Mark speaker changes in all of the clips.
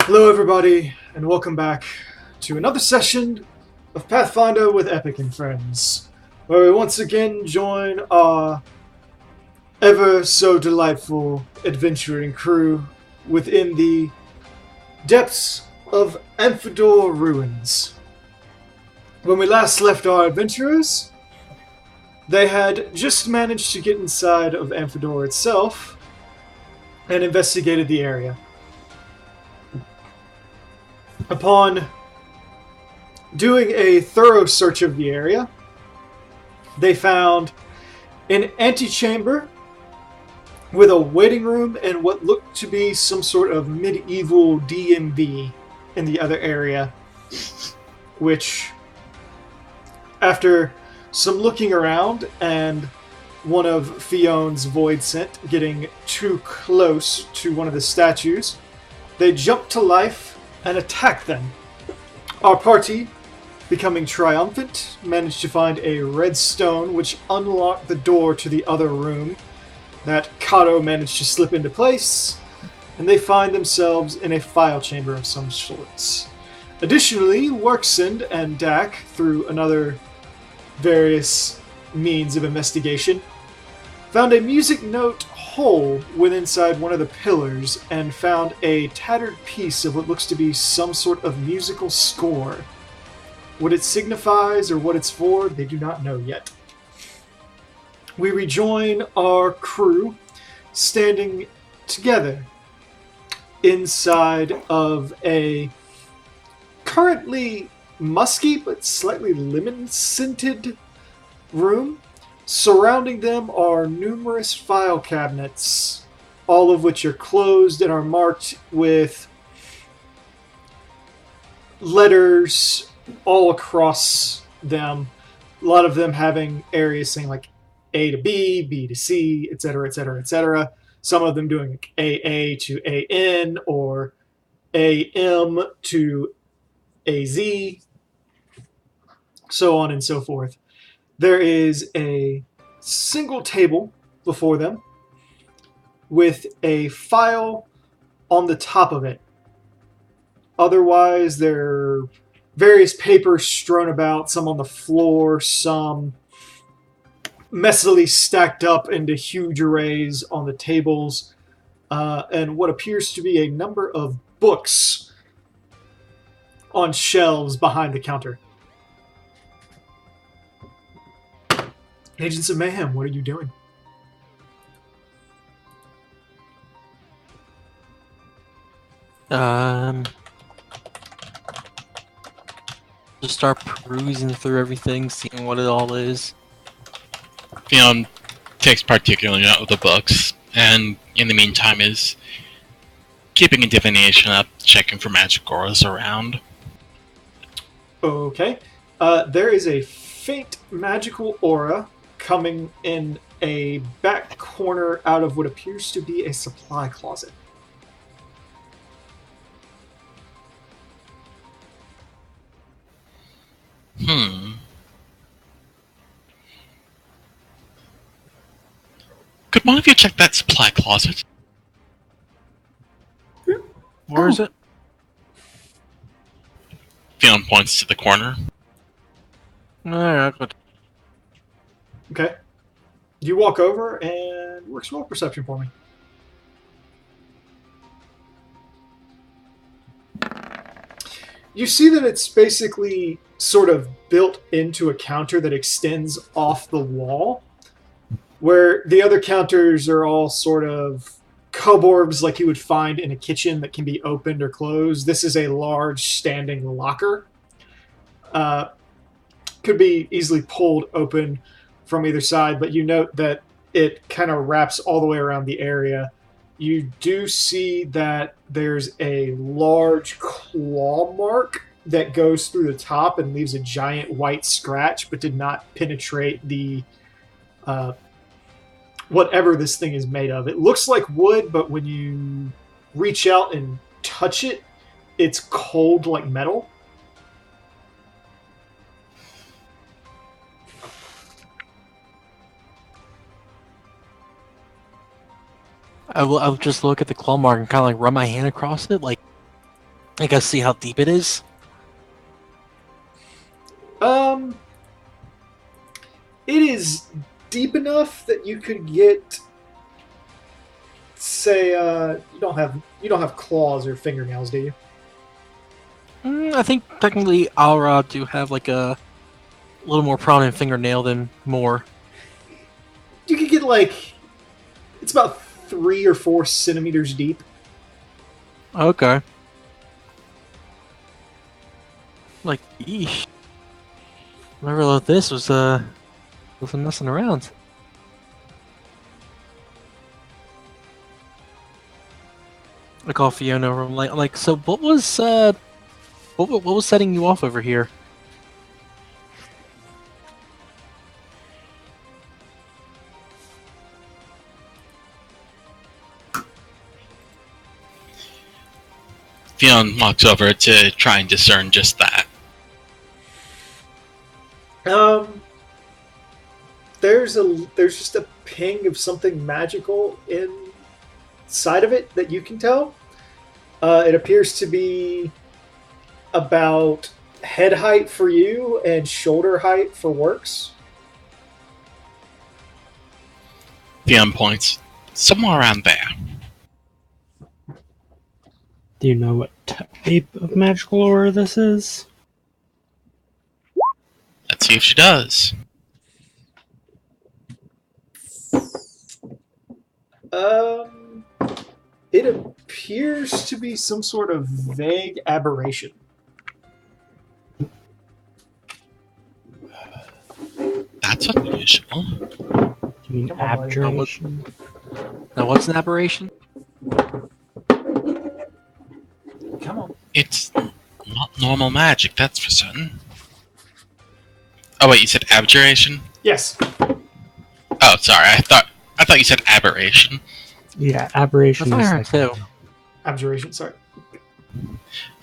Speaker 1: Hello, everybody, and welcome back to another session of Pathfinder with Epic and Friends, where we once again join our ever so delightful adventuring crew within the depths of Amphidor ruins. When we last left our adventurers, they had just managed to get inside of Amphidor itself and investigated the area. Upon doing a thorough search of the area, they found an antechamber with a waiting room and what looked to be some sort of medieval DMV in the other area, which, after some looking around and one of Fion's Void Scent getting too close to one of the statues, they jumped to life and attack them. Our party, becoming triumphant, managed to find a red stone which unlocked the door to the other room that Kato managed to slip into place, and they find themselves in a file chamber of some sorts. Additionally, Worksend and Dak, through another various means of investigation, found a music note hole within inside one of the pillars and found a tattered piece of what looks to be some sort of musical score. What it signifies or what it's for, they do not know yet. We rejoin our crew standing together inside of a currently musky but slightly lemon-scented room. Surrounding them are numerous file cabinets, all of which are closed and are marked with letters all across them. A lot of them having areas saying like A to B, B to C, etc., etc., etc. Some of them doing like AA to AN or AM to AZ, so on and so forth. There is a single table before them with a file on the top of it. Otherwise, there are various papers strewn about, some on the floor, some messily stacked up into huge arrays on the tables, and what appears to be a number of books on shelves behind the counter. Agents of Mayhem, what are you doing?
Speaker 2: Just start perusing through everything, seeing what it all is.
Speaker 3: Fion takes particular note of the books, and in the meantime is keeping a divination up, checking for magic auras around.
Speaker 1: Okay. There is a faint magical aura coming in a back corner out of what appears to be a supply closet.
Speaker 3: Could one of you check that supply closet?
Speaker 2: Where is it?
Speaker 3: Fion points to the corner.
Speaker 2: Alright,
Speaker 1: Okay. You walk over and work roll perception for me. You see that it's basically sort of built into a counter that extends off the wall, where the other counters are all sort of cupboards like you would find in a kitchen that can be opened or closed. This is a large standing locker. Could be easily pulled open from either side, but you note that it kind of wraps all the way around the area. You do see that there's a large claw mark that goes through the top and leaves a giant white scratch, but did not penetrate the whatever this thing is made of. It looks like wood, but when you reach out and touch it, it's cold like metal.
Speaker 2: I will just look at the claw mark and kind of like run my hand across it, like I guess see how deep it is.
Speaker 1: It is deep enough that you could get, say, you don't have claws or fingernails, do you?
Speaker 2: I think technically Aura do have like a little more prominent fingernail than more.
Speaker 1: You could get like, it's about 3 or 4 centimeters deep.
Speaker 2: Okay. Like, eesh. Never thought this was wasn't messing around. I call Fiona. I'm like, so what was what was setting you off over here?
Speaker 3: Fiona walks over to try and discern just that.
Speaker 1: There's just a ping of something magical inside of it that you can tell. It appears to be about head height for you and shoulder height for Works.
Speaker 3: Fiona points somewhere around there.
Speaker 4: Do you know what type of magical aura this is?
Speaker 3: Let's see if she does.
Speaker 1: It appears to be some sort of vague aberration.
Speaker 3: That's unusual.
Speaker 4: Do you mean
Speaker 1: Come on, buddy.
Speaker 4: abjuration?
Speaker 2: Now, what's an aberration?
Speaker 1: Come on.
Speaker 3: It's not normal magic, that's for certain. Oh wait, you said abjuration?
Speaker 1: Yes.
Speaker 3: Oh, sorry. I thought you said aberration.
Speaker 4: Yeah, aberration
Speaker 2: That's
Speaker 4: is
Speaker 2: what I
Speaker 4: like
Speaker 2: heard too.
Speaker 1: Abjuration, sorry.
Speaker 3: Okay.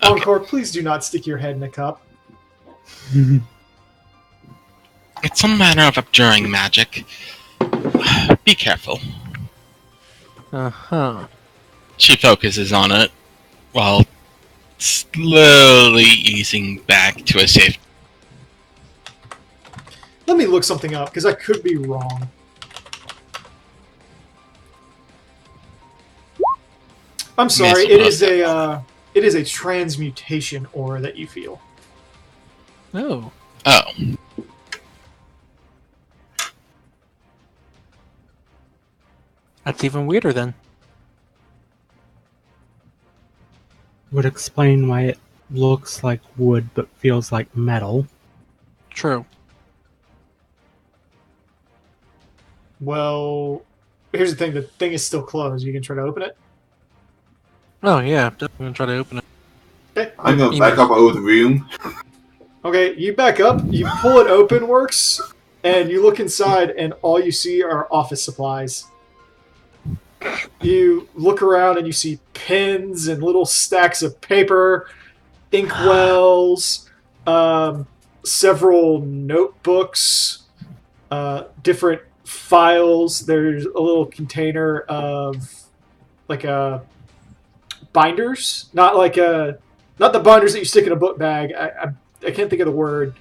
Speaker 1: Encore, please do not stick your head in a cup.
Speaker 3: It's some manner of abjuring magic. Be careful.
Speaker 2: Uh-huh.
Speaker 3: She focuses on it while slowly easing back to a safe.
Speaker 1: Let me look something up, because I could be wrong. I'm sorry, it is a transmutation aura that you feel.
Speaker 2: Oh.
Speaker 3: Oh,
Speaker 2: That's even weirder then.
Speaker 4: would explain why it looks like wood but feels like metal.
Speaker 2: True.
Speaker 1: Well, here's the thing. The thing is still closed. You can try to open it.
Speaker 2: Oh yeah, definitely gonna try to open it.
Speaker 1: Okay.
Speaker 5: I'm gonna back up out of the room.
Speaker 1: Okay, you back up. You pull it open, Works, and you look inside, and all you see are office supplies. You look around, and you see pens and little stacks of paper, inkwells, several notebooks, different files. There's a little container of like binders, not the binders that you stick in a book bag. I can't think of the word.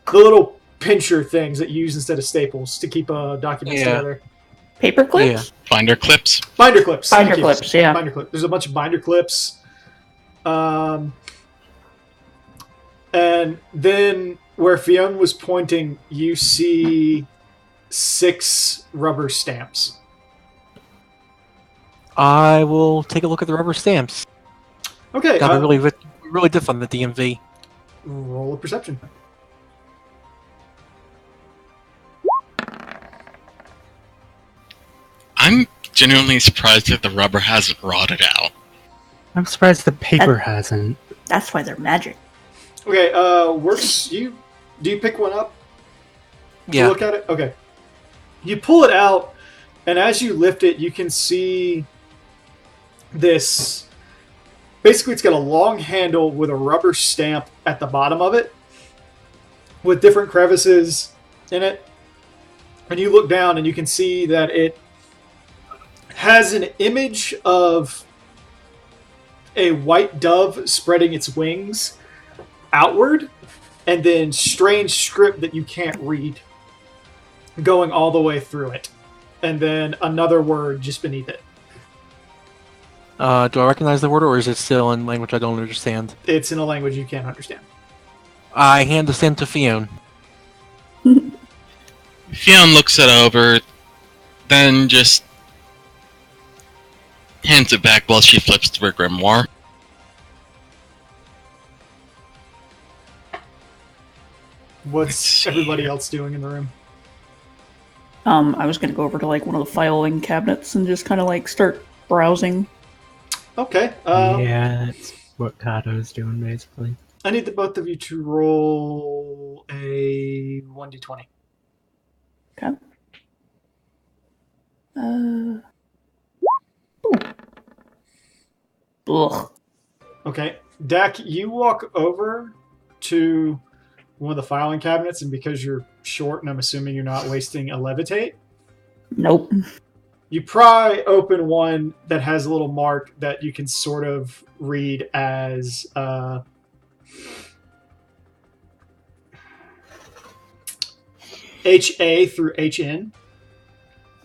Speaker 1: The little pincher things that you use instead of staples to keep documents together.
Speaker 6: Paper clips?
Speaker 2: Yeah.
Speaker 3: binder clips.
Speaker 1: Binder clips.
Speaker 6: Binder
Speaker 1: Thank you.
Speaker 6: clips, yeah.
Speaker 1: Binder clip. There's a bunch of binder clips. And then where Fiona was pointing, you see 6 rubber stamps.
Speaker 2: I will take a look at the rubber stamps.
Speaker 1: Okay.
Speaker 2: Gotta be really diff on the DMV.
Speaker 1: Roll a perception.
Speaker 3: I'm genuinely surprised that the rubber hasn't rotted out.
Speaker 4: I'm surprised the paper hasn't.
Speaker 6: That's why they're magic.
Speaker 1: Okay, Works, do you pick one up? To
Speaker 2: Yeah.
Speaker 1: look at it? Okay. You pull it out, and as you lift it, you can see this. Basically, it's got a long handle with a rubber stamp at the bottom of it, with different crevices in it. And you look down, and you can see that it has an image of a white dove spreading its wings outward, and then strange script that you can't read going all the way through it, and then another word just beneath it.
Speaker 2: Do I recognize the word, or is it still in language I don't understand?
Speaker 1: It's in a language you can't understand.
Speaker 2: I hand this in to Fionn.
Speaker 3: Fionn looks it over, then just hands it back while she flips through her grimoire.
Speaker 1: What's everybody else doing in the room?
Speaker 6: I was gonna go over to like one of the filing cabinets and just kind of like start browsing.
Speaker 1: Okay.
Speaker 4: Yeah, that's what Kato's doing, basically.
Speaker 1: I need the both of you to roll a 1d20.
Speaker 6: Okay. Ugh.
Speaker 1: Okay. Dak, you walk over to one of the filing cabinets, and because you're short and I'm assuming you're not wasting a levitate,
Speaker 6: Nope.
Speaker 1: you pry open one that has a little mark that you can sort of read as HA through HN.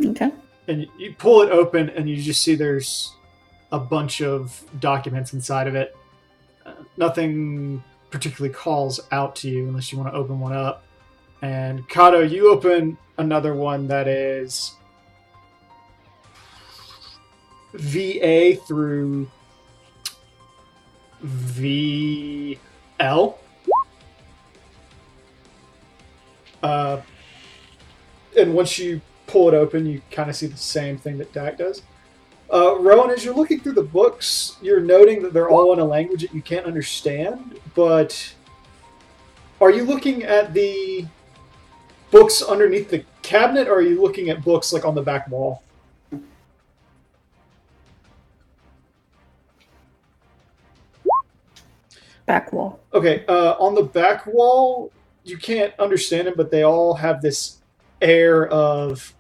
Speaker 6: Okay.
Speaker 1: And you pull it open and you just see there's a bunch of documents inside of it. Nothing particularly calls out to you unless you want to open one up. And Kato, you open another one that is VA through VL. And once you pull it open, you kind of see the same thing that Dak does. Rowan, as you're looking through the books, you're noting that they're all in a language that you can't understand, but are you looking at the books underneath the cabinet, or are you looking at books like on the back wall?
Speaker 6: Back wall.
Speaker 1: Okay, on the back wall, you can't understand them, but they all have this air of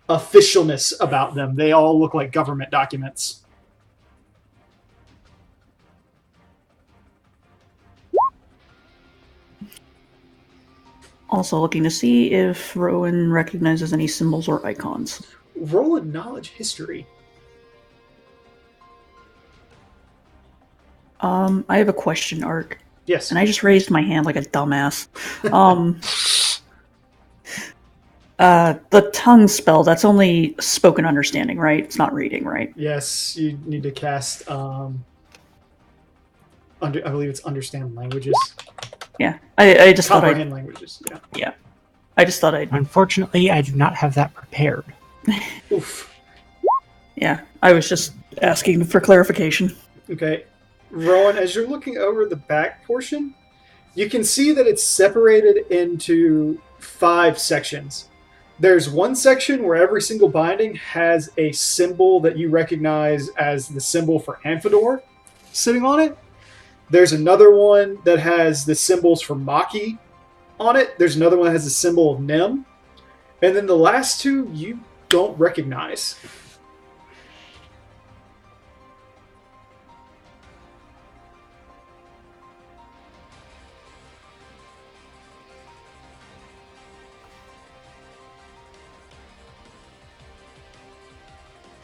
Speaker 1: officialness about them. They all look like government documents.
Speaker 6: Also looking to see if Rowan recognizes any symbols or icons.
Speaker 1: Roll a knowledge history.
Speaker 6: I have a question, Ark.
Speaker 1: Yes.
Speaker 6: And I just raised my hand like a dumbass. The tongue spell, that's only spoken understanding, right? It's not reading, right?
Speaker 1: Yes, you need to cast I believe it's understand languages.
Speaker 6: Yeah. I just thought
Speaker 1: Comprehend languages, yeah.
Speaker 6: Yeah. I just thought I'd...
Speaker 4: Unfortunately, I do not have that prepared.
Speaker 1: Oof.
Speaker 6: Yeah. I was just asking for clarification.
Speaker 1: Okay. Rowan, as you're looking over the back portion, you can see that it's separated into 5 sections. There's one section where every single binding has a symbol that you recognize as the symbol for Amphidor sitting on it. There's another one that has the symbols for Maki on it. There's another one that has the symbol of Nim. And then the last 2 you don't recognize.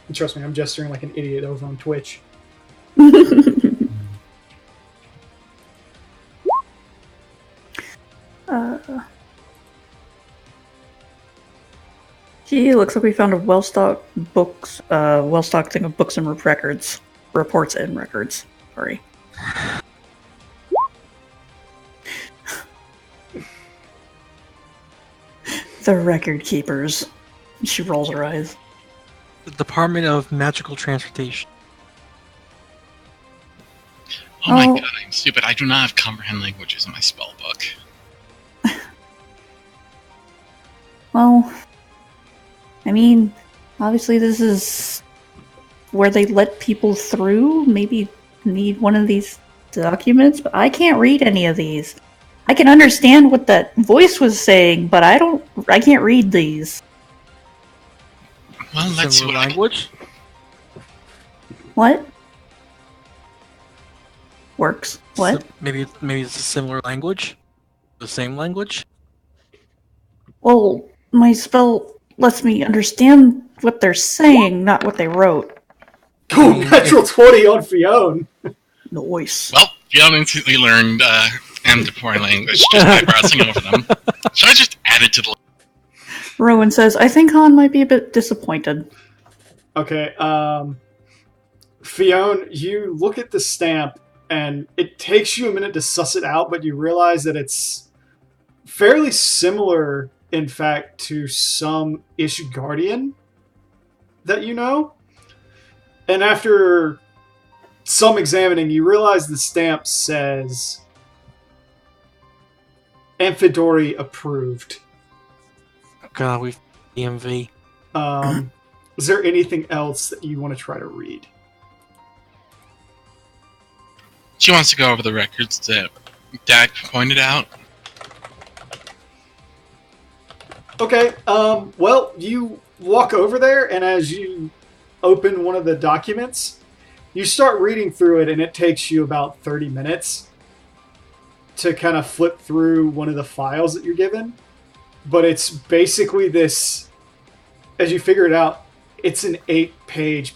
Speaker 1: And trust me, I'm gesturing like an idiot over on Twitch.
Speaker 6: Gee, looks like we found a well-stocked thing of books and reports and records. Sorry. The record keepers. She rolls her eyes.
Speaker 2: The Department of Magical Transportation.
Speaker 3: Oh my
Speaker 6: Oh.
Speaker 3: god, I'm stupid. I do not have comprehend languages in my spell book.
Speaker 6: Well, I mean, obviously this is where they let people through. Maybe need one of these documents, but I can't read any of these. I can understand what that voice was saying, but I can't read these.
Speaker 3: Well, let's see
Speaker 2: Similar
Speaker 3: what I can...
Speaker 2: language?
Speaker 6: What? works. What?
Speaker 2: So maybe it's a similar language, the same language.
Speaker 6: Well, my spell lets me understand what they're saying, not what they wrote.
Speaker 1: Oh, natural 20 on Fionn.
Speaker 6: Noise.
Speaker 3: Well, Fionn instantly learned Amdapori language just by browsing over them. So I just added to the.
Speaker 6: Rowan says, I think Han might be a bit disappointed.
Speaker 1: Okay, Fionn, you look at the stamp, and it takes you a minute to suss it out, but you realize that it's fairly similar, in fact, to some Ishgardian that you know. And after some examining, you realize the stamp says Amphidori approved.
Speaker 2: God, we've EMV.
Speaker 1: Is there anything else that you want to try to read?
Speaker 3: She wants to go over the records that Dad pointed out.
Speaker 1: Okay, well, you walk over there, and as you open one of the documents, you start reading through it, and it takes you about 30 minutes to kind of flip through one of the files that you're given. But it's basically this, as you figure it out, it's an 8-page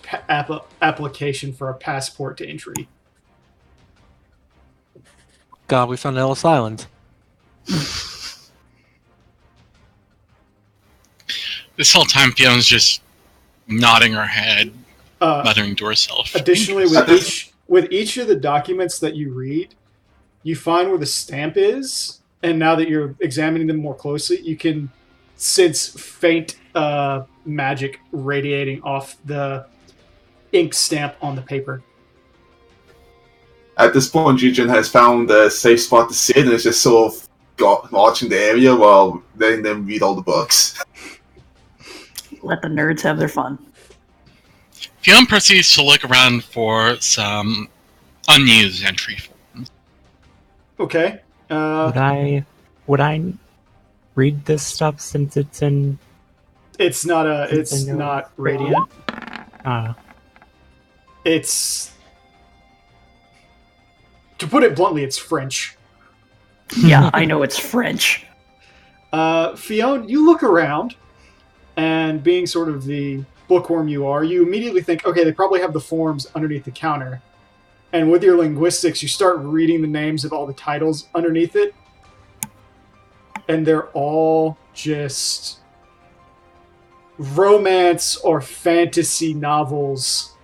Speaker 1: application for a passport to entry.
Speaker 2: God, we found Ellis Island.
Speaker 3: This whole time, Fionn's just nodding her head, muttering to herself.
Speaker 1: Additionally, with each of the documents that you read, you find where the stamp is, and now that you're examining them more closely, you can sense faint magic radiating off the ink stamp on the paper.
Speaker 5: At this point, Jujin has found a safe spot to sit and is just sort of watching the area while letting them read all the books.
Speaker 6: Let the nerds have their fun.
Speaker 3: Fionn proceeds to look around for some unused entry forms.
Speaker 1: Okay.
Speaker 4: Would I read this stuff since it's in?
Speaker 1: It's not radiant. It's, to put it bluntly, it's French.
Speaker 6: Yeah, I know it's French.
Speaker 1: Fionn, you look around, and being sort of the bookworm you are, you immediately think, okay, they probably have the forms underneath the counter. And with your linguistics, you start reading the names of all the titles underneath it. And they're all just romance or fantasy novels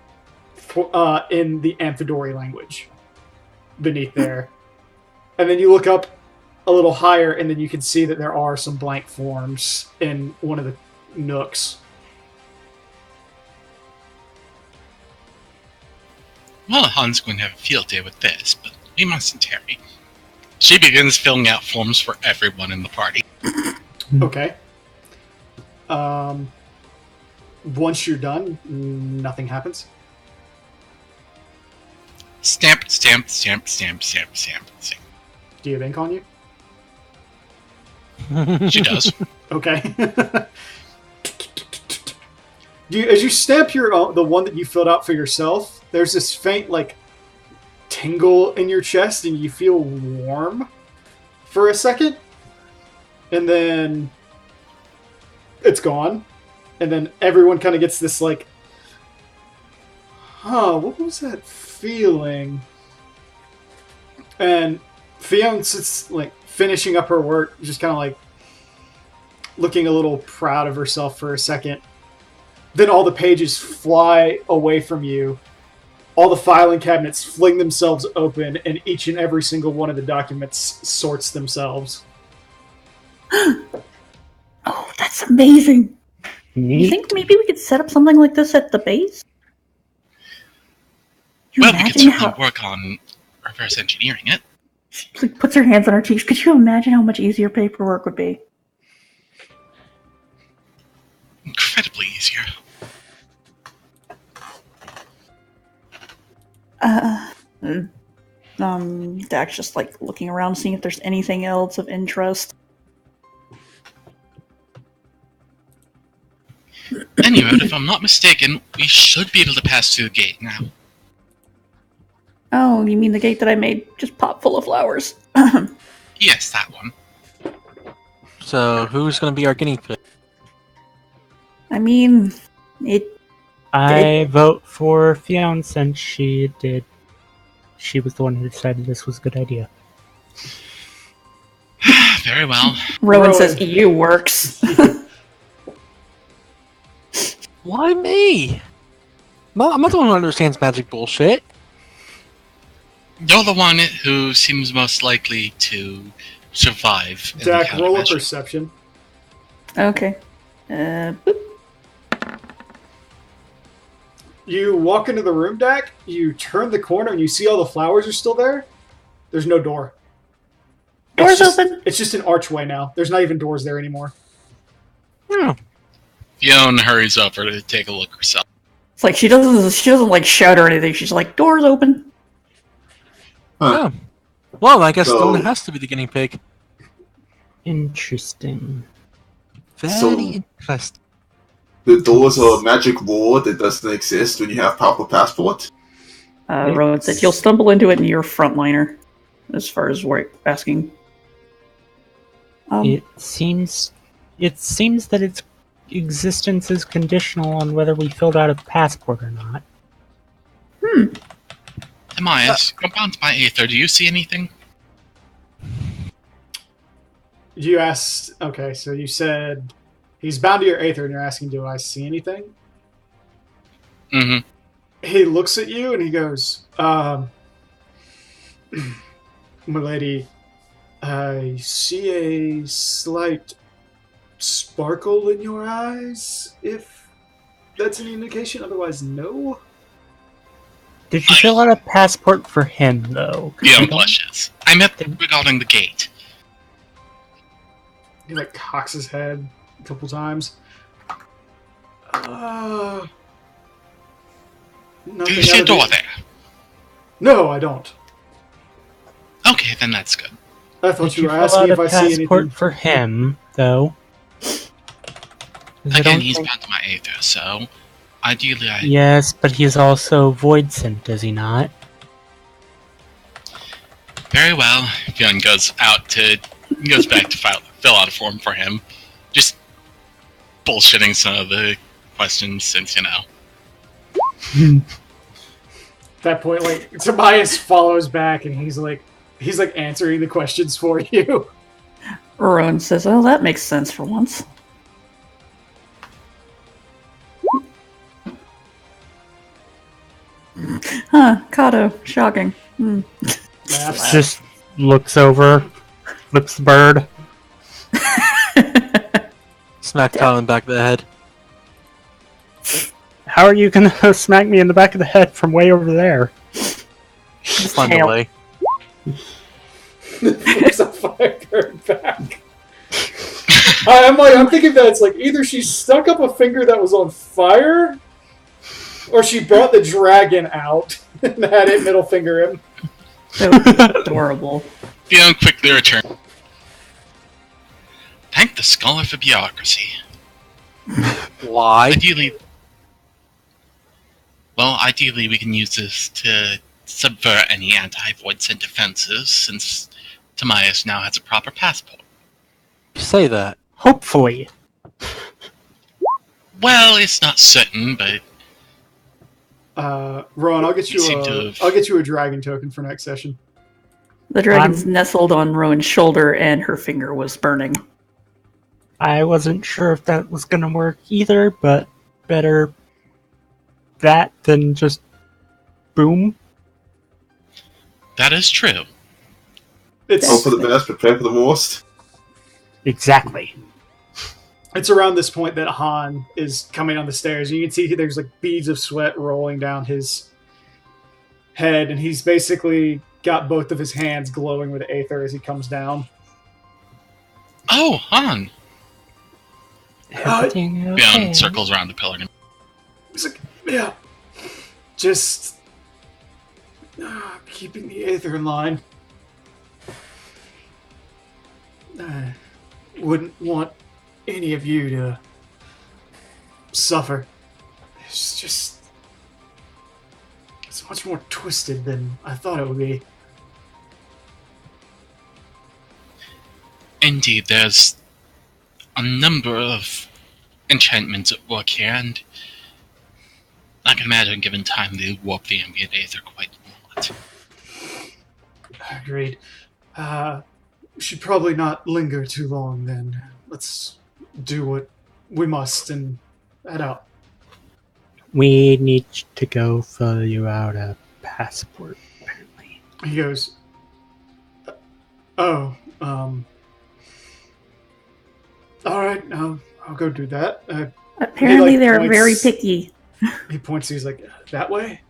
Speaker 1: in the Amphidori language beneath there. And then you look up a little higher, and then you can see that there are some blank forms in one of the nooks.
Speaker 3: Well, Han's going to have a field day with this, but we mustn't tarry. She begins filling out forms for everyone in the party.
Speaker 1: Okay. Once you're done, nothing happens.
Speaker 3: Stamp, stamp, stamp, stamp, stamp, stamp, stamp.
Speaker 1: Do you have ink on you?
Speaker 3: She does.
Speaker 1: Okay. As you stamp the one that you filled out for yourself, there's this faint tingle in your chest, and you feel warm for a second, and then it's gone, and then everyone kind of gets this what was that feeling? And Fionn sits finishing up her work, just kind of looking a little proud of herself for a second. Then all the pages fly away from you. All the filing cabinets fling themselves open, and each and every single one of the documents sorts themselves.
Speaker 6: Oh, that's amazing. You think maybe we could set up something like this at the base?
Speaker 3: Well, we could certainly work on reverse engineering it.
Speaker 6: She puts her hands on her cheeks. Could you imagine how much easier paperwork would be?
Speaker 3: Incredibly easier.
Speaker 6: Dak's just looking around, seeing if there's anything else of interest.
Speaker 3: Anyway, if I'm not mistaken, we should be able to pass through the gate now.
Speaker 6: Oh, you mean the gate that I made just pop full of flowers?
Speaker 3: Yes, that one.
Speaker 2: So who's going to be our guinea pig?
Speaker 6: I mean, it.
Speaker 4: I vote for Fionn since she was the one who decided this was a good idea.
Speaker 3: Very well.
Speaker 6: Rowan says EU works.
Speaker 2: Why me? I'm not the one who understands magic bullshit.
Speaker 3: You're the one who seems most likely to survive. in the
Speaker 1: Dak, roll a
Speaker 3: countermeasure.
Speaker 1: perception.
Speaker 6: Okay. Boop.
Speaker 1: You walk into the room, Dak. You turn the corner and you see all the flowers are still there. There's no door.
Speaker 6: Doors
Speaker 1: It's just-
Speaker 6: open.
Speaker 1: It's just an archway now. There's not even doors there anymore.
Speaker 2: Hmm.
Speaker 3: Fiona hurries over to take a look herself.
Speaker 6: It's like she doesn't like shout or anything. She's like, doors open.
Speaker 2: Yeah. Well, I guess
Speaker 5: So-
Speaker 2: Stone has to be the guinea pig.
Speaker 4: Interesting.
Speaker 2: Very
Speaker 5: So-
Speaker 2: interesting.
Speaker 5: The doors are a magic wall that doesn't exist when you have proper passport.
Speaker 6: Rowan said you'll stumble into it and you're a frontliner. As far as we're asking.
Speaker 4: It seems that its existence is conditional on whether we filled out a passport or not.
Speaker 3: Amias, go bound to my aether. Do you see anything?
Speaker 1: You asked. Okay, so you said he's bound to your aether, and you're asking, "Do I see anything?"
Speaker 3: Mm-hmm.
Speaker 1: He looks at you and he goes, "Milady, I see a slight sparkle in your eyes. If that's any indication, otherwise, no."
Speaker 4: Did you fill out a passport for him, though? 'Cause
Speaker 3: Fiona
Speaker 4: we don't-
Speaker 3: blushes. I meant regarding the gate.
Speaker 1: He like cocks his head a couple times.
Speaker 3: Do
Speaker 1: Nothing
Speaker 3: you see
Speaker 1: out
Speaker 3: a
Speaker 1: of
Speaker 3: door
Speaker 1: the-
Speaker 3: there?
Speaker 1: No, I don't.
Speaker 3: Okay, then that's good.
Speaker 1: I thought
Speaker 4: Did
Speaker 1: you
Speaker 4: you
Speaker 1: were
Speaker 4: fill
Speaker 1: asking
Speaker 4: out
Speaker 1: if
Speaker 4: a
Speaker 1: I see
Speaker 4: passport
Speaker 1: anything.
Speaker 4: for him, though? 'Cause I
Speaker 3: Again,
Speaker 4: don't
Speaker 3: he's
Speaker 4: think-
Speaker 3: bound to my aether, so ideally I...
Speaker 4: Yes, but he's also void sent, does he not?
Speaker 3: Very well. Fiona goes back to fill out a form for him. Just bullshitting some of the questions since,
Speaker 1: At that point, like Tobias follows back and he's like answering the questions for you.
Speaker 6: Rowan says, "Oh, that makes sense for once." Huh, Kato, shocking.
Speaker 1: Maps.
Speaker 4: Just looks over, flips the bird.
Speaker 2: Smack Kyle in the back of the head.
Speaker 4: How are you gonna smack me in the back of the head from way over there?
Speaker 2: Find a
Speaker 6: Tail.
Speaker 2: way.
Speaker 1: There's a Firebird back. I'm thinking that it's like either she stuck up a finger that was on fire, or she brought the dragon out and had it middle finger him.
Speaker 6: So adorable.
Speaker 3: Fiona quickly returns. Thank the scholar for bureaucracy.
Speaker 2: Why?
Speaker 3: Ideally we can use this to subvert any anti-void scent defenses, since Timaeus now has a proper passport.
Speaker 2: You say that.
Speaker 4: Hopefully.
Speaker 3: Well, it's not certain, but
Speaker 1: Ron, I'll get
Speaker 3: You seem to
Speaker 1: you
Speaker 3: have-
Speaker 1: I'll get you a dragon token for next session.
Speaker 6: The dragon's nestled on Rowan's shoulder and her finger was burning.
Speaker 4: I wasn't sure if that was gonna work either, but better that than just boom.
Speaker 3: that is true.
Speaker 1: It's
Speaker 5: Hope for the best, prepare for the worst.
Speaker 4: Exactly.
Speaker 1: it's around this point that Han is coming on the stairs. You can see there's like beads of sweat rolling down his head, and he's basically got both of his hands glowing with aether as he comes down.
Speaker 3: Oh, Han!
Speaker 4: Everything
Speaker 3: Fiona
Speaker 4: okay?
Speaker 3: circles around the pillar.
Speaker 1: He's like, yeah, just keeping the aether in line. I wouldn't want any of you to suffer. It's It's much more twisted than I thought it would be.
Speaker 3: Indeed, there's a number of enchantments at work here, and I can imagine given time they warp the ambient aether quite a lot.
Speaker 1: Agreed. We should probably not linger too long then. Let's do what we must and head out.
Speaker 4: We need to go fill you out a passport, apparently.
Speaker 1: He goes, oh, alright, I'll go do that.
Speaker 6: Apparently,
Speaker 1: like,
Speaker 6: they're
Speaker 1: points-
Speaker 6: very picky.
Speaker 1: He points, he's like, that way?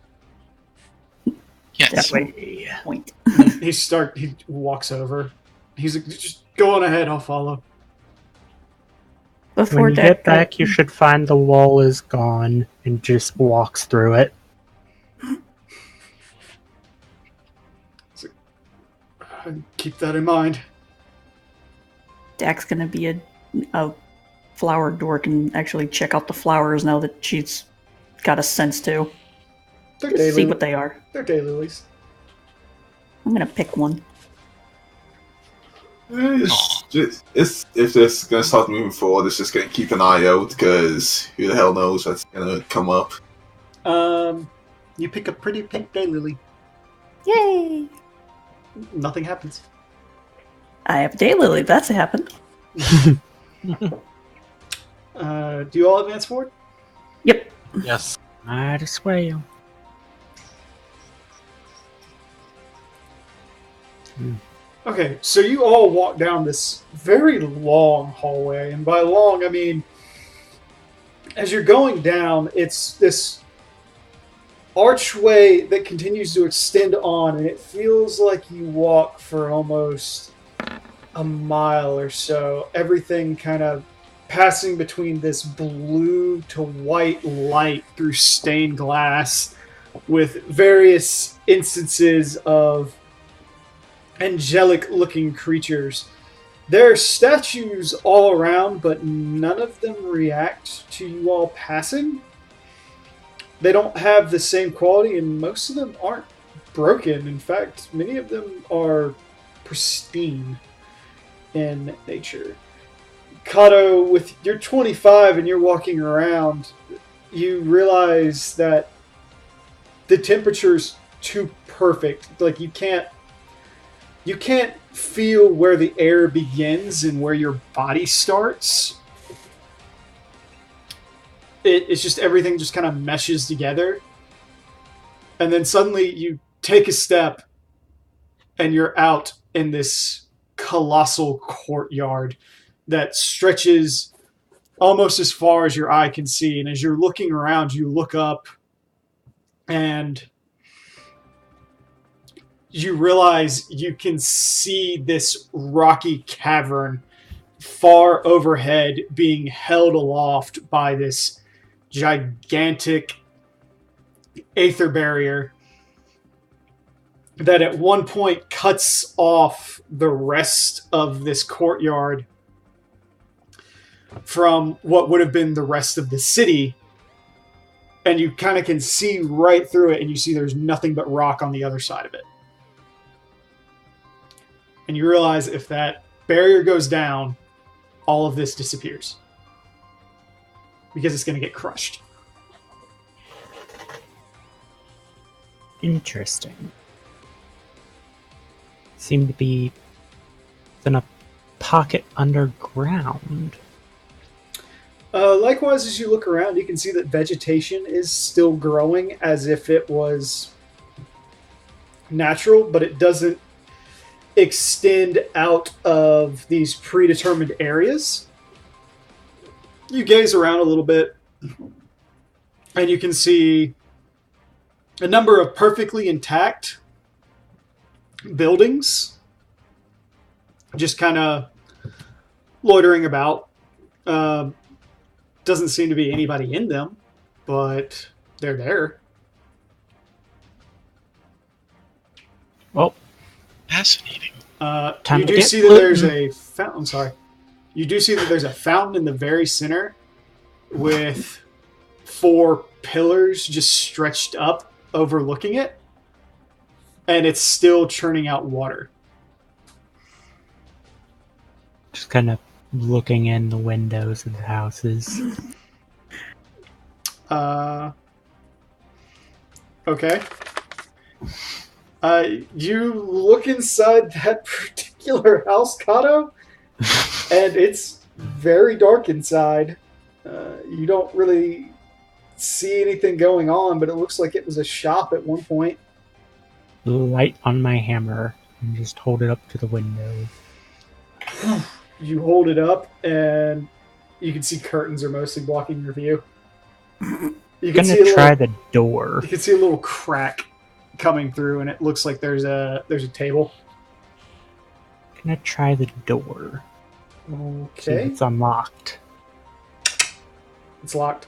Speaker 3: Yes.
Speaker 6: That way. Point.
Speaker 1: He walks over. He's like, just go on ahead, I'll follow.
Speaker 6: Before
Speaker 4: When you
Speaker 6: Dak
Speaker 4: get back, you should find the wall is gone and just walks through it.
Speaker 1: Keep that in mind.
Speaker 6: Dak's gonna be a flower dork and actually check out the flowers now that she's got a sense to.
Speaker 1: They're
Speaker 6: Just see
Speaker 1: daily,
Speaker 6: what they are.
Speaker 1: they're daylilies.
Speaker 6: I'm gonna pick one.
Speaker 5: If this is gonna start moving forward, it's just gonna keep an eye out because who the hell knows what's gonna come up.
Speaker 1: You pick a pretty pink daylily.
Speaker 6: Yay!
Speaker 1: Nothing happens.
Speaker 6: I have a daylily. That's happened.
Speaker 1: Do you all advance forward?
Speaker 6: Yep.
Speaker 2: Yes.
Speaker 4: Might as well.
Speaker 1: Okay, so you all walk down this very long hallway, and by long I mean as you're going down, it's this archway that continues to extend on, and it feels like you walk for almost a mile or so. Everything kind of passing between this blue to white light through stained glass with various instances of angelic looking creatures. There are statues all around, but none of them react to you all passing. They don't have the same quality, and most of them aren't broken. In fact, many of them are pristine in nature. Kato, with you're 25 and you're walking around, you realize that the temperature's too perfect. Like you can't feel where the air begins and where your body starts. It's just everything just kind of meshes together. And then suddenly you take a step and you're out in this colossal courtyard that stretches almost as far as your eye can see. And as you're looking around, you look up and you realize you can see this rocky cavern far overhead being held aloft by this gigantic aether barrier that at one point cuts off the rest of this courtyard from what would have been the rest of the city. And you kind of can see right through it, and you see there's nothing but rock on the other side of it. And you realize if that barrier goes down, all of this disappears. Because it's going to get crushed.
Speaker 4: Interesting. Seem to be in a pocket underground.
Speaker 1: Likewise, as you look around, you can see that vegetation is still growing as if it was natural, but it doesn't extend out of these predetermined areas. You gaze around a little bit, and you can see a number of perfectly intact buildings just kind of loitering about. Doesn't seem to be anybody in them, but they're there.
Speaker 4: Well,
Speaker 3: Fascinating.
Speaker 4: Time
Speaker 1: You
Speaker 4: to
Speaker 1: do
Speaker 4: get
Speaker 1: see that
Speaker 4: gluten.
Speaker 1: there's a fountain. I'm sorry. You do see that there's a fountain in the very center with 4 pillars just stretched up overlooking it, and it's still churning out water.
Speaker 4: Just kind of looking in the windows of the houses.
Speaker 1: Okay. You look inside that particular house, Kato, and it's very dark inside. You don't really see anything going on, but it looks like it was a shop at one point.
Speaker 4: Light on my hammer and just hold it up to the window.
Speaker 1: You hold it up, and you can see curtains are mostly blocking your view. You
Speaker 4: I'm gonna try the door.
Speaker 1: You can see a little crack coming through, and it looks like there's a table.
Speaker 4: Gonna try the door. See if
Speaker 1: Okay,
Speaker 4: it's unlocked.
Speaker 1: it's locked.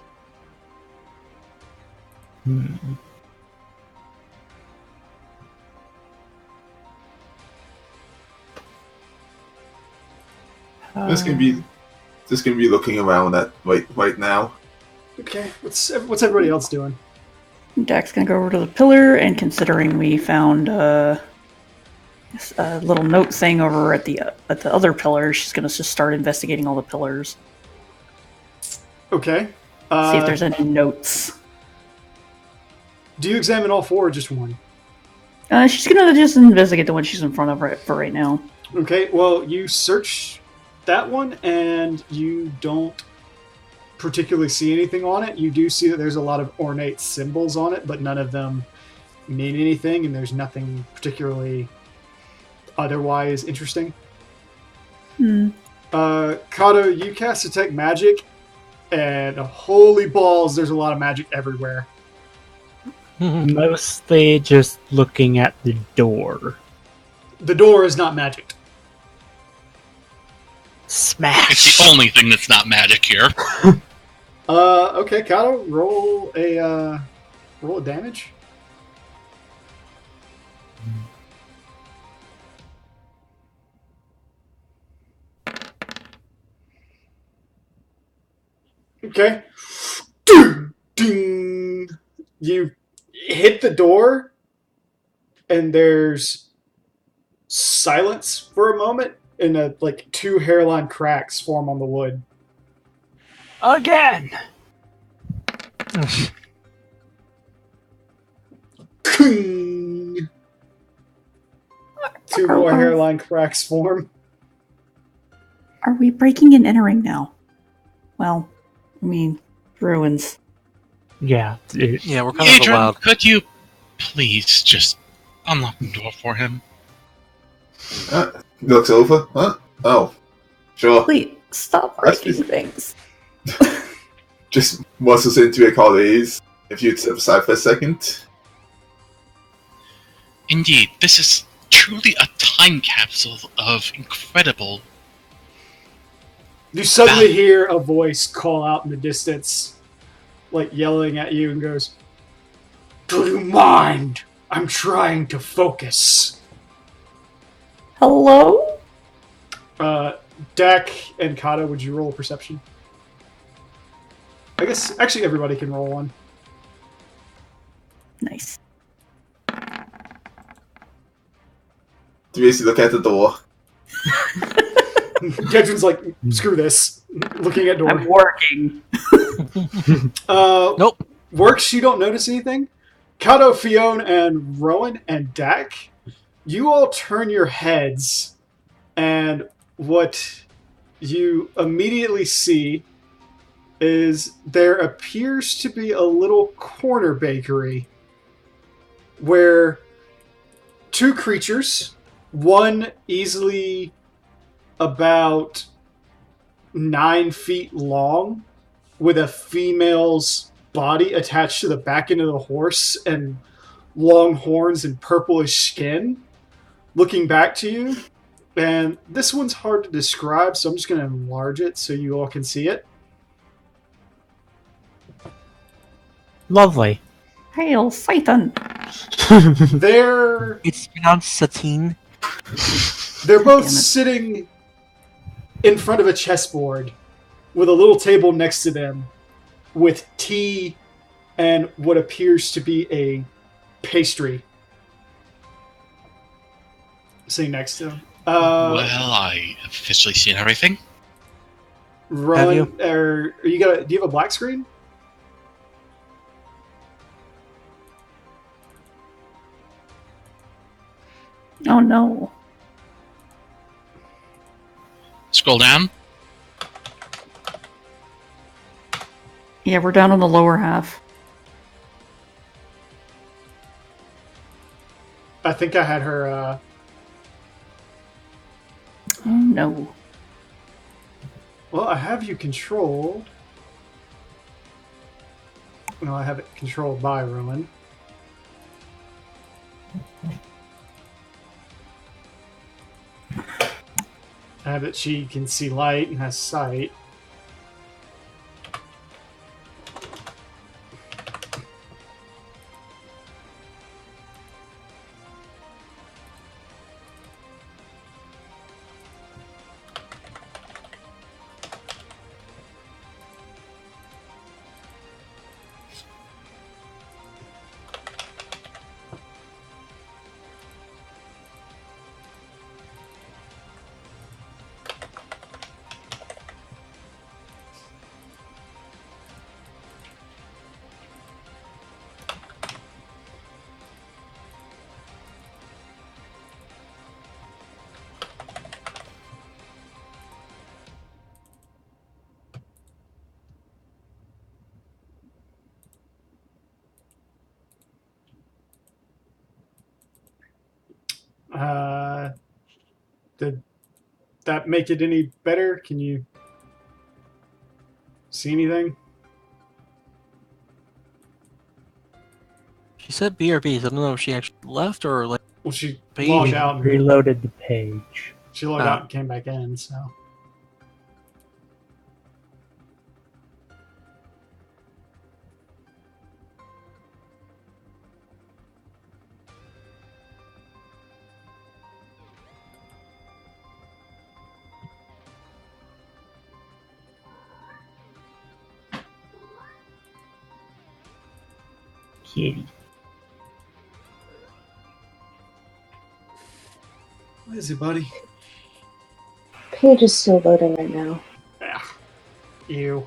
Speaker 5: Just gonna be looking around at right now.
Speaker 1: Okay, what's everybody else doing?
Speaker 6: Dak's gonna go over to the pillar, and considering we found a little note thing over at the other pillar, she's gonna just start investigating all the pillars.
Speaker 1: Okay.
Speaker 6: See if there's any notes.
Speaker 1: Do you examine all four or just one?
Speaker 6: She's gonna just investigate the one she's in front of for right now.
Speaker 1: Okay, well, you search that one, and you don't particularly see anything on it. You do see that there's a lot of ornate symbols on it, but none of them mean anything, and there's nothing particularly otherwise interesting. Kato, you cast Detect Magic, and holy balls, there's a lot of magic everywhere.
Speaker 4: Mostly just looking at the door.
Speaker 1: The door is not magic.
Speaker 4: Smash!
Speaker 3: It's the only thing that's not magic here.
Speaker 1: Okay, Kato, roll a damage. Okay. Ding! You hit the door, and there's silence for a moment, and two hairline cracks form on the wood.
Speaker 4: Again!
Speaker 1: Two more hairline cracks form.
Speaker 6: Are we breaking and entering now? Well, I mean, ruins.
Speaker 4: Yeah.
Speaker 2: Yeah, we're kind of
Speaker 3: Adrian,
Speaker 2: allowed.
Speaker 3: could you please just unlock the door for him?
Speaker 5: Looks over. Huh? Oh, sure.
Speaker 6: Please, stop breaking things.
Speaker 5: Just muscles into a colleagues. If you'd step aside for a second.
Speaker 3: Indeed, this is truly a time capsule of incredible...
Speaker 1: You suddenly hear a voice call out in the distance, yelling at you, and goes, "Do you mind? I'm trying to focus."
Speaker 6: Hello?
Speaker 1: Dak and Kato, would you roll a perception? I guess, actually, everybody can roll one.
Speaker 6: Nice.
Speaker 5: Do you basically look at the door?
Speaker 1: Kedron's like, screw this. Looking at door.
Speaker 6: I'm working.
Speaker 2: Nope.
Speaker 1: Works, you don't notice anything. Kato, Fionn, and Rowan, and Dak, you all turn your heads, and what you immediately see is there appears to be a little corner bakery where two creatures, one easily about 9 feet long, with a female's body attached to the back end of the horse and long horns and purplish skin, looking back to you. And this one's hard to describe, so I'm just going to enlarge it so you all can see it.
Speaker 4: Lovely.
Speaker 6: Hail Satan!
Speaker 2: It's pronounced Satine.
Speaker 1: They're both
Speaker 6: Damn it.
Speaker 1: sitting in front of a chessboard with a little table next to them with tea and what appears to be a pastry sitting next to him.
Speaker 3: Well, I have officially seen everything.
Speaker 1: Rowan, do you have a black screen?
Speaker 6: Oh no.
Speaker 3: Scroll down.
Speaker 6: Yeah, we're down on the lower half.
Speaker 1: I think I had her.
Speaker 6: Oh no.
Speaker 1: Well, I have you controlled. No, I have it controlled by Rowan. I have that she can see light and has sight. Did that make it any better? Can you see anything?
Speaker 2: She said BRBs. I don't know if she actually left or like.
Speaker 1: Well, she
Speaker 2: Page.
Speaker 1: logged out. And
Speaker 4: Reloaded the page.
Speaker 1: she logged out and came back in. So
Speaker 4: Kitty.
Speaker 1: what is it, buddy?
Speaker 7: Page is still loading right now.
Speaker 1: Yeah. Ew.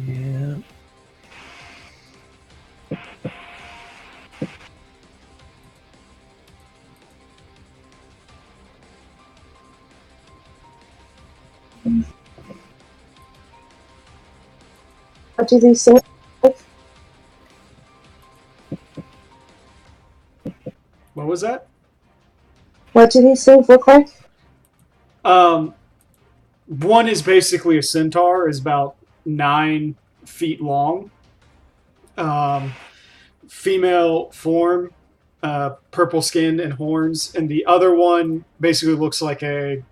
Speaker 4: Yeah.
Speaker 7: What do these things like?
Speaker 1: What was that?
Speaker 7: What do these things look like?
Speaker 1: One is basically a centaur, is about 9 feet long. Female form, purple skin and horns, and the other one basically looks like a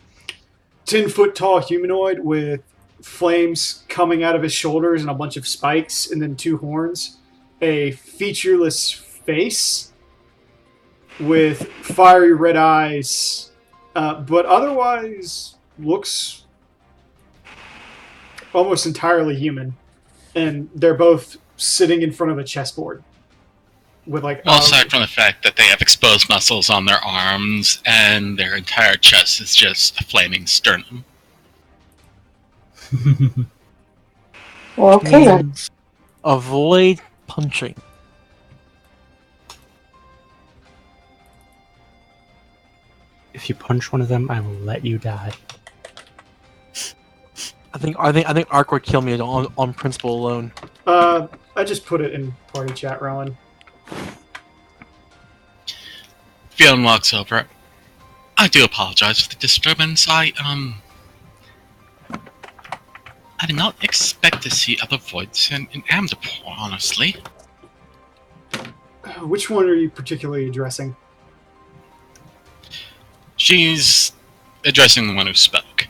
Speaker 1: 10-foot tall humanoid with flames coming out of his shoulders and a bunch of spikes, and then 2 horns. A featureless face with fiery red eyes, but otherwise looks almost entirely human. And they're both sitting in front of a chessboard with like.
Speaker 3: Well, aside from the fact that they have exposed muscles on their arms and their entire chest is just a flaming sternum.
Speaker 7: Well, okay then.
Speaker 2: Avoid punching.
Speaker 4: If you punch one of them, I will let you die.
Speaker 2: I think Ark would kill me on principle alone.
Speaker 1: I just put it in party chat, Rowan.
Speaker 3: Fionn walks over. I do apologize for the disturbance. I did not expect to see other voids in Amdapor, honestly.
Speaker 1: Which one are you particularly addressing?
Speaker 3: She's addressing the one who spoke.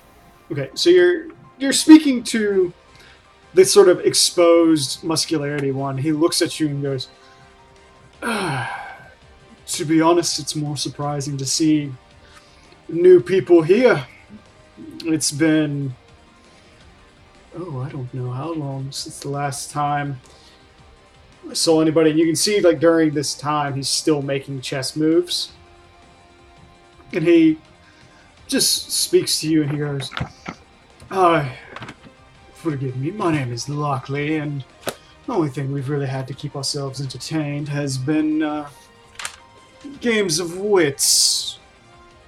Speaker 1: Okay, so you're speaking to this sort of exposed muscularity one. He looks at you and goes, to be honest, it's more surprising to see new people here. It's been, I don't know how long since the last time saw anybody. And you can see, like, during this time, he's still making chess moves. And he just speaks to you, and he goes, forgive me, my name is Lockley, and the only thing we've really had to keep ourselves entertained has been games of wits.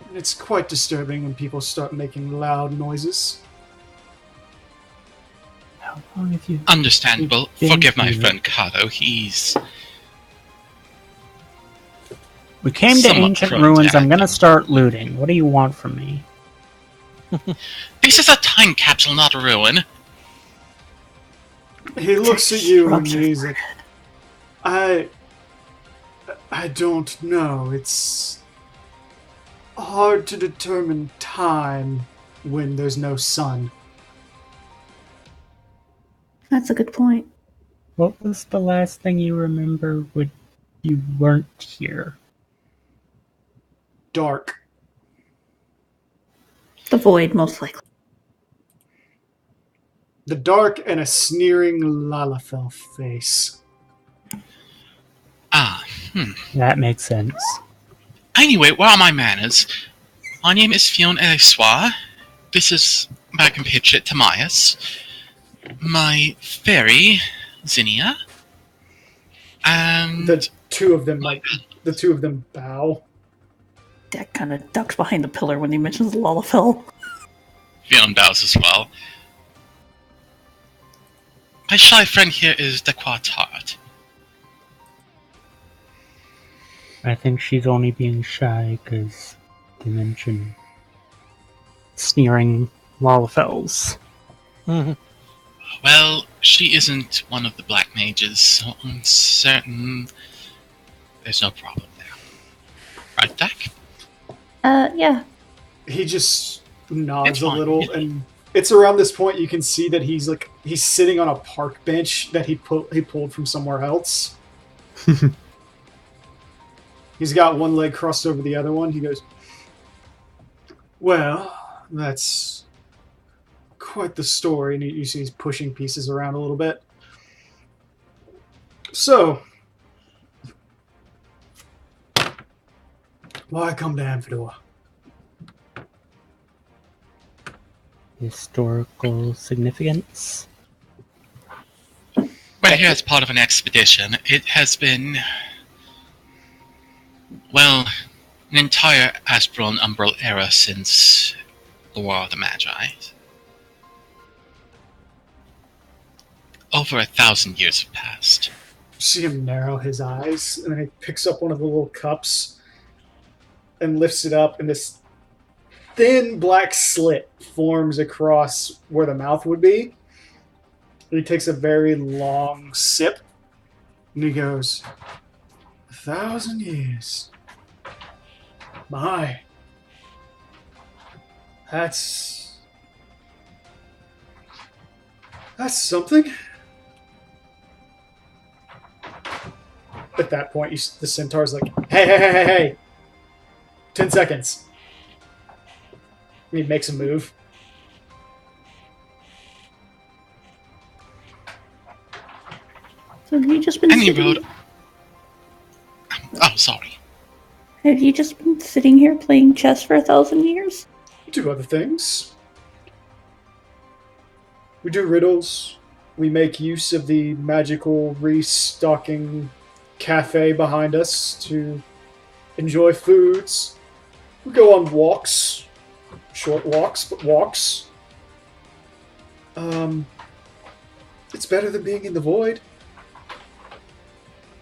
Speaker 1: And it's quite disturbing when people start making loud noises.
Speaker 4: How long have you...
Speaker 3: Understandable.
Speaker 4: Been
Speaker 3: Forgive my
Speaker 4: here.
Speaker 3: friend Kato. He's
Speaker 4: We came to
Speaker 3: somewhat
Speaker 4: ancient
Speaker 3: prone to
Speaker 4: ruins. I'm gonna
Speaker 3: acting.
Speaker 4: start looting. What do you want from me?
Speaker 3: This is a time capsule, not a ruin.
Speaker 1: He looks at you and
Speaker 4: Structure.
Speaker 1: he's like, I don't know. It's hard to determine time when there's no sun.
Speaker 6: That's a good point.
Speaker 4: What was the last thing you remember when you weren't here?
Speaker 1: Dark.
Speaker 6: The void, most likely.
Speaker 1: The dark and a sneering Lalafell face.
Speaker 3: Ah,
Speaker 4: That makes sense.
Speaker 3: Anyway, where are my manners? My name is Fionn Eliswa. This is my compatriot Tamias. My fairy, Zinnia. And
Speaker 1: The two of them bow.
Speaker 6: That kind of ducks behind the pillar when he mentions Lalafell.
Speaker 3: Fionn bows as well. My shy friend here is Dequa Tart.
Speaker 4: I think she's only being shy because they mentioned sneering Lalafells.
Speaker 2: Mhm.
Speaker 3: Well, she isn't one of the black mages, so I'm certain there's no problem there. Right, Dak?
Speaker 6: Yeah.
Speaker 1: He just nods
Speaker 3: It's
Speaker 1: a
Speaker 3: fine.
Speaker 1: little, and it's around this point you can see that he's sitting on a park bench that he pulled from somewhere else. He's got one leg crossed over the other one. He goes, well, that's quite the story. And you see he's pushing pieces around a little bit. So, why come to Amphidoor?
Speaker 4: Historical significance?
Speaker 3: We're here as part of an expedition. It has been, well, an entire Astral and Umbral era since the War of the Magi. Over 1,000 years have passed.
Speaker 1: You see him narrow his eyes, and then he picks up one of the little cups and lifts it up, and this thin black slit forms across where the mouth would be. He takes a very long sip, and he goes, 1,000 years. My. That's something. At that point, the centaur's like, hey. 10 seconds. And he makes a move.
Speaker 6: So have you just been
Speaker 3: Any
Speaker 6: sitting,
Speaker 3: road. Oh, sorry.
Speaker 6: have you just been sitting here playing chess for 1,000 years?
Speaker 1: Do other things. We do riddles. We make use of the magical restocking cafe behind us to enjoy foods. We go on walks. Short walks, but walks. It's better than being in the void.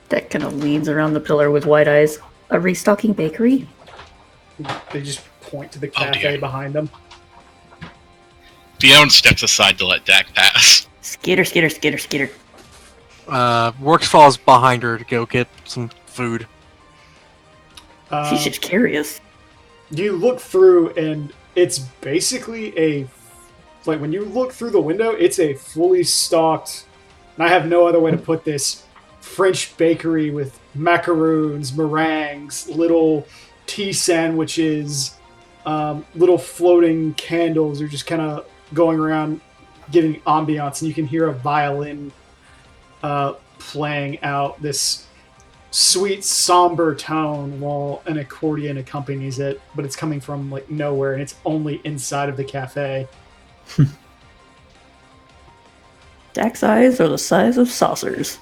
Speaker 6: That kind of leans around the pillar with wide eyes. A restocking bakery?
Speaker 1: They just point to the
Speaker 3: Oh,
Speaker 1: cafe
Speaker 3: dear.
Speaker 1: behind them.
Speaker 3: Fionn steps aside to let Dak pass.
Speaker 6: Skitter.
Speaker 2: Works falls behind her to go get some food.
Speaker 6: She's just curious.
Speaker 1: You look through, and it's basically like when you look through the window, it's a fully stocked, and I have no other way to put this, French bakery with macaroons, meringues, little tea sandwiches, little floating candles are just kind of going around giving ambiance, and you can hear a violin playing out this sweet, somber tone while an accordion accompanies it, but it's coming from like nowhere, and it's only inside of the cafe.
Speaker 6: Dak's eyes are the size of saucers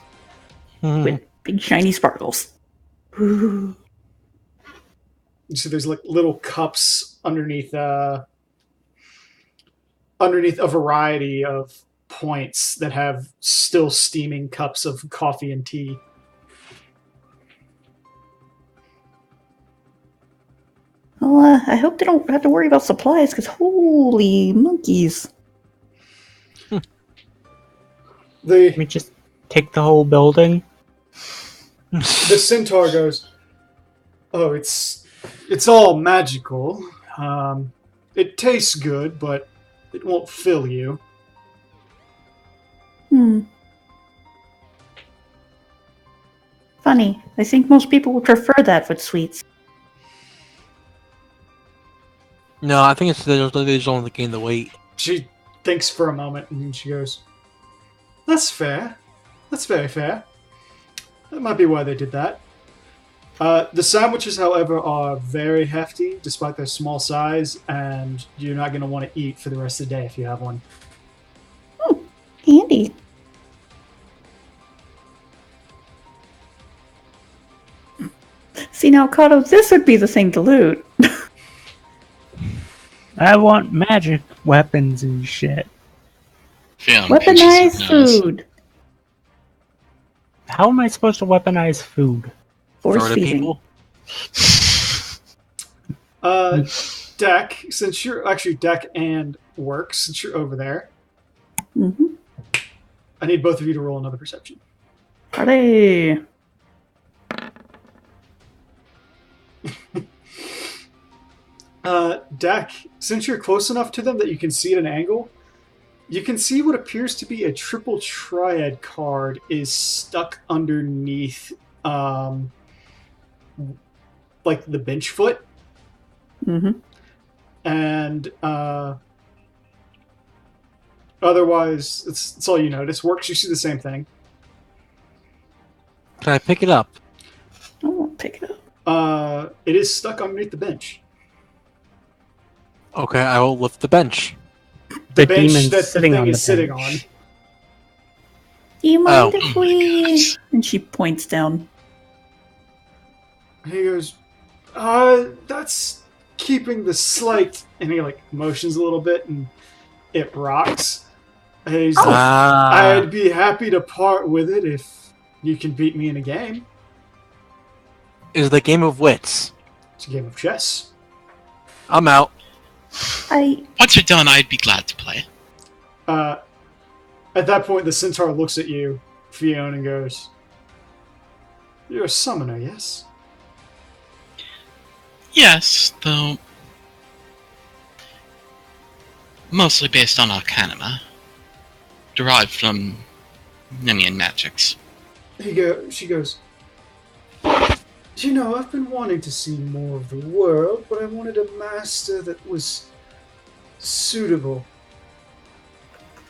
Speaker 6: with big shiny sparkles. Ooh.
Speaker 1: So there's like little cups underneath a variety of points that have still steaming cups of coffee and tea.
Speaker 6: Well, I hope they don't have to worry about supplies, because holy monkeys.
Speaker 4: Let me just take the whole building.
Speaker 1: The centaur goes, "Oh, it's all magical. It tastes good, but it won't fill you."
Speaker 6: Funny. I think most people would prefer that with sweets.
Speaker 2: No, I think it's they just only gain the weight.
Speaker 1: She thinks for a moment, and then she goes, "That's fair. That's very fair. That might be why they did that." The sandwiches, however, are very hefty, despite their small size, and you're not going to want to eat for the rest of the day if you have one.
Speaker 6: Handy. See, now, Kato, this would be the thing to loot.
Speaker 4: I want magic weapons and shit.
Speaker 3: Fion
Speaker 6: Weaponized
Speaker 3: pinches his nose.
Speaker 6: food.
Speaker 4: How am I supposed to weaponize food?
Speaker 6: Force
Speaker 2: Throw it at
Speaker 6: feeding.
Speaker 2: people.
Speaker 1: Deck, since you're actually Deck and Work, since you're over there,
Speaker 6: Mm-hmm.
Speaker 1: I need both of you to roll another perception.
Speaker 6: Are they?
Speaker 1: Deck, since you're close enough to them that you can see at an angle, you can see what appears to be a triple triad card is stuck underneath, like the bench foot,
Speaker 6: Mm-hmm.
Speaker 1: and otherwise, it's all you notice. Works, you see the same thing.
Speaker 2: Can I pick it up?
Speaker 6: I won't pick it up.
Speaker 1: It is stuck underneath the bench.
Speaker 2: Okay, I will lift the bench.
Speaker 1: The
Speaker 4: The
Speaker 1: bench
Speaker 4: demon's
Speaker 1: that the
Speaker 4: sitting
Speaker 1: thing
Speaker 4: on
Speaker 1: is
Speaker 4: the
Speaker 1: sitting on.
Speaker 4: bench.
Speaker 6: Do you mind
Speaker 2: Oh.
Speaker 6: if
Speaker 3: Oh my
Speaker 6: we...
Speaker 3: gosh.
Speaker 6: And she points down.
Speaker 1: He goes, that's keeping the slight, and he like motions a little bit, and it rocks. And he's like, I'd be happy to part with it if you can beat me in a game.
Speaker 2: Is the game of wits.
Speaker 1: It's a game of chess.
Speaker 2: I'm out.
Speaker 3: Once you're done, I'd be glad to play.
Speaker 1: At that point, the centaur looks at you, Fiona, and goes, "You're a summoner, yes?"
Speaker 3: Yes, though mostly based on arcanima, derived from Nemean magics.
Speaker 1: She goes, "You know, I've been wanting to see more of the world, but I wanted a master that was suitable.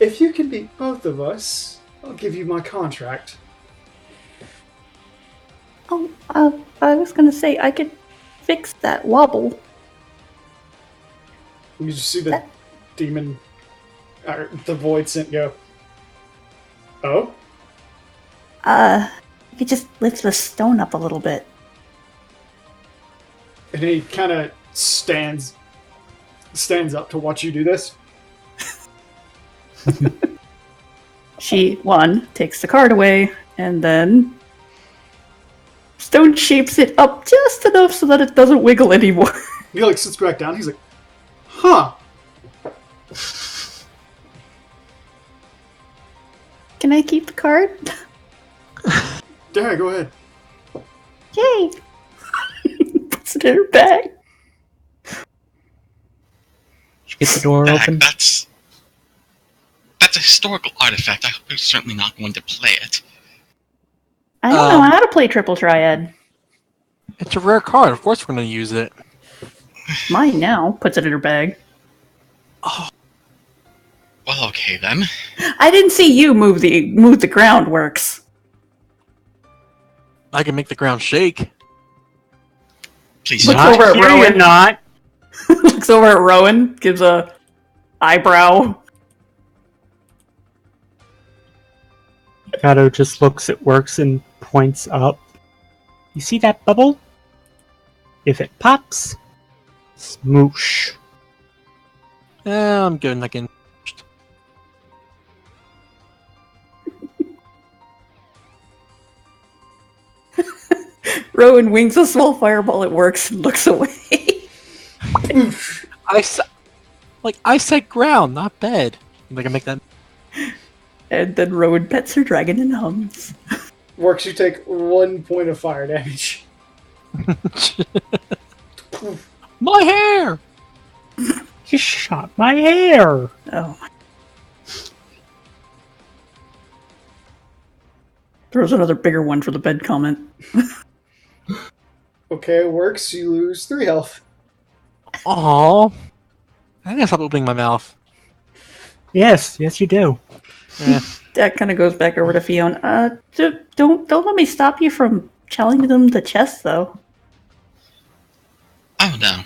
Speaker 1: If you can beat both of us, I'll give you my contract."
Speaker 6: Oh, I was gonna say I could fix that wobble.
Speaker 1: You just see the demon, or the void scent go, "Oh?"
Speaker 6: I could just lift the stone up a little bit.
Speaker 1: And he kind of stands up to watch you do this.
Speaker 6: She, one, takes the card away, and then stone shapes it up just enough so that it doesn't wiggle anymore.
Speaker 1: He like sits back down. He's like, "Huh."
Speaker 6: Can I keep the card?
Speaker 1: Yeah, go ahead.
Speaker 6: Yay! Puts it in her bag.
Speaker 4: Did you get the door
Speaker 3: Heck,
Speaker 4: open?
Speaker 3: that's a historical artifact. I'm certainly not going to play it.
Speaker 6: I don't know how to play Triple Triad.
Speaker 2: It's a rare card. Of course we're going to use it.
Speaker 6: Mine now. Puts it in her bag.
Speaker 3: Well, okay then.
Speaker 6: I didn't see you move the groundworks.
Speaker 2: I can make the ground shake.
Speaker 3: Please
Speaker 6: Looks
Speaker 3: don't.
Speaker 6: over at
Speaker 4: Here
Speaker 6: Rowan.
Speaker 4: you're not.
Speaker 6: Looks over at Rowan, gives a eyebrow.
Speaker 4: Kato just looks at Works and points up. You see that bubble? If it pops, smoosh.
Speaker 2: I'm good. I can.
Speaker 6: Rowan wings a small fireball at Works and looks away.
Speaker 2: I said ground, not bed. I can make that.
Speaker 6: And then Rowan pets her dragon and hums.
Speaker 1: Works, you take 1 point of fire damage.
Speaker 2: My hair.
Speaker 4: You shot my hair!
Speaker 6: Oh my. Throws another bigger one for the bed comment.
Speaker 1: Okay, Works, you lose 3 health.
Speaker 2: Aww. I think I stopped opening my mouth.
Speaker 4: Yes, you do.
Speaker 2: Eh.
Speaker 6: That kind of goes back over to Fiona. Don't let me stop you from challenging them to chess, though.
Speaker 3: Oh no.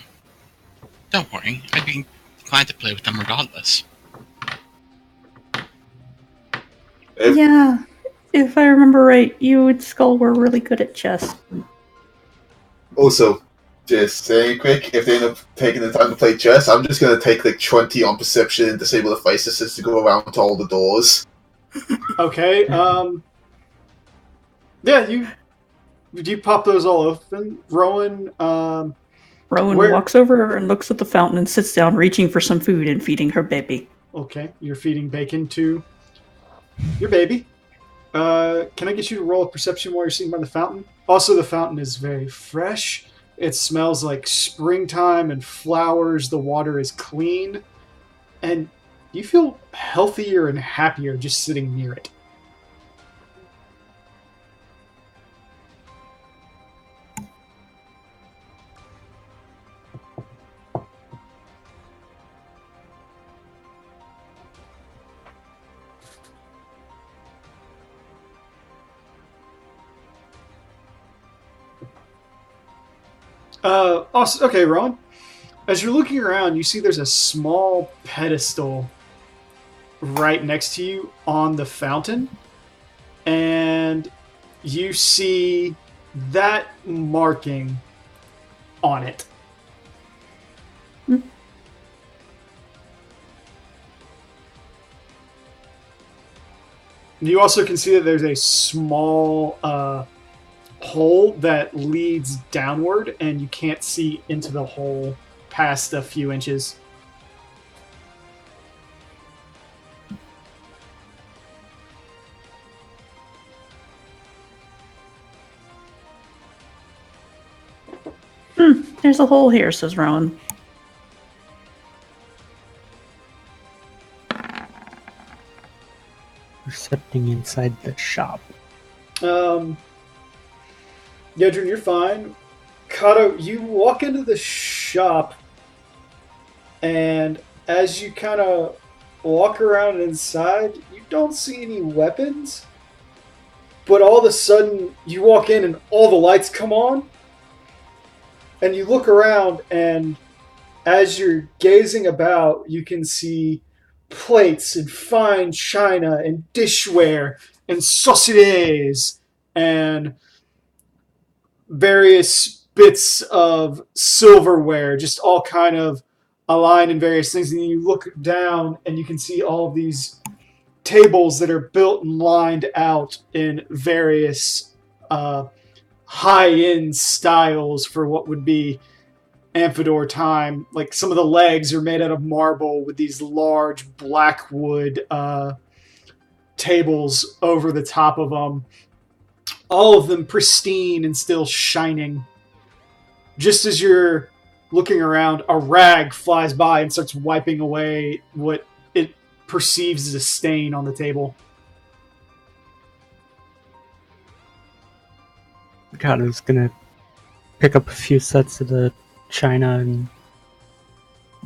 Speaker 3: Don't worry. I'd be glad to play with them regardless.
Speaker 6: Yeah, if I remember right, you and Skull were really good at chess.
Speaker 5: Also, just saying quick, if they end up taking the time to play chess, I'm just going to take like 20 on perception and disable the face assist to go around to all the doors.
Speaker 1: Okay, yeah, you pop those all open. Rowan,
Speaker 6: Rowan
Speaker 1: Where-
Speaker 6: walks over and looks at the fountain and sits down, reaching for some food and feeding her baby.
Speaker 1: okay, you're feeding bacon to your baby. Can I get you to roll a perception while you're sitting by the fountain? Also, the fountain is very fresh. It smells like springtime and flowers. The water is clean. And you feel healthier and happier just sitting near it. Also, okay, Rowan. As you're looking around, you see there's a small pedestal right next to you on the fountain, and you see that marking on it. You also can see that there's a small hole that leads downward, and you can't see into the hole past a few inches.
Speaker 6: There's a hole here, says Rowan.
Speaker 4: Percepting inside the shop.
Speaker 1: Yedrin, you're fine. Kato, you walk into the shop, and as you kind of walk around inside, you don't see any weapons. But all of a sudden, you walk in and all the lights come on. And you look around, and as you're gazing about, you can see plates and fine china and dishware and sauciers and various bits of silverware, just all kind of aligned in various things. And you look down, and you can see all of these tables that are built and lined out in various high-end styles for what would be Amphidor time. Like, some of the legs are made out of marble with these large blackwood tables over the top of them. All of them pristine and still shining. Just as you're looking around, a rag flies by and starts wiping away what it perceives as a stain on the table.
Speaker 4: Kato's gonna pick up a few sets of the china and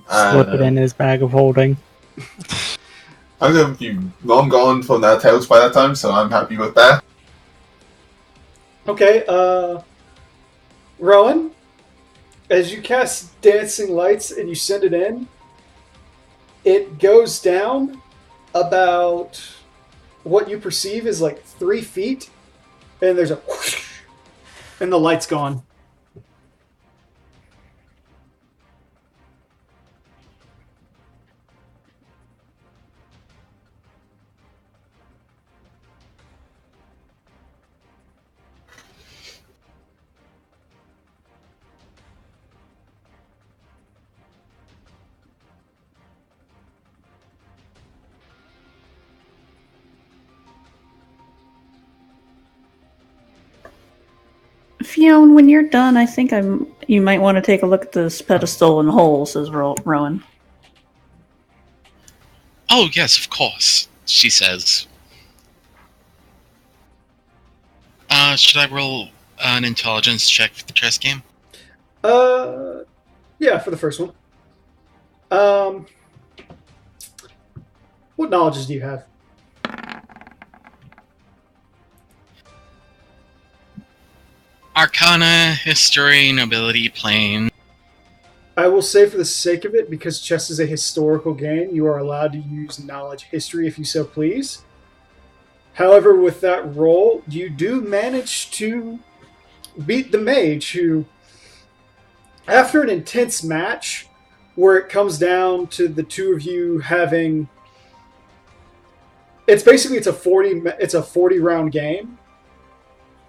Speaker 4: slip it in his bag of holding.
Speaker 5: I'm going to be long gone from that house by that time, so I'm happy with that.
Speaker 1: Okay, Rowan, as you cast Dancing Lights and you send it in, it goes down about what you perceive is like 3 feet, and there's a whoosh, and the light's gone.
Speaker 6: Fionn, when you're done, I think you might want to take a look at this pedestal and hole, says Rowan.
Speaker 3: Oh, yes, of course, she says. Should I roll an intelligence check for the chess game?
Speaker 1: Yeah, for the first one. What knowledges do you have?
Speaker 3: Arcana, history, nobility, plane.
Speaker 1: I will say, for the sake of it, because chess is a historical game, you are allowed to use knowledge history if you so please. However, with that roll, you do manage to beat the mage, who, after an intense match, where it comes down to the two of you having, it's a 40 round game,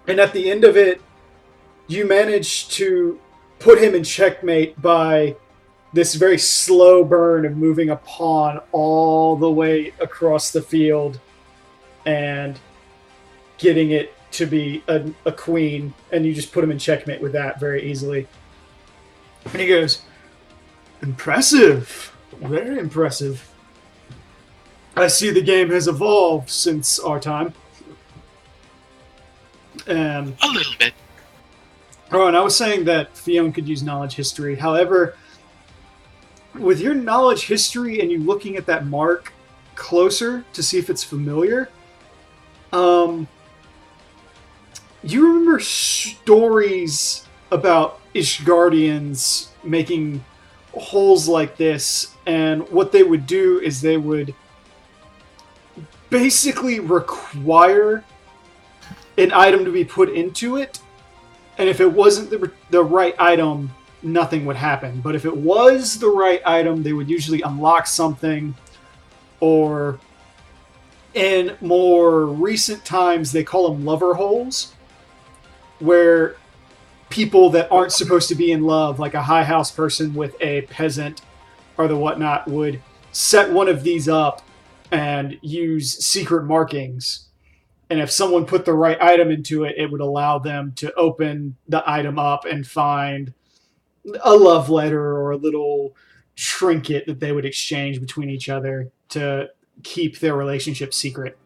Speaker 1: and at the end of it, you manage to put him in checkmate by this very slow burn of moving a pawn all the way across the field and getting it to be a queen, and you just put him in checkmate with that very easily. And he goes, "Impressive. Very impressive. I see the game has evolved since our time." And
Speaker 3: A little bit.
Speaker 1: oh, and I was saying that Fionn could use knowledge history. However, with your knowledge history and you looking at that mark closer to see if it's familiar, you remember stories about Ishgardians making holes like this, and what they would do is they would basically require an item to be put into it, and if it wasn't the right item, nothing would happen. But if it was the right item, they would usually unlock something, or in more recent times, they call them lover holes, where people that aren't supposed to be in love, like a high house person with a peasant or the whatnot, would set one of these up and use secret markings. And if someone put the right item into it, it would allow them to open the item up and find a love letter or a little trinket that they would exchange between each other to keep their relationship secret.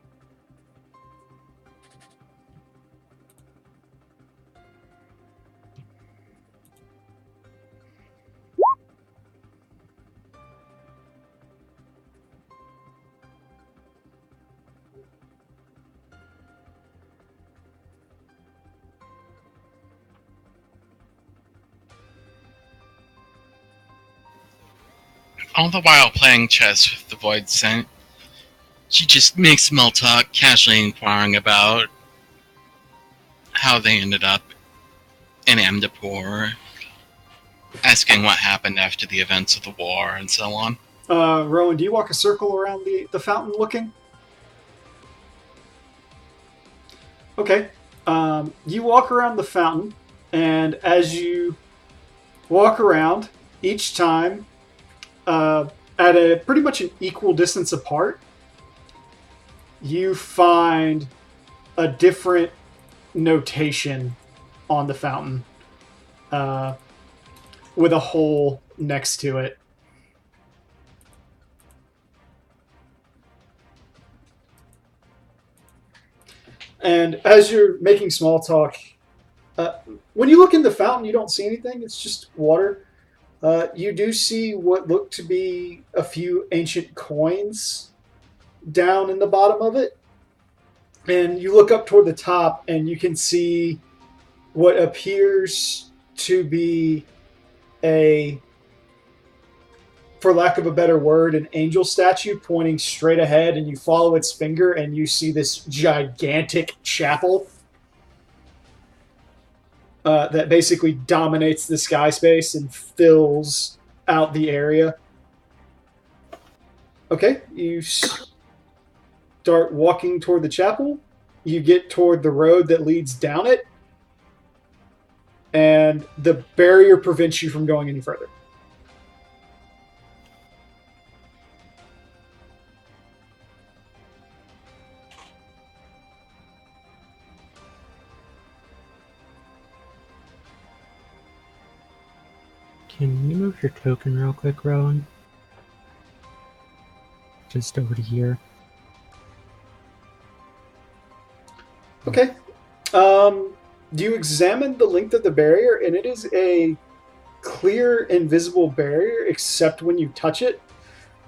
Speaker 3: All the while playing chess with the Voidsent, she just makes small talk, casually inquiring about how they ended up in Amdapur, asking what happened after the events of the war, and so on.
Speaker 1: Rowan, do you walk a circle around the fountain looking? Okay. You walk around the fountain, and as you walk around, each time, at a pretty much an equal distance apart, you find a different notation on the fountain, with a hole next to it. And as you're making small talk, when you look in the fountain, you don't see anything. It's just water. You do see what look to be a few ancient coins down in the bottom of it. And you look up toward the top, and you can see what appears to be a, for lack of a better word, an angel statue pointing straight ahead, and you follow its finger and you see this gigantic chapel that basically dominates the sky space and fills out the area. Okay, you start walking toward the chapel. You get toward the road that leads down it, and the barrier prevents you from going any further.
Speaker 4: Can you move your token real quick, Rowan? Just over to here.
Speaker 1: Okay. You examine the length of the barrier, and it is a clear, invisible barrier, except when you touch it.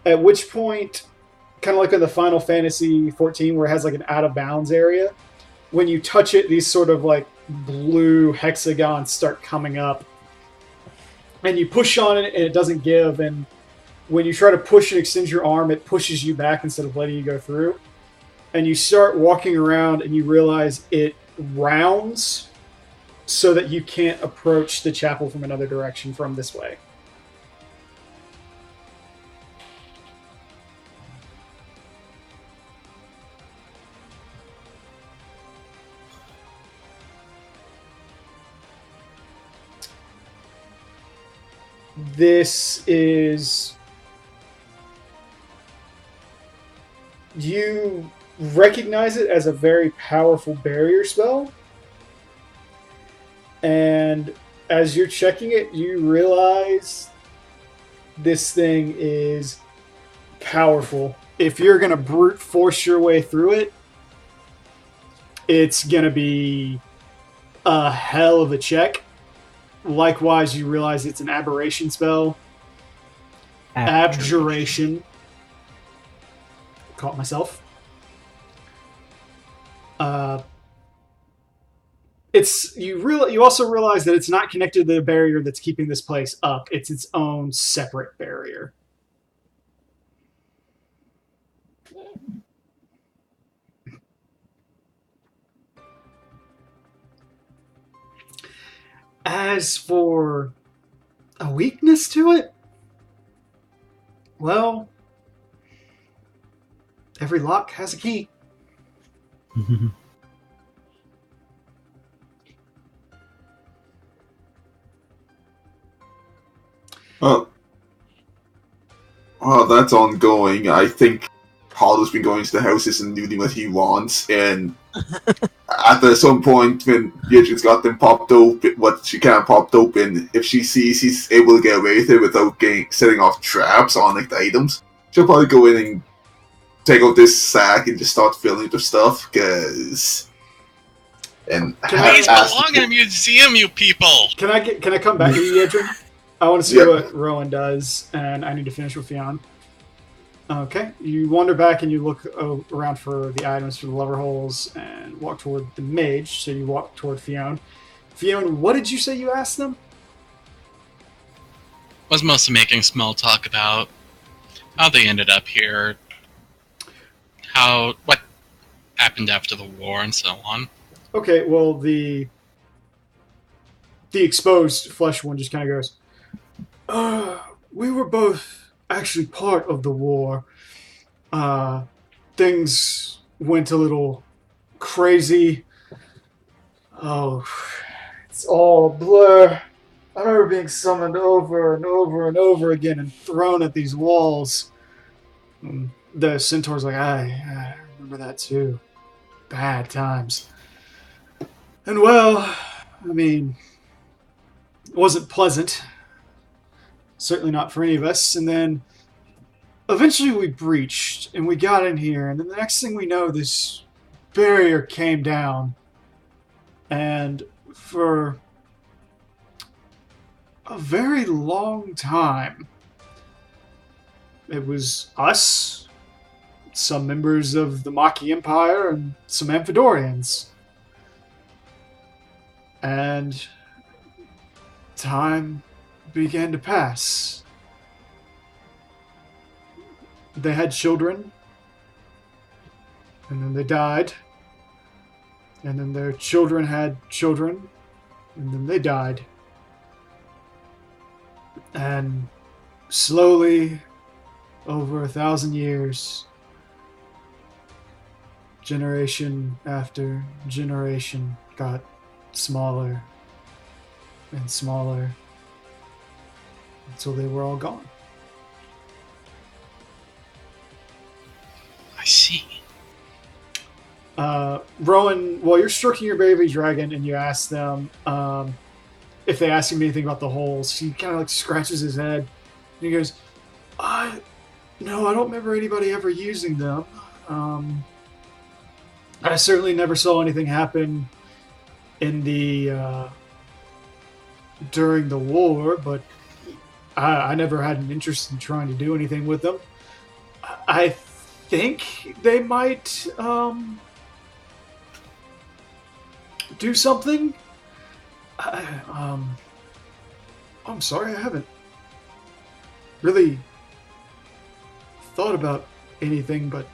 Speaker 1: At which point, kind of like in the Final Fantasy 14, where it has like an out of bounds area, when you touch it, these sort of like blue hexagons start coming up, and you push on it, and it doesn't give. And when you try to push and extend your arm, it pushes you back instead of letting you go through. And you start walking around, and you realize it rounds so that you can't approach the chapel from another direction from this way. This is... You recognize it as a very powerful barrier spell. And as you're checking it, you realize this thing is powerful. If you're going to brute force your way through it, it's going to be a hell of a check. Likewise, you realize it's an aberration spell. Abjuration. Caught myself. You also realize that it's not connected to the barrier that's keeping this place up. It's its own separate barrier. As for a weakness to it, well, every lock has a key.
Speaker 5: Well, that's ongoing. I think Paolo's been going to the houses and doing what he wants, and at some point when Beatrix got them popped open, what she can't popped open, if she sees he's able to get away with it without setting off traps on like the items, she'll probably go in and take out this sack and just start filling it with stuff, because...
Speaker 3: Please belong in a museum, you people!
Speaker 1: Can I come back to you, Adrian? I want to see what Rowan does, and I need to finish with Fionn. Okay, you wander back and you look around for the items for the lever holes and walk toward the mage, so you walk toward Fionn. Fionn, what did you say you asked them?
Speaker 3: Was mostly making small talk about how they ended up here, what happened after the war, and so on.
Speaker 1: Okay, well, the exposed flesh one just kind of goes, we were both actually part of the war. Things went a little crazy. Oh, it's all a blur. I remember being summoned over and over and over again and thrown at these walls. And the centaur's like, I remember that too. Bad times. And well, I mean, it wasn't pleasant. Certainly not for any of us. And then eventually we breached and we got in here. And then the next thing we know, this barrier came down. And for a very long time, it was us, some members of the Maki Empire, and some Amphidorians. And time began to pass. They had children, and then they died. And then their children had children, and then they died. And slowly, over 1,000 years, generation after generation got smaller and smaller until they were all gone.
Speaker 3: I see.
Speaker 1: Rowan, while you're stroking your baby dragon and you ask them if they ask him anything about the holes, he kind of like scratches his head and he goes, No, I don't remember anybody ever using them. I certainly never saw anything happen in the during the war, but I never had an interest in trying to do anything with them. I think they might do something. I'm sorry, I haven't really thought about anything, but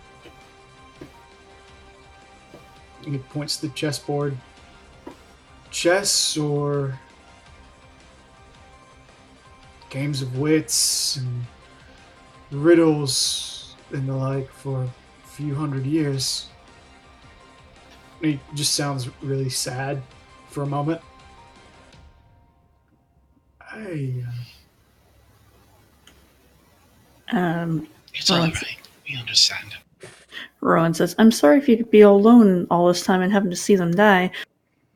Speaker 1: he points to the chessboard. Chess or games of wits and riddles and the like for a few hundred years. He just sounds really sad for a moment.
Speaker 3: It's all right. We understand.
Speaker 6: Rowan says, I'm sorry if you could be alone all this time and having to see them die.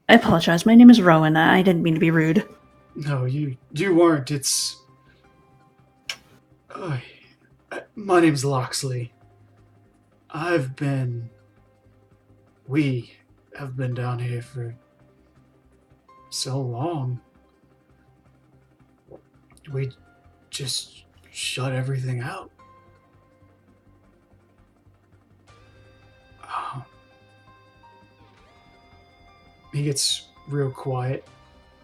Speaker 6: I apologize. My name is Rowan. I didn't mean to be rude.
Speaker 1: No, you weren't. It's... my name's Loxley. We have been down here for so long. We just shut everything out. He gets real quiet,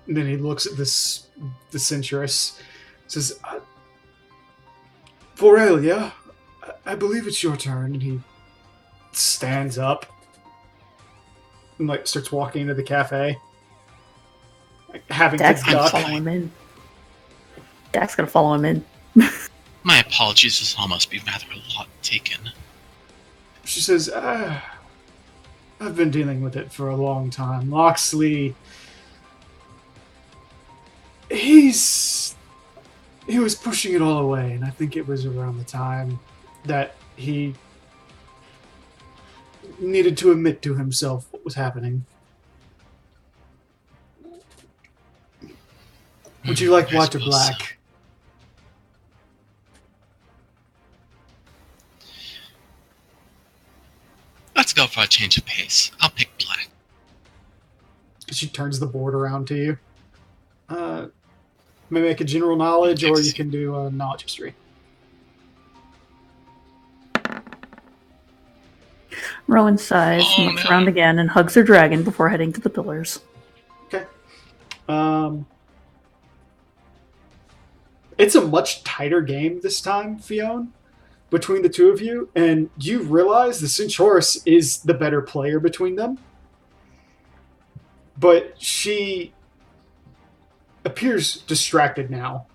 Speaker 1: and then he looks at the Centurus, says, Forelia, I believe it's your turn. And he stands up and like starts walking into the cafe, like, having
Speaker 6: Dak's
Speaker 1: to
Speaker 6: gonna
Speaker 1: duck.
Speaker 6: follow him in. Dak's gonna follow him in.
Speaker 3: My apologies, this all must be rather a lot taken.
Speaker 1: She says, I've been dealing with it for a long time. Loxley, he was pushing it all away, and I think it was around the time that he needed to admit to himself what was happening. Would you like
Speaker 3: I
Speaker 1: white or
Speaker 3: suppose
Speaker 1: black?
Speaker 3: Let's go for a change of pace. I'll pick black.
Speaker 1: She turns the board around to you. May make a general knowledge, or you can do a knowledge history.
Speaker 6: Rowan sighs, looks around again, and hugs her dragon before heading to the pillars.
Speaker 1: Okay. It's a much tighter game this time, Fionn, between the two of you, and you realize the Centaurus is the better player between them. But she appears distracted now,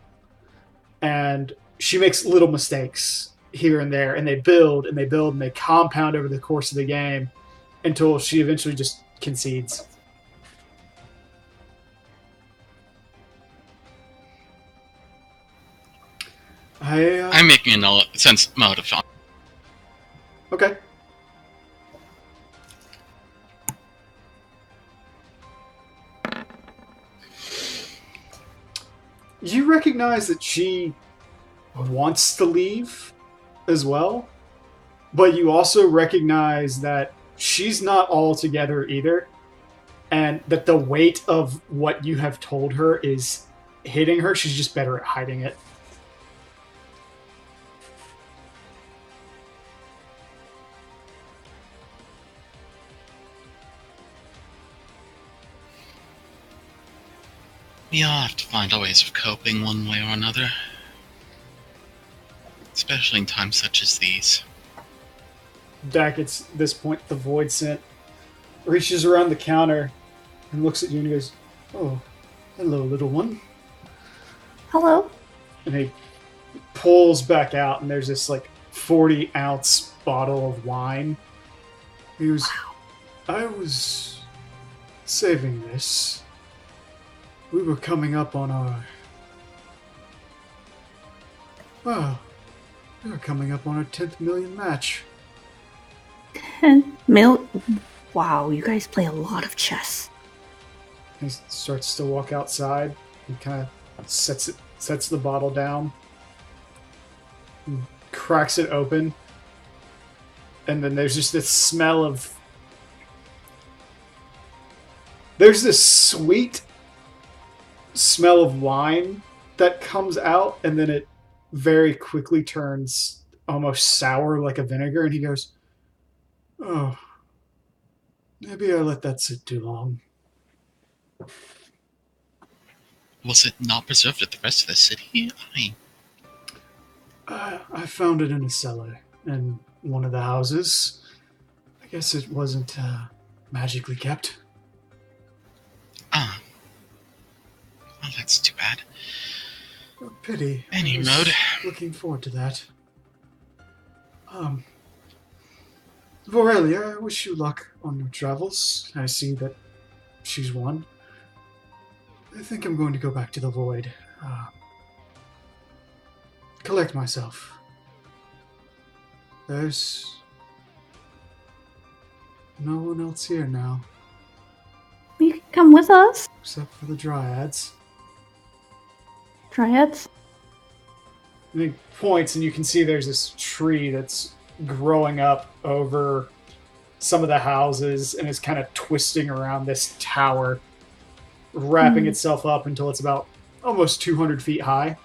Speaker 1: and she makes little mistakes here and there, and they build and they build and they compound over the course of the game until she eventually just concedes.
Speaker 3: I'm making a sense mode of fun.
Speaker 1: Okay. You recognize that she wants to leave as well, but you also recognize that she's not all together either, and that the weight of what you have told her is hitting her. She's just better at hiding it.
Speaker 3: We all have to find our ways of coping one way or another. Especially in times such as these.
Speaker 1: Back at this point, the Void Scent reaches around the counter and looks at you and goes, "Oh, hello, little one."
Speaker 6: Hello?
Speaker 1: And he pulls back out, and there's this like 40-ounce bottle of wine. He goes, "I was saving this. We were coming up on our... Well, we were coming up on our 10th million match."
Speaker 6: 10 mil. Wow, you guys play a lot of chess.
Speaker 1: He starts to walk outside and kind of sets the bottle down, and cracks it open, and then there's just this smell of... There's this sweet smell of wine that comes out, and then it very quickly turns almost sour like a vinegar, and he goes, "Oh, maybe I let that sit too long."
Speaker 3: Was it not preserved at the rest of the city?
Speaker 1: I found it in a cellar in one of the houses. I guess it wasn't magically kept.
Speaker 3: Ah. Well, that's too bad.
Speaker 1: A pity.
Speaker 3: Any
Speaker 1: I was
Speaker 3: road.
Speaker 1: Looking forward to that. Vorelli, I wish you luck on your travels. I see that she's won. I think I'm going to go back to the Void. Collect myself. There's no one else here now,
Speaker 6: You can come with us,
Speaker 1: except for the Dryads.
Speaker 6: Dryads.
Speaker 1: And he points, and you can see there's this tree that's growing up over some of the houses and is kind of twisting around this tower, wrapping itself up until it's about almost 200 feet high.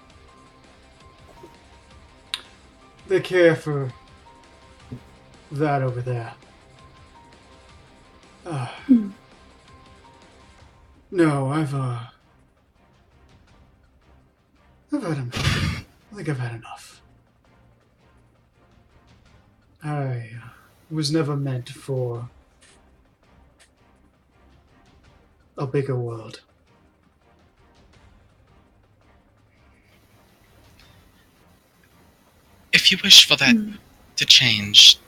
Speaker 1: They care for that over there. No, I've had enough. I think I've had enough. I was never meant for a bigger world.
Speaker 3: If you wish for that to change,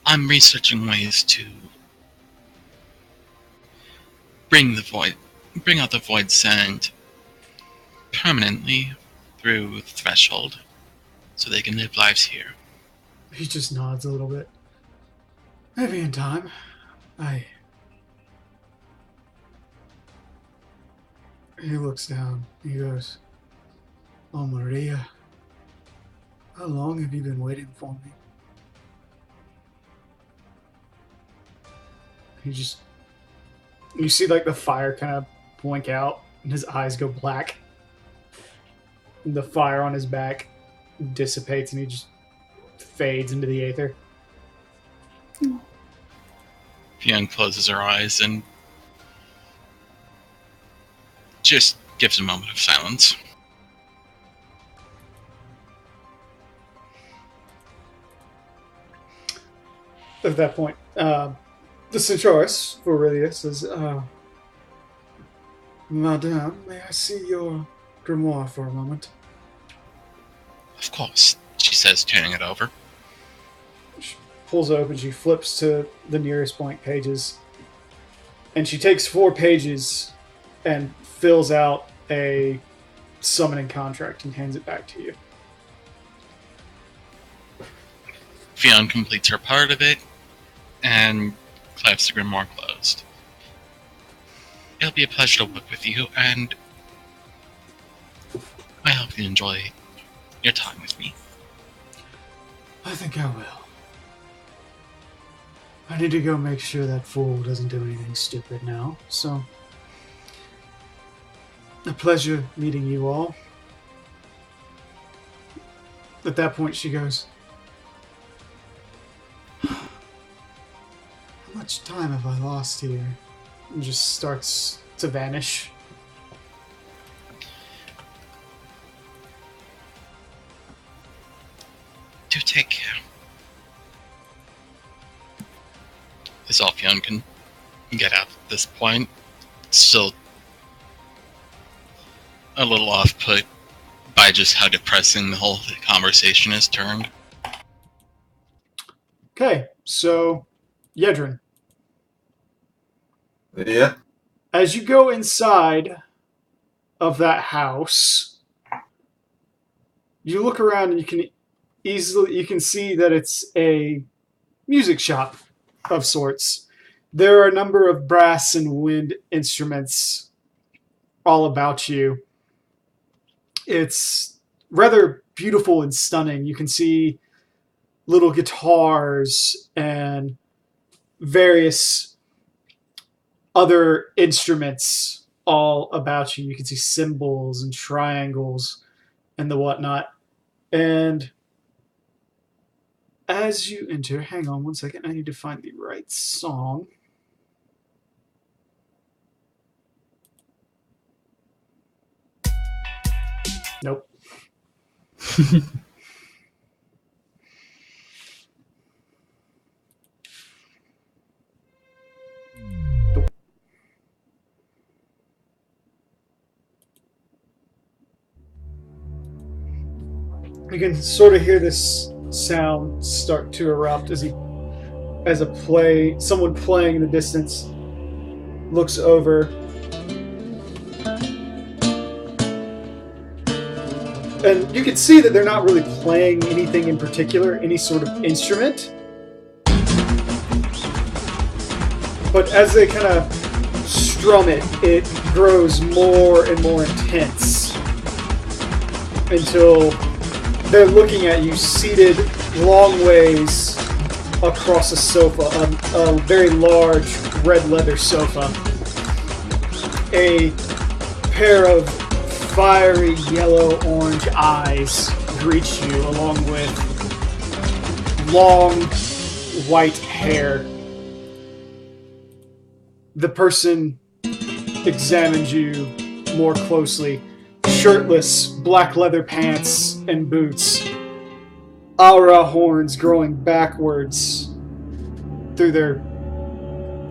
Speaker 3: I'm researching ways to bring out the Void Sand permanently through the Threshold, so they can live lives here.
Speaker 1: He just nods a little bit. Maybe in time. He looks down. He goes, "Oh, Maria, how long have you been waiting for me?" You see like the fire kind of blink out and his eyes go black. And the fire on his back dissipates and he just fades into the aether.
Speaker 3: Fionn closes her eyes and just gives a moment of silence.
Speaker 1: At that point, the Centaurus, Aurelius, says, "Madame, may I see your grimoire for a moment?"
Speaker 3: Of course, she says, turning it over.
Speaker 1: She pulls it open, she flips to the nearest blank pages, and she takes 4 pages and fills out a summoning contract and hands it back to you.
Speaker 3: Fionn completes her part of it and claps the grimoire closed. It'll be a pleasure to work with you, and I hope you enjoy your time with me.
Speaker 1: I think I will. I need to go make sure that fool doesn't do anything stupid now, so... A pleasure meeting you all. At that point, she goes, "How much time have I lost here?" And just starts to vanish
Speaker 3: to take care. Zolfion can get out at this point. Still a little off-put by just how depressing the whole conversation has turned.
Speaker 1: Okay, so Yedrin,
Speaker 5: Yeah.
Speaker 1: as you go inside of that house, you look around and you can see that it's a music shop of sorts. There are a number of brass and wind instruments all about you. It's rather beautiful and stunning. You can see little guitars and various other instruments all about you. You can see cymbals and triangles and the whatnot. And as you enter, hang on one second, I need to find the right song. Nope. You can sort of hear this sound start to erupt as someone playing in the distance looks over. And you can see that they're not really playing anything in particular, any sort of instrument. But as they kind of strum it, it grows more and more intense until they're looking at you seated long ways across a sofa, a very large red leather sofa. A pair of fiery yellow-orange eyes greet you, along with long white hair. The person examines you more closely. Shirtless, black leather pants and boots. Aura horns growing backwards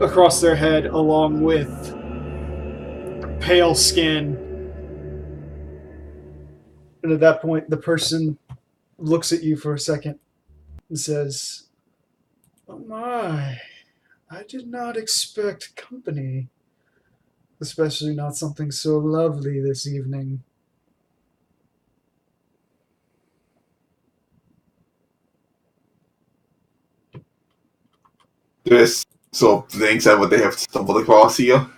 Speaker 1: across their head, along with pale skin. And at that point, the person looks at you for a second and says, "Oh my, I did not expect company, especially not something so lovely this evening."
Speaker 5: This sort of brings out what they have stumbled across here.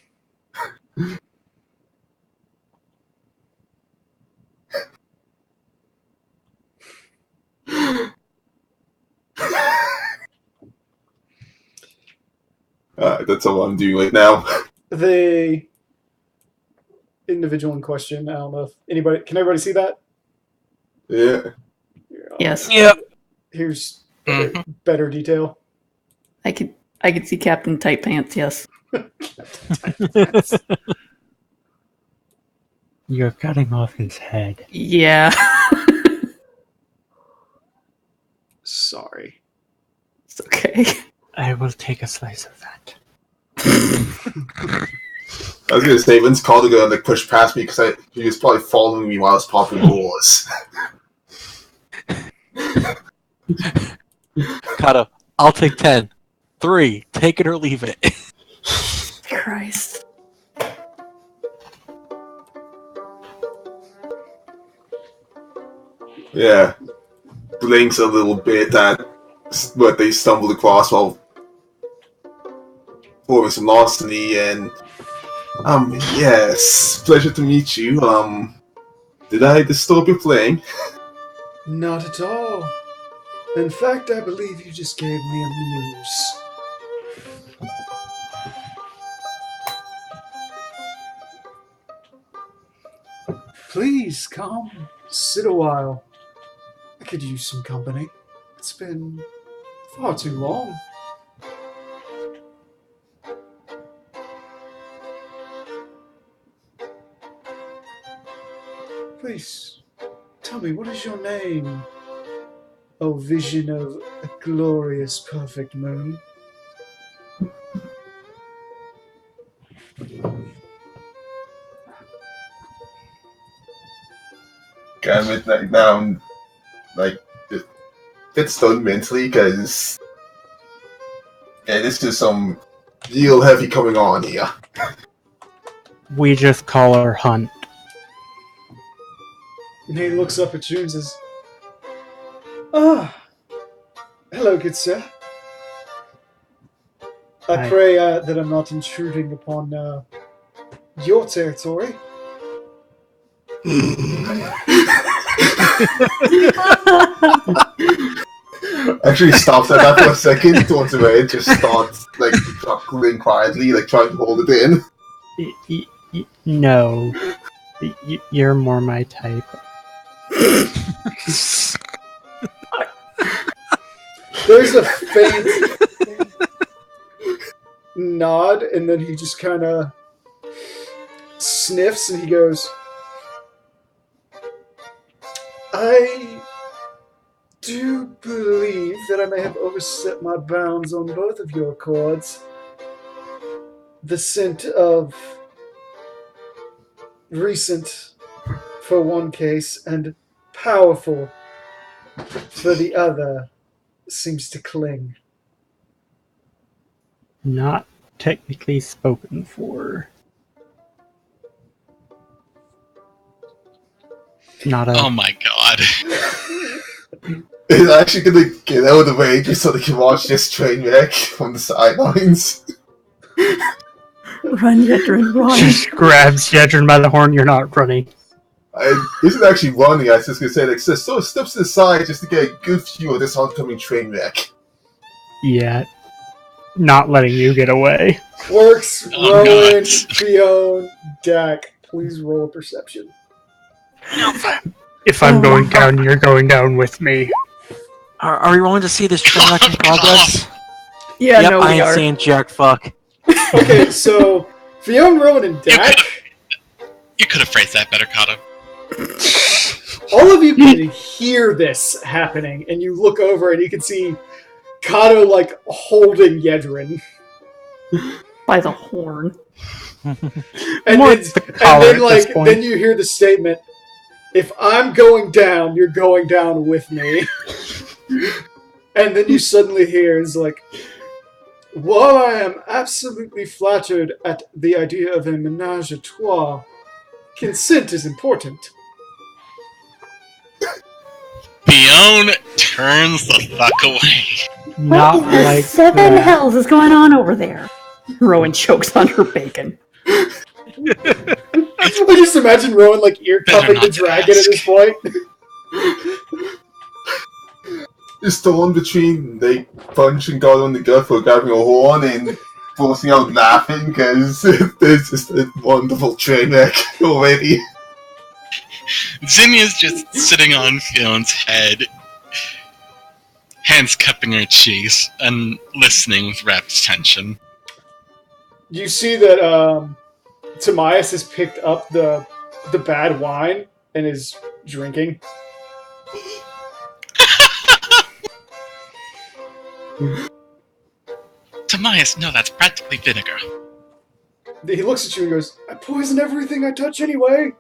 Speaker 5: That's all I'm doing right now.
Speaker 1: The individual in question, I don't know if can everybody see that?
Speaker 5: Yeah.
Speaker 6: Yes,
Speaker 2: Yep.
Speaker 1: Here's
Speaker 3: Mhm.
Speaker 1: better detail.
Speaker 6: I could see Captain Tight Pants. Yes.
Speaker 4: You're cutting off his head.
Speaker 6: Yeah.
Speaker 1: Sorry.
Speaker 6: It's okay.
Speaker 4: I will take a slice of that.
Speaker 5: I was gonna say, Vince called to go and push past me because he was probably following me while I was popping balls.
Speaker 2: Kato, I'll take 10. 3, take it or leave it.
Speaker 6: Christ.
Speaker 5: Yeah. Blinks a little bit at what they stumbled across while forming some larceny, and yes, pleasure to meet you. Did I disturb your playing?
Speaker 1: Not at all. In fact, I believe you just gave me a muse. Please come, sit a while. I could use some company. It's been far too long. Please, tell me, what is your name? O vision of a glorious, perfect moon.
Speaker 5: Gambit like now, I'm, like, just bit stunned mentally because this is some real heavy coming on here.
Speaker 4: We just call her Hunt.
Speaker 1: And he looks up at you and says, "Ah, hello, good sir. I
Speaker 4: Hi.
Speaker 1: pray that I'm not intruding upon your territory."
Speaker 5: Actually stops at that for a second, turns away, and just starts like chuckling quietly, like trying to hold it in.
Speaker 4: No. You're more my type.
Speaker 1: There's a faint nod, and then he just kind of sniffs and he goes, "I do believe that I may have overstepped my bounds on both of your accords. The scent of recent for one case and powerful for the other seems to cling."
Speaker 4: Not technically spoken for. Not a.
Speaker 3: Oh my god.
Speaker 5: He's actually gonna get out of the way just so they can watch this train wreck from the sidelines.
Speaker 6: Run, Yedrin, run.
Speaker 4: Just grabs Yedrin by the horn. You're not running.
Speaker 5: This is actually running, I was just gonna say, like, so steps to the side just to get a good view of this oncoming train wreck.
Speaker 4: Yeah. Not letting you get away.
Speaker 1: Works,
Speaker 3: Oh,
Speaker 1: Rowan,
Speaker 3: God.
Speaker 1: Fionn, Dak. Please roll a perception.
Speaker 4: If I'm
Speaker 6: Oh,
Speaker 4: going
Speaker 6: wow.
Speaker 4: down, you're going down with me.
Speaker 2: Are we willing to see this train wreck in progress?
Speaker 6: Yeah,
Speaker 2: Yep,
Speaker 6: no,
Speaker 2: I
Speaker 6: we
Speaker 2: ain't
Speaker 6: are.
Speaker 2: saying jack fuck.
Speaker 1: Okay, so Fionn, Rowan, and Dak,
Speaker 3: You could have phrased that better, Kato.
Speaker 1: all of you can hear this happening, and you look over and you can see Kato like holding Yedrin.
Speaker 6: By the horn.
Speaker 1: And
Speaker 4: More
Speaker 1: then,
Speaker 4: the
Speaker 1: and
Speaker 4: collar
Speaker 1: then
Speaker 4: at
Speaker 1: like
Speaker 4: this point.
Speaker 1: then you hear the statement, "If I'm going down, you're going down with me." And then you suddenly hear is like, "While I am absolutely flattered at the idea of a menage a trois, consent is important."
Speaker 3: Fionn turns the fuck away.
Speaker 4: Not
Speaker 6: What in the
Speaker 4: like
Speaker 6: seven
Speaker 4: that.
Speaker 6: hells is going on over there? Rowan chokes on her bacon.
Speaker 1: I just imagine Rowan like ear cuffing
Speaker 3: Better
Speaker 1: the
Speaker 3: not to
Speaker 1: dragon at
Speaker 3: ask.
Speaker 1: this point.
Speaker 5: It's the one between they punching God on the gut for grabbing a horn and forcing out laughing because there's just a wonderful train wreck already.
Speaker 3: Zinnia's just sitting on Fionn's head, hands cupping her cheeks, and listening with rapt tension.
Speaker 1: You see that Timaeus has picked up the bad wine and is drinking.
Speaker 3: Timaeus, no, that's practically vinegar.
Speaker 1: He looks at you and goes, "I poison everything I touch anyway."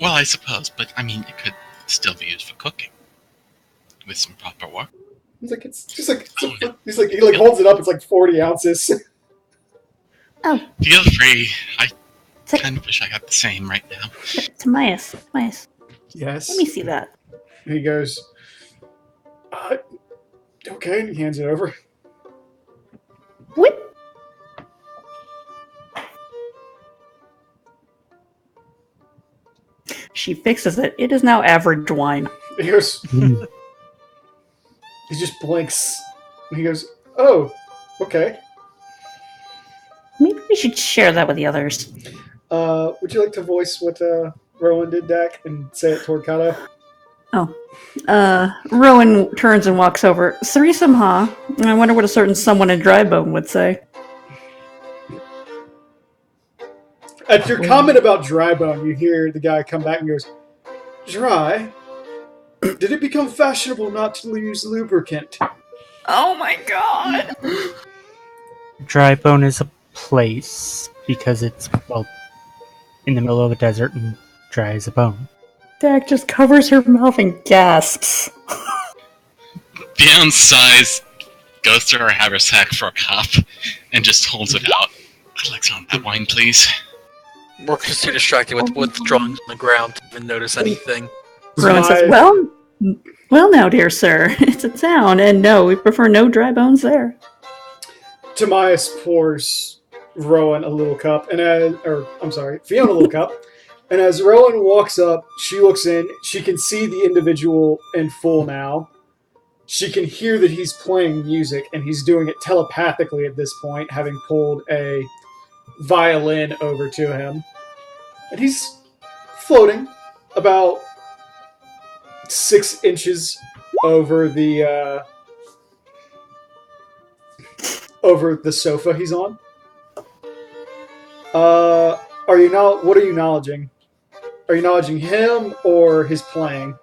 Speaker 3: Well, I suppose, but I mean, it could still be used for cooking. With some proper work.
Speaker 1: He's like, "It's just like," he's like, he like holds it up. It's like 40 ounces.
Speaker 3: Feel free. I
Speaker 6: It's like,
Speaker 3: kind of wish I had the same right now.
Speaker 6: Timaeus,
Speaker 1: Yes.
Speaker 6: let me see that.
Speaker 1: And he goes, "Okay." And he hands it over.
Speaker 6: What? She fixes it. It is now average wine.
Speaker 1: He goes,
Speaker 4: Hmm.
Speaker 1: he just blinks. And he goes, "Oh, okay.
Speaker 6: Maybe we should share that with the others.
Speaker 1: Would you like to voice what Rowan did, Dak, and say it toward Kato?"
Speaker 6: Rowan turns and walks over. Threesome, huh? I wonder what a certain someone in Drybone would say.
Speaker 1: At your comment about Drybone, you hear the guy come back and goes, "Dry? Did it become fashionable not to use lubricant?
Speaker 6: Oh my god!
Speaker 4: Dry Bone is a place because it's, well, in the middle of a desert and dry as a bone.
Speaker 6: Dak just covers her mouth and gasps.
Speaker 3: Downsize goes to her haversack for a cup and just holds it out. I'd like some of that wine, please.
Speaker 2: Morgan's too distracted with drawings on the ground to even notice anything.
Speaker 6: Rowan says, well now, dear sir, it's a town, and no, we prefer no dry bones there.
Speaker 1: Timaeus pours Rowan a little cup, Fiona a little cup. And as Rowan walks up, she looks in. She can see the individual in full now. She can hear that he's playing music, and he's doing it telepathically at this point, having pulled a violin over to him. And he's floating about 6 inches over the sofa he's on. What are you acknowledging? Are you acknowledging him or his playing?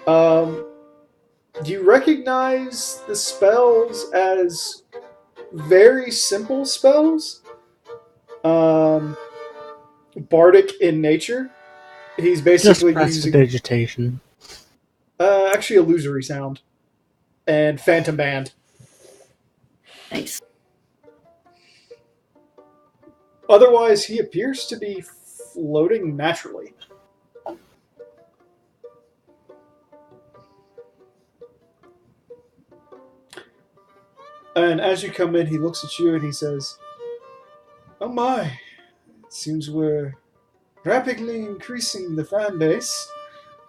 Speaker 1: Do you recognize the spells as very simple spells? Bardic in nature. He's basically
Speaker 4: Just
Speaker 1: using
Speaker 4: vegetation.
Speaker 1: actually illusory sound and phantom band.
Speaker 6: Nice.
Speaker 1: Otherwise, he appears to be floating naturally. And as you come in, he looks at you and he says, "Oh my, it seems we're rapidly increasing the fan base.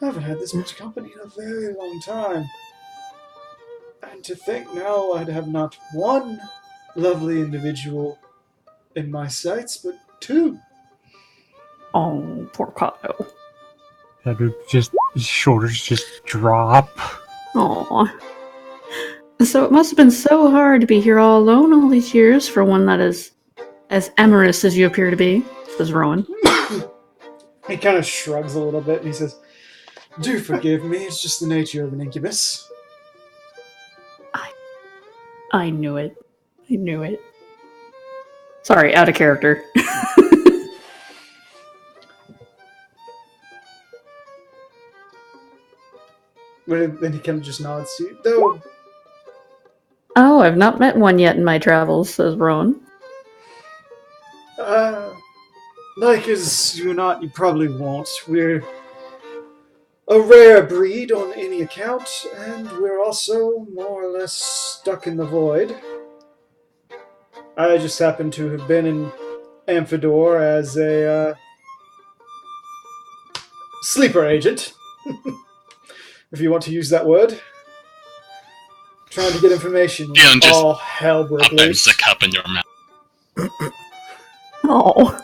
Speaker 1: I haven't had this much company in a very long time. And to think now I'd have not one lovely individual in my sights, but 2.
Speaker 6: Oh, poor Kato.
Speaker 4: His shoulders just drop.
Speaker 6: Aw. So it must have been so hard to be here all alone all these years for one that is as amorous as you appear to be, says Rowan.
Speaker 1: He kind of shrugs a little bit and he says, "Do forgive me, it's just the nature of an incubus."
Speaker 6: I knew it. I knew it. Sorry, out of character.
Speaker 1: But then he kind of just nods to you. Though,
Speaker 6: Oh, I've not met one yet in my travels, says Rowan.
Speaker 1: like as you not, you probably won't. We're a rare breed on any account, and we're also more or less stuck in the void. I just happen to have been in Amphidor as a sleeper agent, if you want to use that word. Trying to get information.
Speaker 3: Yeah, and just
Speaker 1: all hell broke
Speaker 3: Up there's
Speaker 1: loose.
Speaker 3: a cup in your mouth.
Speaker 6: Oh.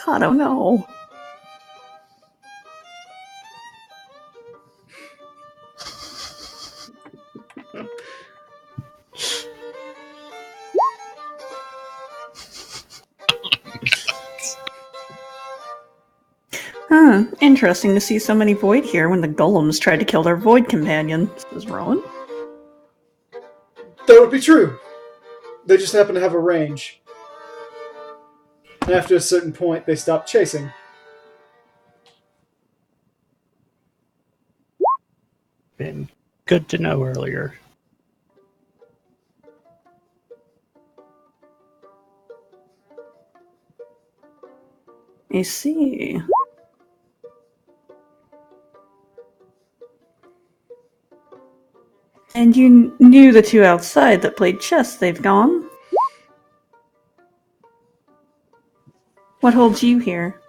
Speaker 6: God, oh no. Huh, interesting to see so many void here when the golems tried to kill their void companion, says Rowan.
Speaker 1: That would be true. They just happen to have a range. And after a certain point, they stop chasing.
Speaker 4: Been good to know earlier.
Speaker 6: I see. And you knew the 2 outside that played chess, they've gone? What holds you here?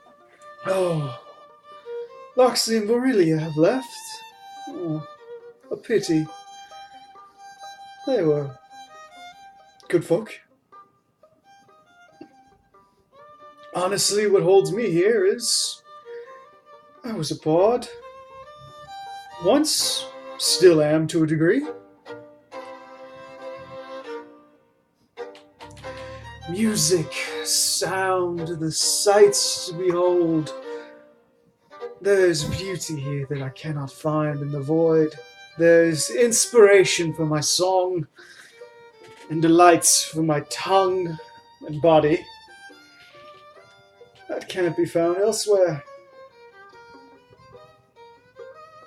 Speaker 1: Oh, Loxley and Virilia have left. Oh, a pity. They were good folk. Honestly, what holds me here is I was a bard. Once, still am to a degree. Music, sound, the sights to behold, There's beauty here that I cannot find in the void. There's inspiration for my song, and delights for my tongue and body that cannot be found elsewhere.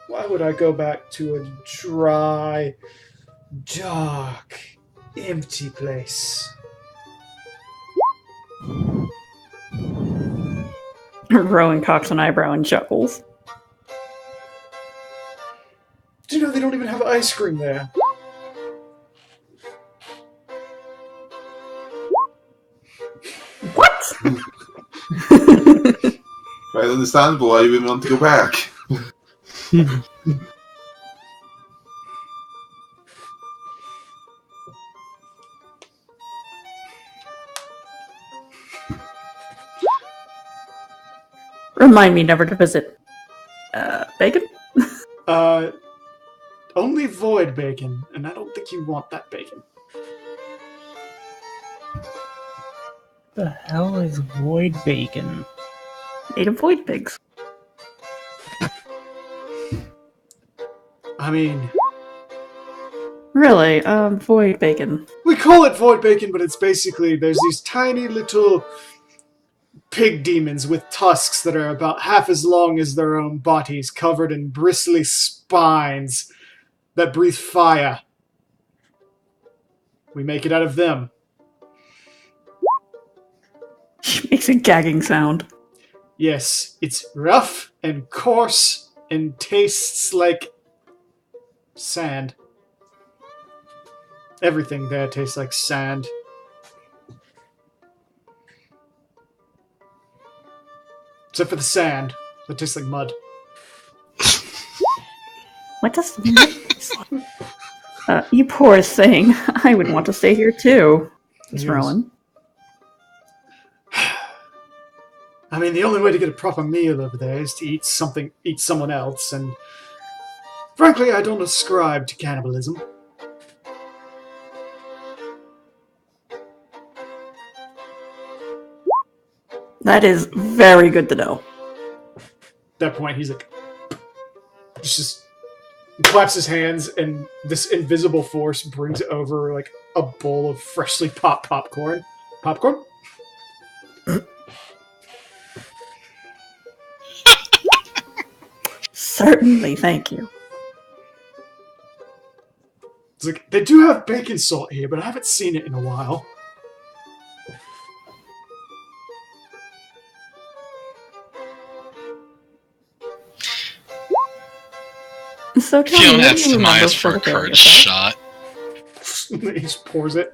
Speaker 1: Why would I go back to a dry, dark, empty place?
Speaker 6: Rowan cocks an eyebrow and chuckles.
Speaker 1: Do you know they don't even have ice cream there?
Speaker 6: What?
Speaker 5: Quite understandable why you wouldn't want to go back.
Speaker 6: Remind me never to visit. Bacon?
Speaker 1: Only void bacon, and I don't think you want that bacon.
Speaker 4: The hell is void bacon?
Speaker 6: Made of void pigs.
Speaker 1: I mean,
Speaker 6: Really? Void bacon.
Speaker 1: we call it void bacon, but it's basically there's these tiny little pig demons with tusks that are about half as long as their own bodies, covered in bristly spines that breathe fire. We make it out of them.
Speaker 6: She makes a gagging sound.
Speaker 1: Yes, it's rough and coarse and tastes like sand. Everything there tastes like sand. Except for the sand. It tastes like mud.
Speaker 6: What does the mud taste like? You poor thing. I would want to stay here too. It's
Speaker 1: Yes.
Speaker 6: Rowan.
Speaker 1: I mean, the only way to get a proper meal over there is to eat someone else, and frankly, I don't ascribe to cannibalism.
Speaker 6: That is very good to know.
Speaker 1: At that point, he's like, just claps his hands, and this invisible force brings over like a bowl of freshly popped popcorn. Popcorn?
Speaker 6: Certainly, thank you.
Speaker 1: It's like, they do have bacon salt here, but I haven't seen it in a while.
Speaker 6: So tell me,
Speaker 3: Fiona
Speaker 6: what
Speaker 3: asks
Speaker 6: do you remember
Speaker 3: Tamias for a
Speaker 6: the day
Speaker 3: courage
Speaker 6: yourself?
Speaker 3: shot.
Speaker 1: He just pours it.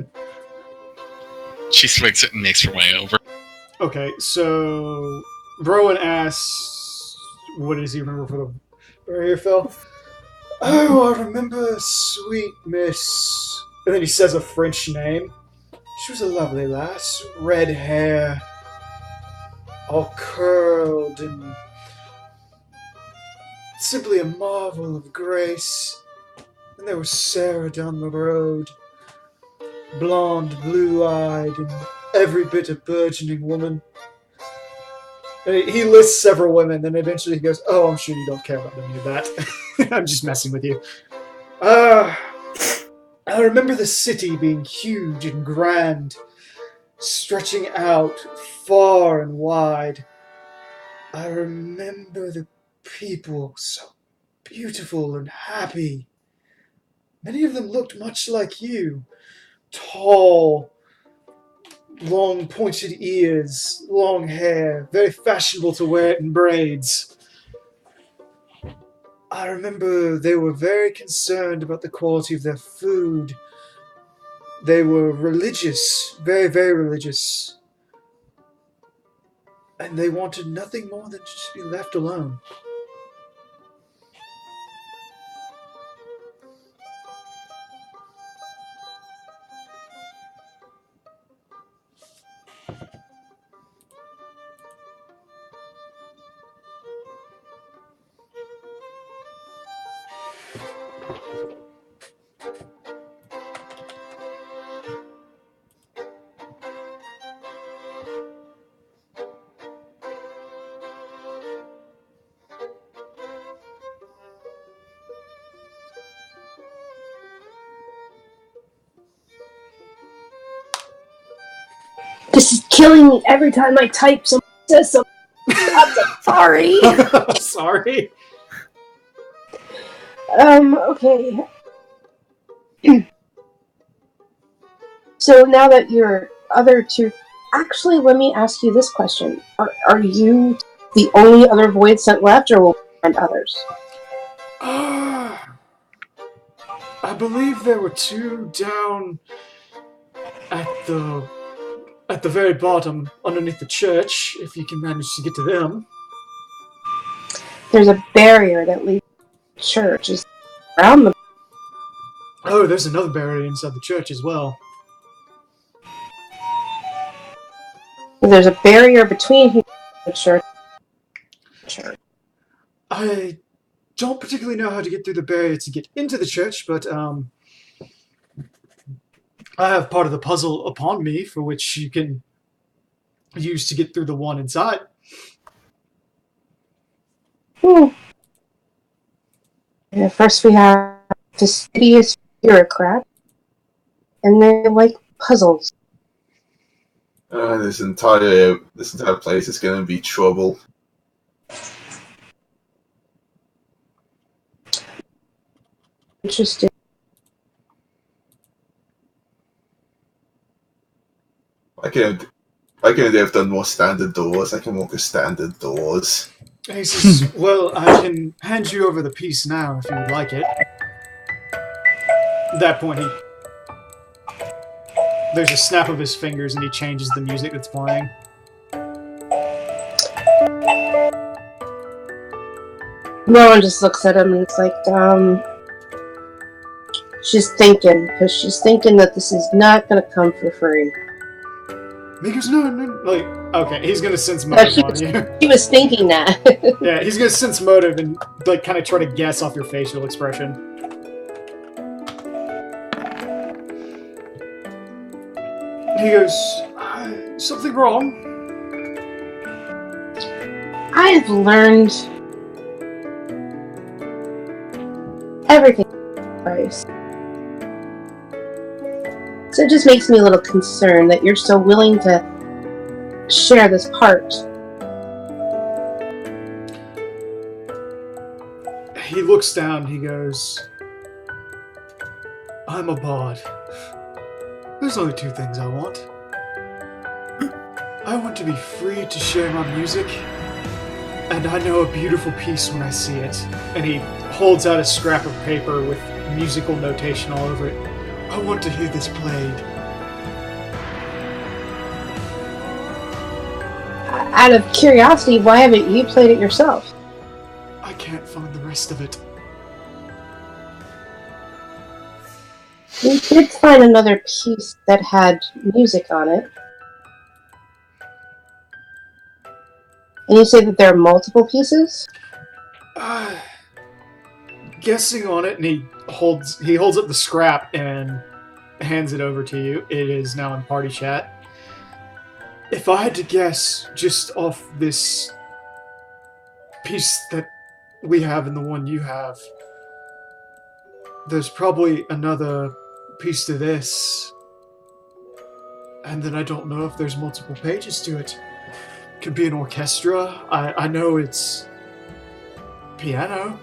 Speaker 3: She swigs it and makes her way over.
Speaker 1: Okay, so Rowan asks, what does he remember for the barrier fell? Oh, I remember sweet miss. And then he says a French name. She was a lovely lass, red hair, all curled and simply a marvel of grace. And there was Sarah down the road, blonde, blue-eyed, and every bit a burgeoning woman. And he lists several women, then eventually he goes, "Oh, I'm sure you don't care about any of that. I'm just messing with you." I remember the city being huge and grand, stretching out far and wide. I remember the people so beautiful and happy. Many of them looked much like you. Tall, long pointed ears, long hair, very fashionable to wear it in braids. I remember they were very concerned about the quality of their food. They were religious, very, very religious. And they wanted nothing more than to just be left alone.
Speaker 7: This is killing me every time I type. Someone says something. I'm sorry.
Speaker 1: Sorry.
Speaker 7: Okay. So now that your other two... Actually, let me ask you this question. Are you the only other void sent left, or will we find others?
Speaker 1: I believe there were two down at the very bottom, underneath the church, if you can manage to get to them.
Speaker 7: There's a barrier that leads to the church. Is around the...
Speaker 1: Oh, there's another barrier inside the church as well.
Speaker 7: There's a barrier between here and the church.
Speaker 1: I don't particularly know how to get through the barrier to get into the church, but I have part of the puzzle upon me for which you can use to get through the one inside.
Speaker 7: And first we have fastidious bureaucrat, and they like puzzles.
Speaker 5: This entire place is going to be trouble.
Speaker 7: Interesting.
Speaker 5: I can have done more standard doors. I can walk a standard doors.
Speaker 1: He says, well, I can hand you over the piece now if you would like it. At that point, there's a snap of his fingers and he changes the music that's playing.
Speaker 7: Rowan just looks at him and it's like, she's thinking, because she's thinking that this is not going to come for free.
Speaker 1: He goes, no, like, okay, he's gonna sense motive on you.
Speaker 7: She was thinking that.
Speaker 1: Yeah, he's gonna sense motive and, like, kind of try to guess off your facial expression. He goes, something wrong?
Speaker 7: I have learned everything Christ. So it just makes me a little concerned that you're so willing to share this part.
Speaker 1: He looks down, he goes, I'm a bard. There's only two things I want. I want to be free to share my music, and I know a beautiful piece when I see it. And he holds out a scrap of paper with musical notation all over it. I want to hear this played.
Speaker 7: Out of curiosity, why haven't you played it yourself?
Speaker 1: I can't find the rest of it.
Speaker 7: We did find another piece that had music on it. And you say that there are multiple pieces?
Speaker 1: Guessing on it, and he holds up the scrap and hands it over to you. It is now in party chat. If I had to guess, just off this piece that we have and the one you have, there's probably another piece to this. And then I don't know if there's multiple pages to it. Could be an orchestra. I know it's piano.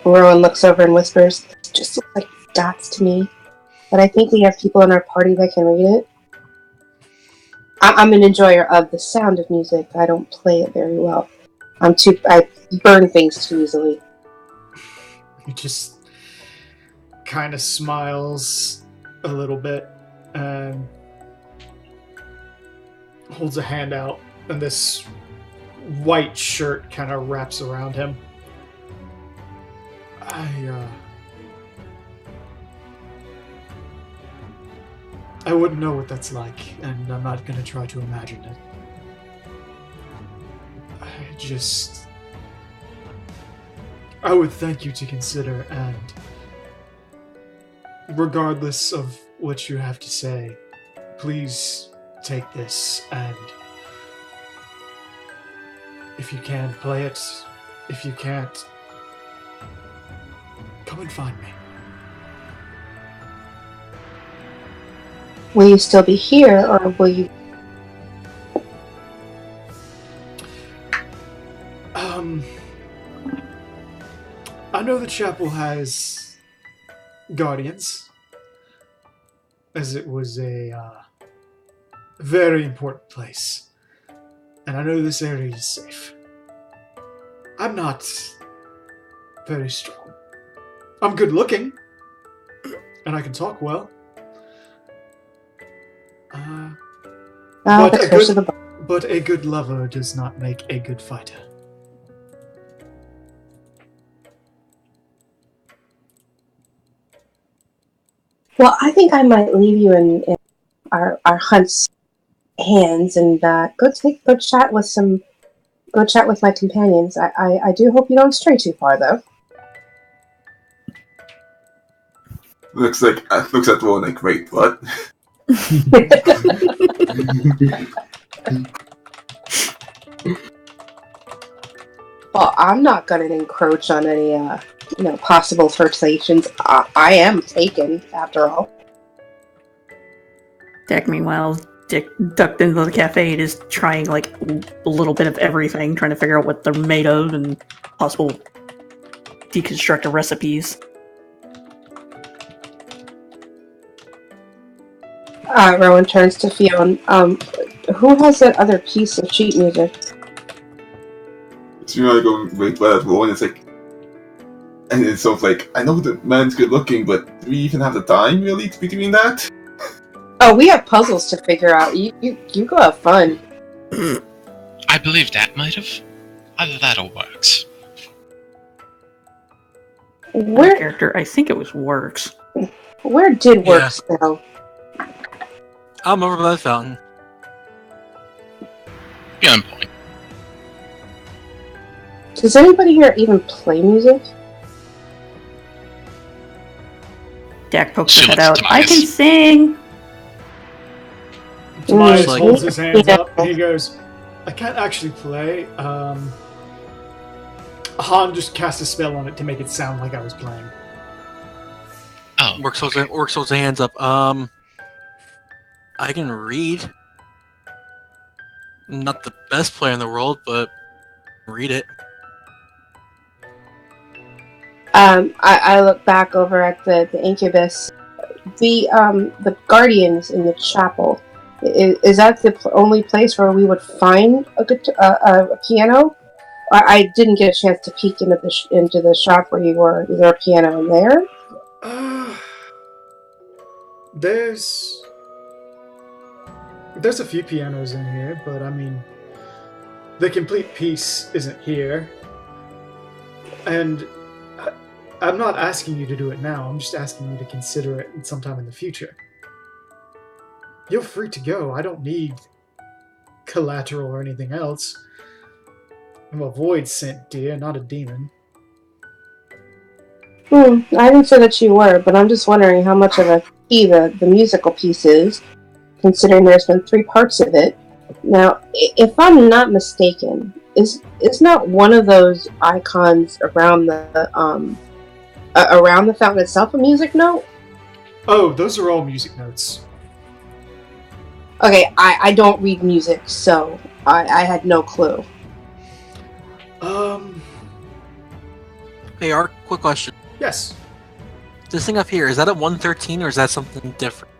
Speaker 7: Rowan looks over and whispers, "It just looks like dots to me. But I think we have people in our party that can read it." I'm an enjoyer of the sound of music. I don't play it very well. I burn things too easily.
Speaker 1: He just kind of smiles a little bit and holds a hand out, and this white shirt kind of wraps around him. I wouldn't know what that's like, and I'm not gonna try to imagine it. I would thank you to consider, and regardless of what you have to say, please take this, and if you can, play it. If you can't, come and find me.
Speaker 7: Will you still be here, or will you?
Speaker 1: I know the chapel has guardians, as it was a very important place, and I know this area is safe. I'm not very strong. I'm good looking, and I can talk well.
Speaker 7: The curse of the.
Speaker 1: But a good lover does not make a good fighter.
Speaker 7: Well, I think I might leave you in our hunt's hands and go chat with my companions. I do hope you don't stray too far, though.
Speaker 5: Looks at Rowan like, wait, what?
Speaker 7: Well, I'm not going to encroach on any possible flirtations. I am taken, after all.
Speaker 6: Dak, meanwhile, ducked into the cafe and is trying like a little bit of everything, trying to figure out what they're made of and possible deconstructed recipes.
Speaker 7: Rowan turns to Fionn. Who has that other piece of sheet music?
Speaker 5: So you're going wait, well, Rowan, it's like, and it's sort of like, I know the man's good looking, but do we even have the time really to be doing that?
Speaker 7: Oh, we have puzzles to figure out. You go have fun.
Speaker 3: I believe that might have. Either that or works.
Speaker 6: Where character? I think it was Works.
Speaker 7: Where did Works go?
Speaker 2: I'm over by the fountain.
Speaker 3: Be on point.
Speaker 7: Does anybody here even play music?
Speaker 6: Dak pokes
Speaker 3: She
Speaker 6: her head
Speaker 3: looks
Speaker 6: out.
Speaker 3: at
Speaker 6: I can
Speaker 3: Tobias.
Speaker 6: sing!
Speaker 1: Tobias
Speaker 2: Like-
Speaker 1: holds his hands
Speaker 7: Yeah.
Speaker 1: up and he goes, I can't actually play. Han just cast a spell on it to make it sound like I was playing.
Speaker 3: Oh,
Speaker 2: Works holds the hands up. I can read. Not the best player in the world, but read it.
Speaker 7: I look back over at the incubus. The guardians in the chapel. Is that the only place where we would find a piano? I didn't get a chance to peek into the shop where you were. Is there a piano in there?
Speaker 1: There's a few pianos in here, but I mean, the complete piece isn't here. And I'm not asking you to do it now. I'm just asking you to consider it sometime in the future. You're free to go. I don't need collateral or anything else. I'm a void sent deer, not a demon.
Speaker 7: I didn't say that you were, but I'm just wondering how much of a key the musical piece is, considering there's been 3 parts of it. Now, if I'm not mistaken, is not one of those icons around the fountain itself a music note?
Speaker 1: Oh, those are all music notes.
Speaker 7: Okay, I don't read music, so I had no clue.
Speaker 2: Hey, Art, quick question.
Speaker 1: Yes.
Speaker 2: This thing up here, is that at 113 or is that something different?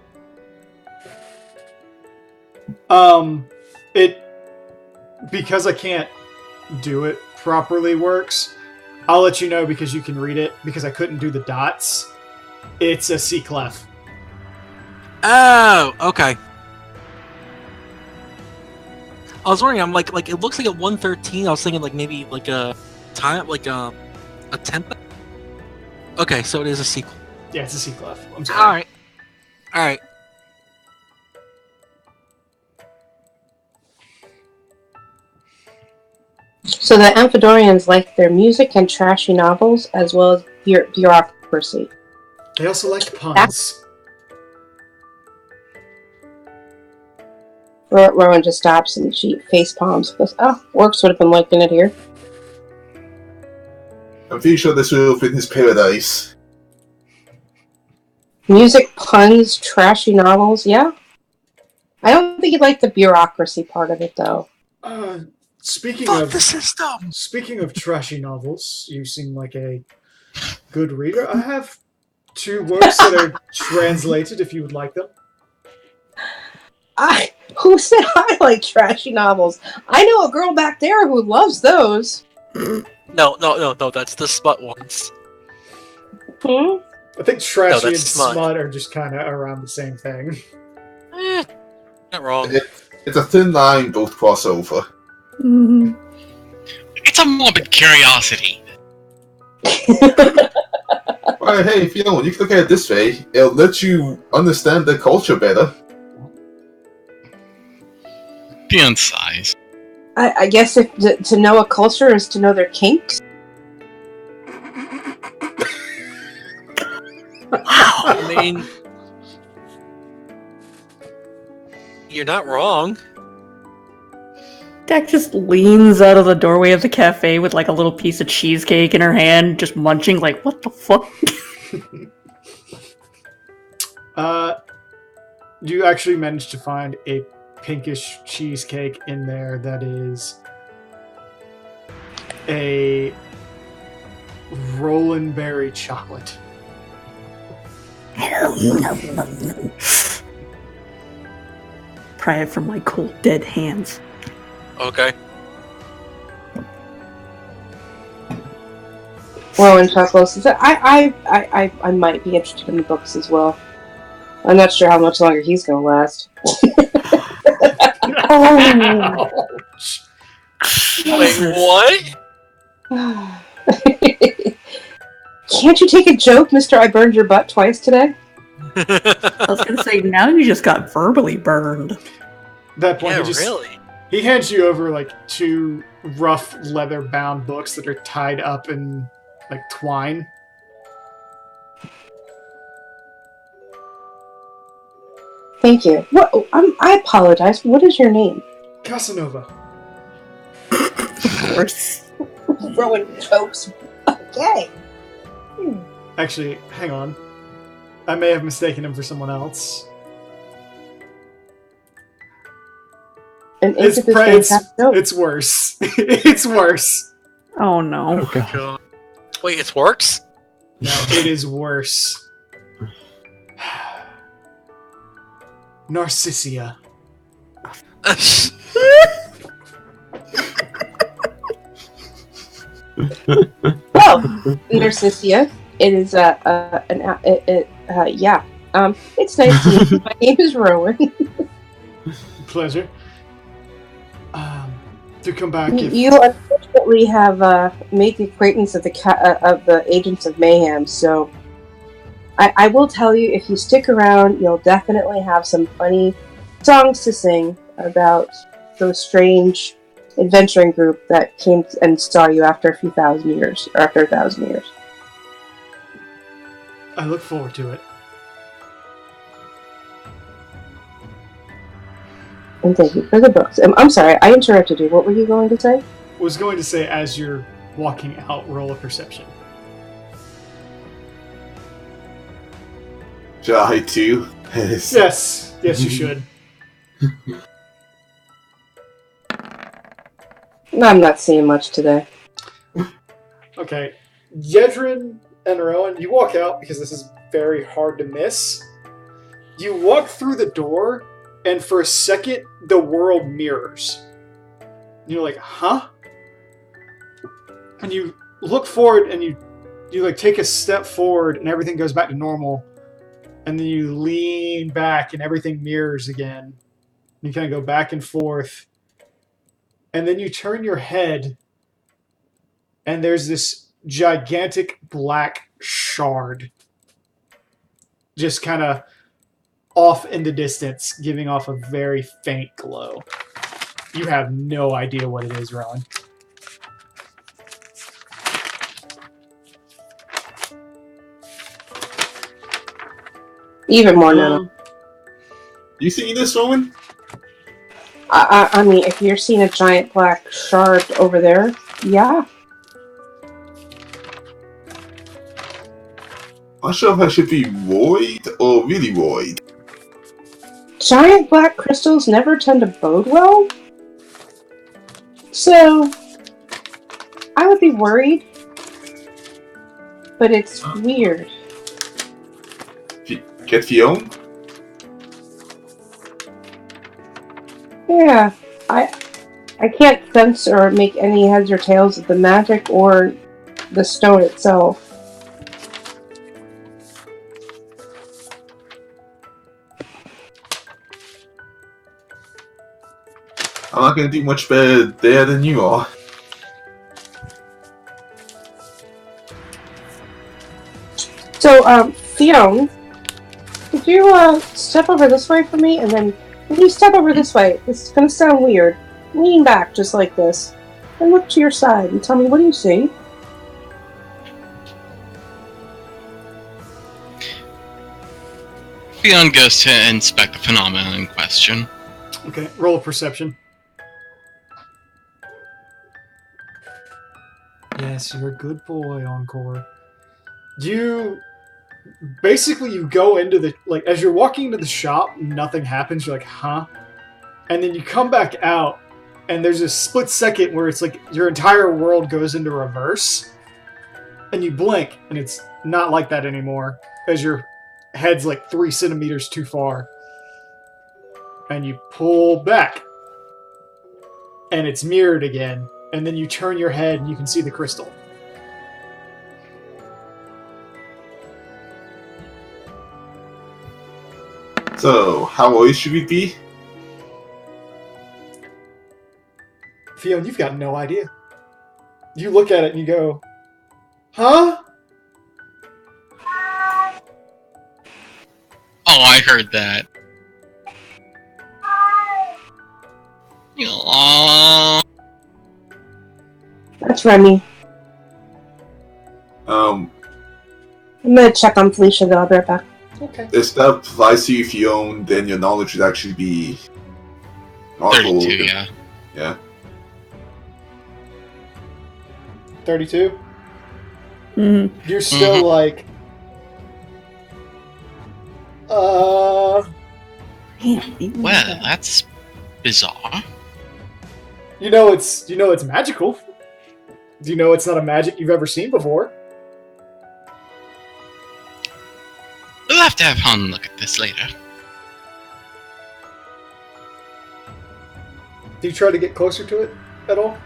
Speaker 1: Because I can't do it properly works. I'll let you know because you can read it, because I couldn't do the dots. It's a C clef.
Speaker 2: Oh, okay. I was wondering, I'm like it looks like at 113. I was thinking like maybe like a time, like a tempo. Okay, so it is a sequel.
Speaker 1: Yeah, it's a C clef. I'm sorry.
Speaker 2: All right.
Speaker 7: So the Amphidorians like their music and trashy novels, as well as bureaucracy.
Speaker 1: They also like puns.
Speaker 7: Rowan just stops and she face palms. Goes, Works would have been liking it here.
Speaker 5: I'm pretty sure this will fit his paradise.
Speaker 7: Music, puns, trashy novels, yeah? think you like the bureaucracy part of it, though.
Speaker 1: Speaking
Speaker 2: Fuck
Speaker 1: of
Speaker 2: the system.
Speaker 1: speaking of trashy novels, you seem like a good reader. I have 2 works that are translated if you would like them.
Speaker 7: Who said I like trashy novels? I know a girl back there who loves those.
Speaker 2: No, that's the smut ones.
Speaker 7: Hmm?
Speaker 1: I think trashy and
Speaker 2: that's smut.
Speaker 1: smut are just kind of around the same thing.
Speaker 2: Not wrong.
Speaker 5: It's a thin line, both crossover.
Speaker 6: Mhm.
Speaker 3: It's a morbid curiosity.
Speaker 5: Well, hey, if you know, you can look at it this way. It'll let you understand the culture better.
Speaker 3: Beyond size.
Speaker 7: I guess if to know a culture is to know their kinks.
Speaker 2: I mean, you're not wrong.
Speaker 6: Dak just leans out of the doorway of the cafe with like a little piece of cheesecake in her hand, just munching like, what the fuck?
Speaker 1: You actually managed to find a pinkish cheesecake in there that is a Roland Berry chocolate.
Speaker 6: Pry it from my cold, dead hands.
Speaker 2: Okay.
Speaker 7: Rowan chuckles. I might be interested in the books as well. I'm not sure how much longer he's gonna last.
Speaker 1: Ouch.
Speaker 2: Wait, what?
Speaker 7: Can't you take a joke, Mister? I burned your butt twice today.
Speaker 6: I was gonna say, now you just got verbally burned.
Speaker 1: At that point,
Speaker 2: Yeah,
Speaker 1: he just
Speaker 2: really.
Speaker 1: he hands you over like 2 rough leather-bound books that are tied up in like twine.
Speaker 7: Thank you. What? I apologize. What is your name?
Speaker 1: Casanova.
Speaker 6: Of course.
Speaker 7: Rowan jokes. Okay.
Speaker 1: Actually, hang on. I may have mistaken him for someone else.
Speaker 7: And
Speaker 1: It's
Speaker 7: into this
Speaker 1: pra- it's,
Speaker 7: fantastic note.
Speaker 1: it's worse. It's worse.
Speaker 6: Oh no.
Speaker 4: Oh god.
Speaker 2: God. Wait, it works?
Speaker 1: No, it is worse. Narcissia.
Speaker 7: Well, Narcissia, it is yeah. It's nice to meet you. My name is Rowan.
Speaker 1: Pleasure. To come back if...
Speaker 7: You unfortunately have made the acquaintance of the Agents of Mayhem, so I will tell you, if you stick around, you'll definitely have some funny songs to sing about those strange adventuring group that came and saw you after a few thousand years, or after 1,000 years.
Speaker 1: I look forward to it.
Speaker 7: And thank you for the books. I'm sorry, I interrupted you. What were you going to say?
Speaker 1: Was going to say, as you're walking out, roll a perception.
Speaker 5: Should I too?
Speaker 1: Yes, you should.
Speaker 7: I'm not seeing much today.
Speaker 1: Okay, Yedrin and Rowan, you walk out because this is very hard to miss. You walk through the door, and for a second, the world mirrors. You're like, huh? And you look forward, and you like take a step forward, and everything goes back to normal. And then you lean back, and everything mirrors again. You kind of go back and forth. And then you turn your head, and there's this gigantic black shard just kind of off in the distance, giving off a very faint glow. You have no idea what it is, Rowan.
Speaker 7: Even more now.
Speaker 5: You see this, Roman?
Speaker 7: I mean, if you're seeing a giant black shard over there, yeah.
Speaker 5: I'm not sure if I should be worried or really worried.
Speaker 7: giant black crystals never tend to bode well. So, I would be worried. But it's weird.
Speaker 5: Get Fiona?
Speaker 7: Yeah, I can't sense or make any heads or tails of the magic or the stone itself.
Speaker 5: I'm not gonna do much better there than you are.
Speaker 7: So, Fiona, could you step over this way for me, and then if you step over this way, this is gonna sound weird. Lean back just like this, and look to your side and tell me what do you see?
Speaker 3: Theon goes to inspect the phenomenon in question.
Speaker 1: Okay, roll a perception. Yes, you're a good boy, Encore. You go into the, like, as you're walking into the shop, nothing happens. You're like, huh? And then you come back out, and there's a split second where it's like your entire world goes into reverse, and you blink, and it's not like that anymore, as your head's like 3 centimeters too far. And you pull back, and it's mirrored again, and then you turn your head, and you can see the crystal.
Speaker 5: So, how always should we be?
Speaker 1: Fiona, you've got no idea. You look at it and you go, huh?
Speaker 3: Oh, I heard that. Aww.
Speaker 7: That's Remy.
Speaker 5: Um,
Speaker 7: I'm gonna check on Felicia though, I'll be right back.
Speaker 1: Okay.
Speaker 5: if that applies to you, Fiona, then your knowledge would actually be...
Speaker 3: 32, yeah.
Speaker 5: Yeah.
Speaker 1: 32?
Speaker 6: Mm-hmm.
Speaker 1: You're still like,
Speaker 3: Well, that's bizarre.
Speaker 1: you know it's magical. Do you know it's not a magic you've ever seen before?
Speaker 3: We'll have to have Han look at this later.
Speaker 1: Do you try to get closer to it at all?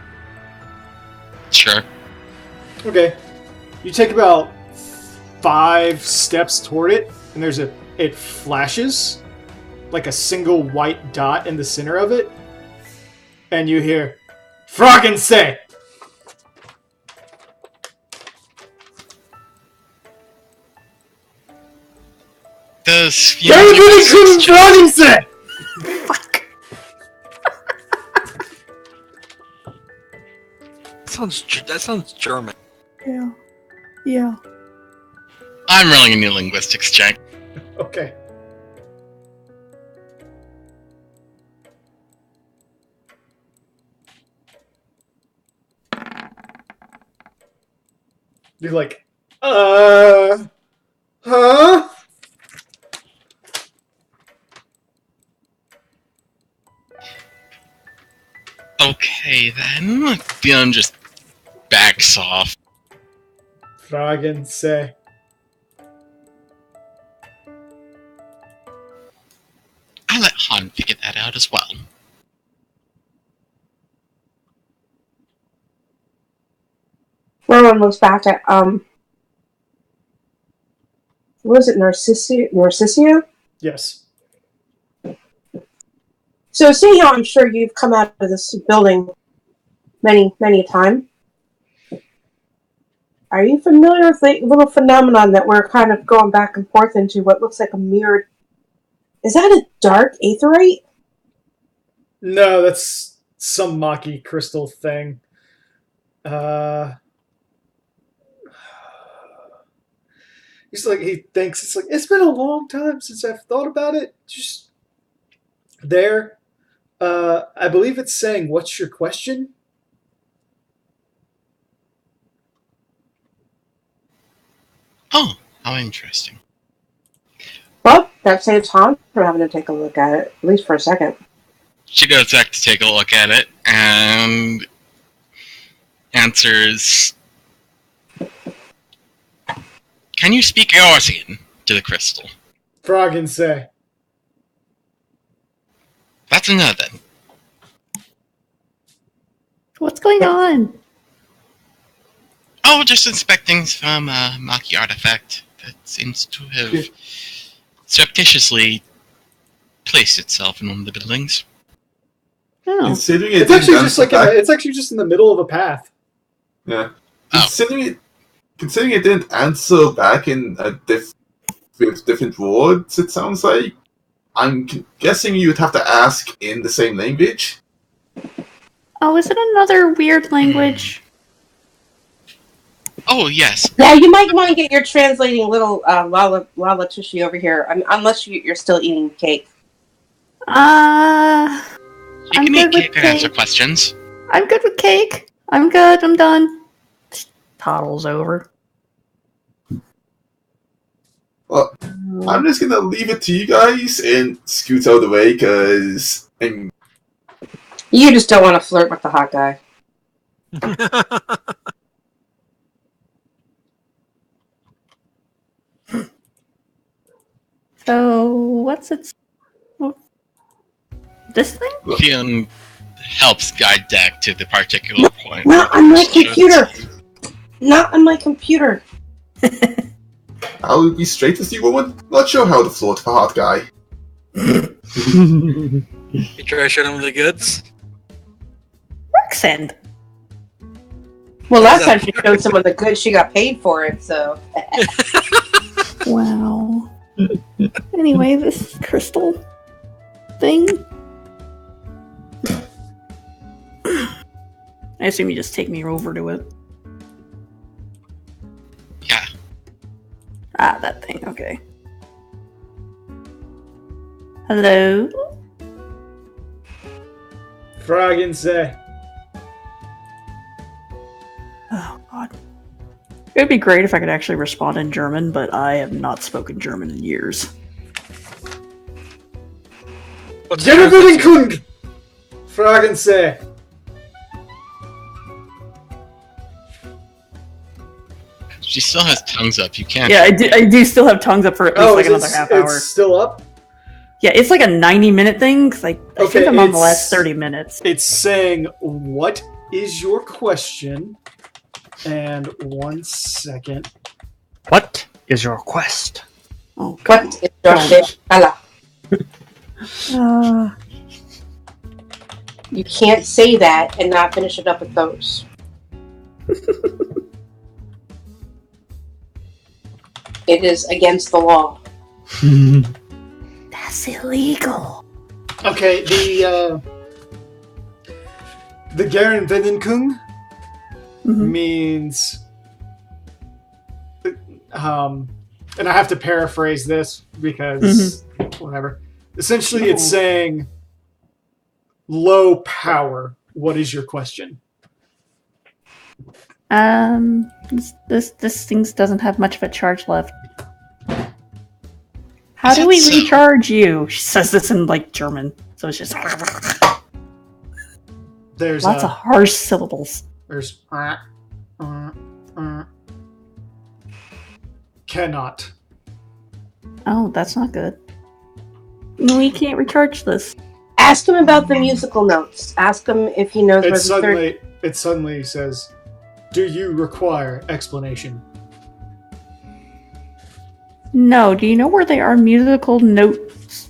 Speaker 3: Sure.
Speaker 1: Okay. You take about 5 steps toward it, and it flashes like a single white dot in the center of it, and you hear, "Froggen say!"
Speaker 3: Does
Speaker 1: David couldn't Froggen say!
Speaker 2: That sounds German.
Speaker 6: Yeah. Yeah.
Speaker 3: I'm rolling a new linguistics check.
Speaker 1: Okay. You're like, huh?
Speaker 3: Okay, then. Theon just backs off.
Speaker 1: Froggen say.
Speaker 3: I let Han figure that out as well.
Speaker 7: Rowan looks back at, what was it, Narcissia?
Speaker 1: Yes.
Speaker 7: So seeing how I'm sure you've come out of this building many, many a time, are you familiar with the little phenomenon that we're kind of going back and forth into, what looks like a mirrored... Is that a dark aetherite?
Speaker 1: No, that's some Maki crystal thing. He thinks it's like, it's been a long time since I've thought about it. Just there. I believe it's saying, "What's your question?"
Speaker 3: Oh, how interesting.
Speaker 7: Well, That saves Han from having to take a look at it, at least for a second.
Speaker 3: She goes back to take a look at it and answers, "Can you speak Eorzean?" to the crystal.
Speaker 1: Froggen say.
Speaker 3: That's a no then.
Speaker 6: What's going on?
Speaker 3: Oh, just inspecting some Maki artifact that seems to have surreptitiously placed itself in one of the buildings.
Speaker 6: Oh.
Speaker 5: Considering it
Speaker 1: It's actually
Speaker 5: didn't
Speaker 1: just like
Speaker 5: answer back-
Speaker 1: it's actually just in the middle of a path.
Speaker 5: Yeah.
Speaker 3: Oh.
Speaker 5: Considering it didn't answer back in with different words, it sounds like. I'm guessing you'd have to ask in the same language.
Speaker 6: Oh, is it another weird language?
Speaker 3: Oh, yes.
Speaker 7: Yeah, you might want to get your translating little Lala Tushy over here. unless you're still eating cake.
Speaker 3: You
Speaker 6: I'm
Speaker 3: can eat
Speaker 6: good with
Speaker 3: cake and answer
Speaker 6: cake.
Speaker 3: questions.
Speaker 6: I'm good with cake. I'm good. I'm done. Toddles over.
Speaker 5: Well, I'm just gonna leave it to you guys and scoot out of the way, because
Speaker 7: You just don't want to flirt with the hot guy.
Speaker 6: So, what's it? This thing?
Speaker 3: Fion helps guide Deck to the particular point.
Speaker 7: Not on my computer! Not on my computer!
Speaker 5: I'll be straight with you, woman. Not sure how to flirt with a hot guy.
Speaker 2: You try to show them the goods?
Speaker 6: Roxanne.
Speaker 7: Well, last time she showed someone the good, she got paid for it, so.
Speaker 6: Wow. Anyway, this crystal thing. I assume you just take me over to it.
Speaker 3: Yeah.
Speaker 6: Ah, that thing. Okay. Hello?
Speaker 1: Froggen say.
Speaker 6: Oh, God. It would be great if I could actually respond in German, but I have not spoken German in years.
Speaker 1: Generalkund! Froggen say.
Speaker 3: She still has tongues up. You can't.
Speaker 6: Yeah, I do still have tongues up for at least like another half hour.
Speaker 1: It's still up?
Speaker 6: Yeah, it's like a 90-minute thing. 'Cause I
Speaker 1: Okay,
Speaker 6: think I'm on the
Speaker 1: it's-
Speaker 6: last 30 minutes.
Speaker 1: It's saying, what is your question? And 1 second.
Speaker 4: What is your quest?
Speaker 6: Oh, God.
Speaker 7: What is your shit? Hello. You can't say that and not finish it up with those. It is against the law.
Speaker 6: That's illegal.
Speaker 1: Okay, the Garen Venenkung
Speaker 6: Mhm.
Speaker 1: means and I have to paraphrase this because whatever. Essentially it's saying low power. What is your question?
Speaker 6: This thing doesn't have much of a charge left. How do we
Speaker 3: Is it so?
Speaker 6: recharge you? She says this in like German, so it's just
Speaker 1: There's
Speaker 6: lots of harsh syllables.
Speaker 1: there's cannot.
Speaker 6: Oh, that's not good. We can't recharge this.
Speaker 7: Ask him about the musical notes. Ask him if he knows where the
Speaker 1: It suddenly says, "Do you require explanation?"
Speaker 6: No, do you know where they are? Musical notes,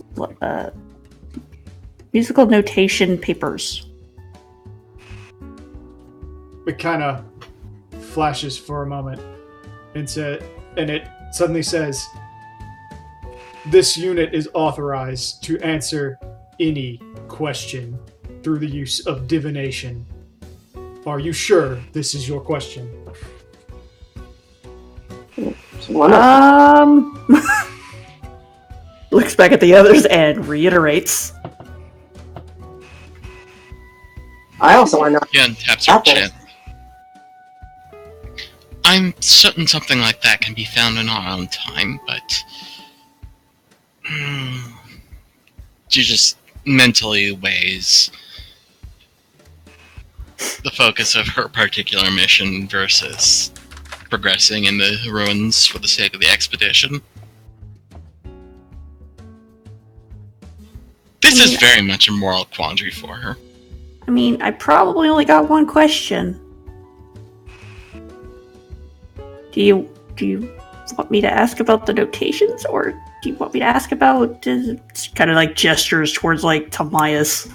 Speaker 6: musical notation papers.
Speaker 1: It kind of flashes for a moment, and it suddenly says, "This unit is authorized to answer any question through the use of divination. Are you sure this is your question?"
Speaker 6: Looks back at the others and reiterates.
Speaker 7: I also want to know.
Speaker 3: Fion taps her
Speaker 7: Apples.
Speaker 3: chin. I'm certain something like that can be found in our own time, but She just mentally weighs the focus of her particular mission versus progressing in the ruins for the sake of the expedition. This is very much a moral quandary for her.
Speaker 6: I mean, I probably only got one question. Do you want me to ask about the notations, or do you want me to ask about kind of like gestures towards like Tamias?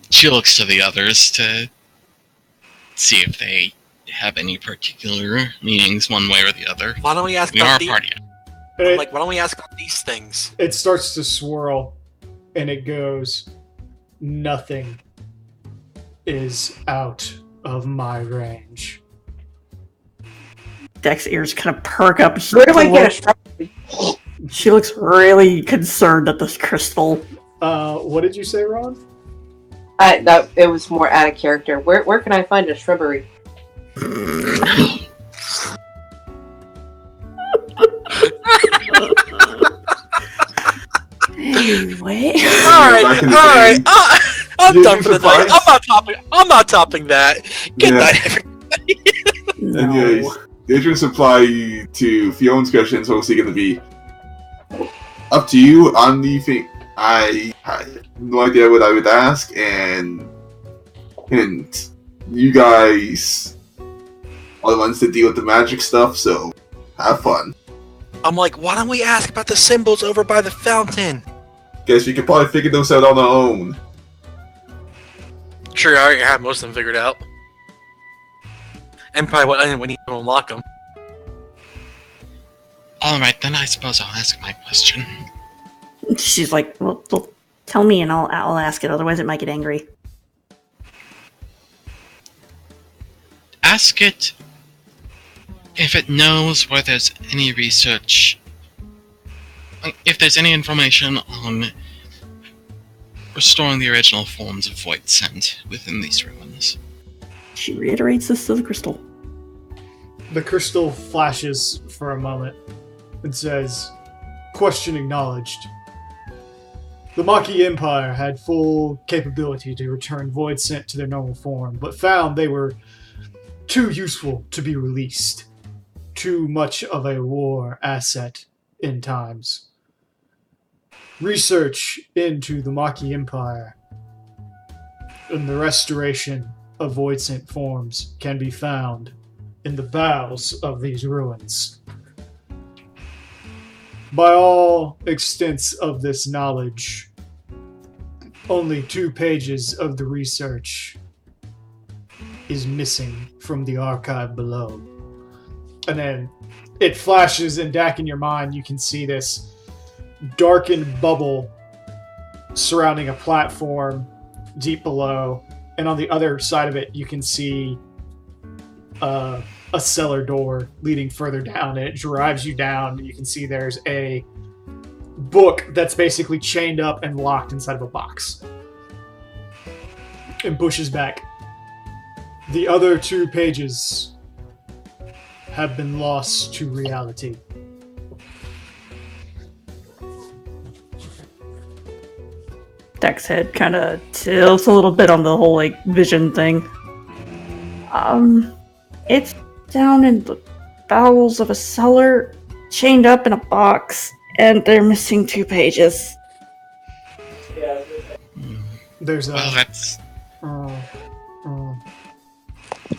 Speaker 3: She looks to the others to see if they have any particular meanings one way or the other.
Speaker 2: Why don't we ask
Speaker 3: We are
Speaker 2: about
Speaker 3: a party.
Speaker 2: why don't we ask about these things?
Speaker 1: It starts to swirl, and it goes, nothing is out of my range.
Speaker 6: Deck's ears kind of perk up.
Speaker 7: Where do I get a shrubbery?
Speaker 6: She looks really concerned at this crystal.
Speaker 1: What did you say, Ron?
Speaker 7: No, it was more out of character. Where can I find a shrubbery?
Speaker 6: Anyway.
Speaker 2: Alright. I'm
Speaker 5: You
Speaker 2: done for the night.
Speaker 5: surprised?
Speaker 2: I'm not topping that. Good
Speaker 5: Yeah.
Speaker 2: night, everybody.
Speaker 5: Anyways, the entrance reply to Fiona's question is obviously going to be up to you. On the thing, I had no idea what I would ask, and you guys are the ones to deal with the magic stuff, so have fun.
Speaker 2: I'm like, why don't we ask about the symbols over by the fountain?
Speaker 5: Guess we can probably figure those out on our own.
Speaker 2: Sure, I already have most of them figured out. And probably what we need to unlock them.
Speaker 3: Alright, then I suppose I'll ask my question.
Speaker 6: She's like, well, tell me and I'll ask it, otherwise it might get angry.
Speaker 3: Ask it if it knows where there's any research, if there's any information on restoring the original forms of Void Scent within these ruins.
Speaker 6: She reiterates this to the crystal.
Speaker 1: The crystal flashes for a moment and says, question acknowledged. The Maki Empire had full capability to return Void Scent to their normal form, but found they were too useful to be released. Too much of a war asset in times. Research into the Maki Empire and the restoration of Void Scent forms can be found in the bowels of these ruins. By all extents of this knowledge, only 2 pages of the research is missing from the archive below. And then it flashes, and Dak, in your mind, you can see this darkened bubble surrounding a platform deep below. And on the other side of it, you can see a cellar door leading further down, and it drives you down. You can see there's a book that's basically chained up and locked inside of a box. And pushes back. The other 2 pages have been lost to reality.
Speaker 6: Deck's head kind of tilts a little bit on the whole like vision thing. It's down in the bowels of a cellar, chained up in a box, and they're missing 2 pages.
Speaker 1: There's a
Speaker 3: Well, that's...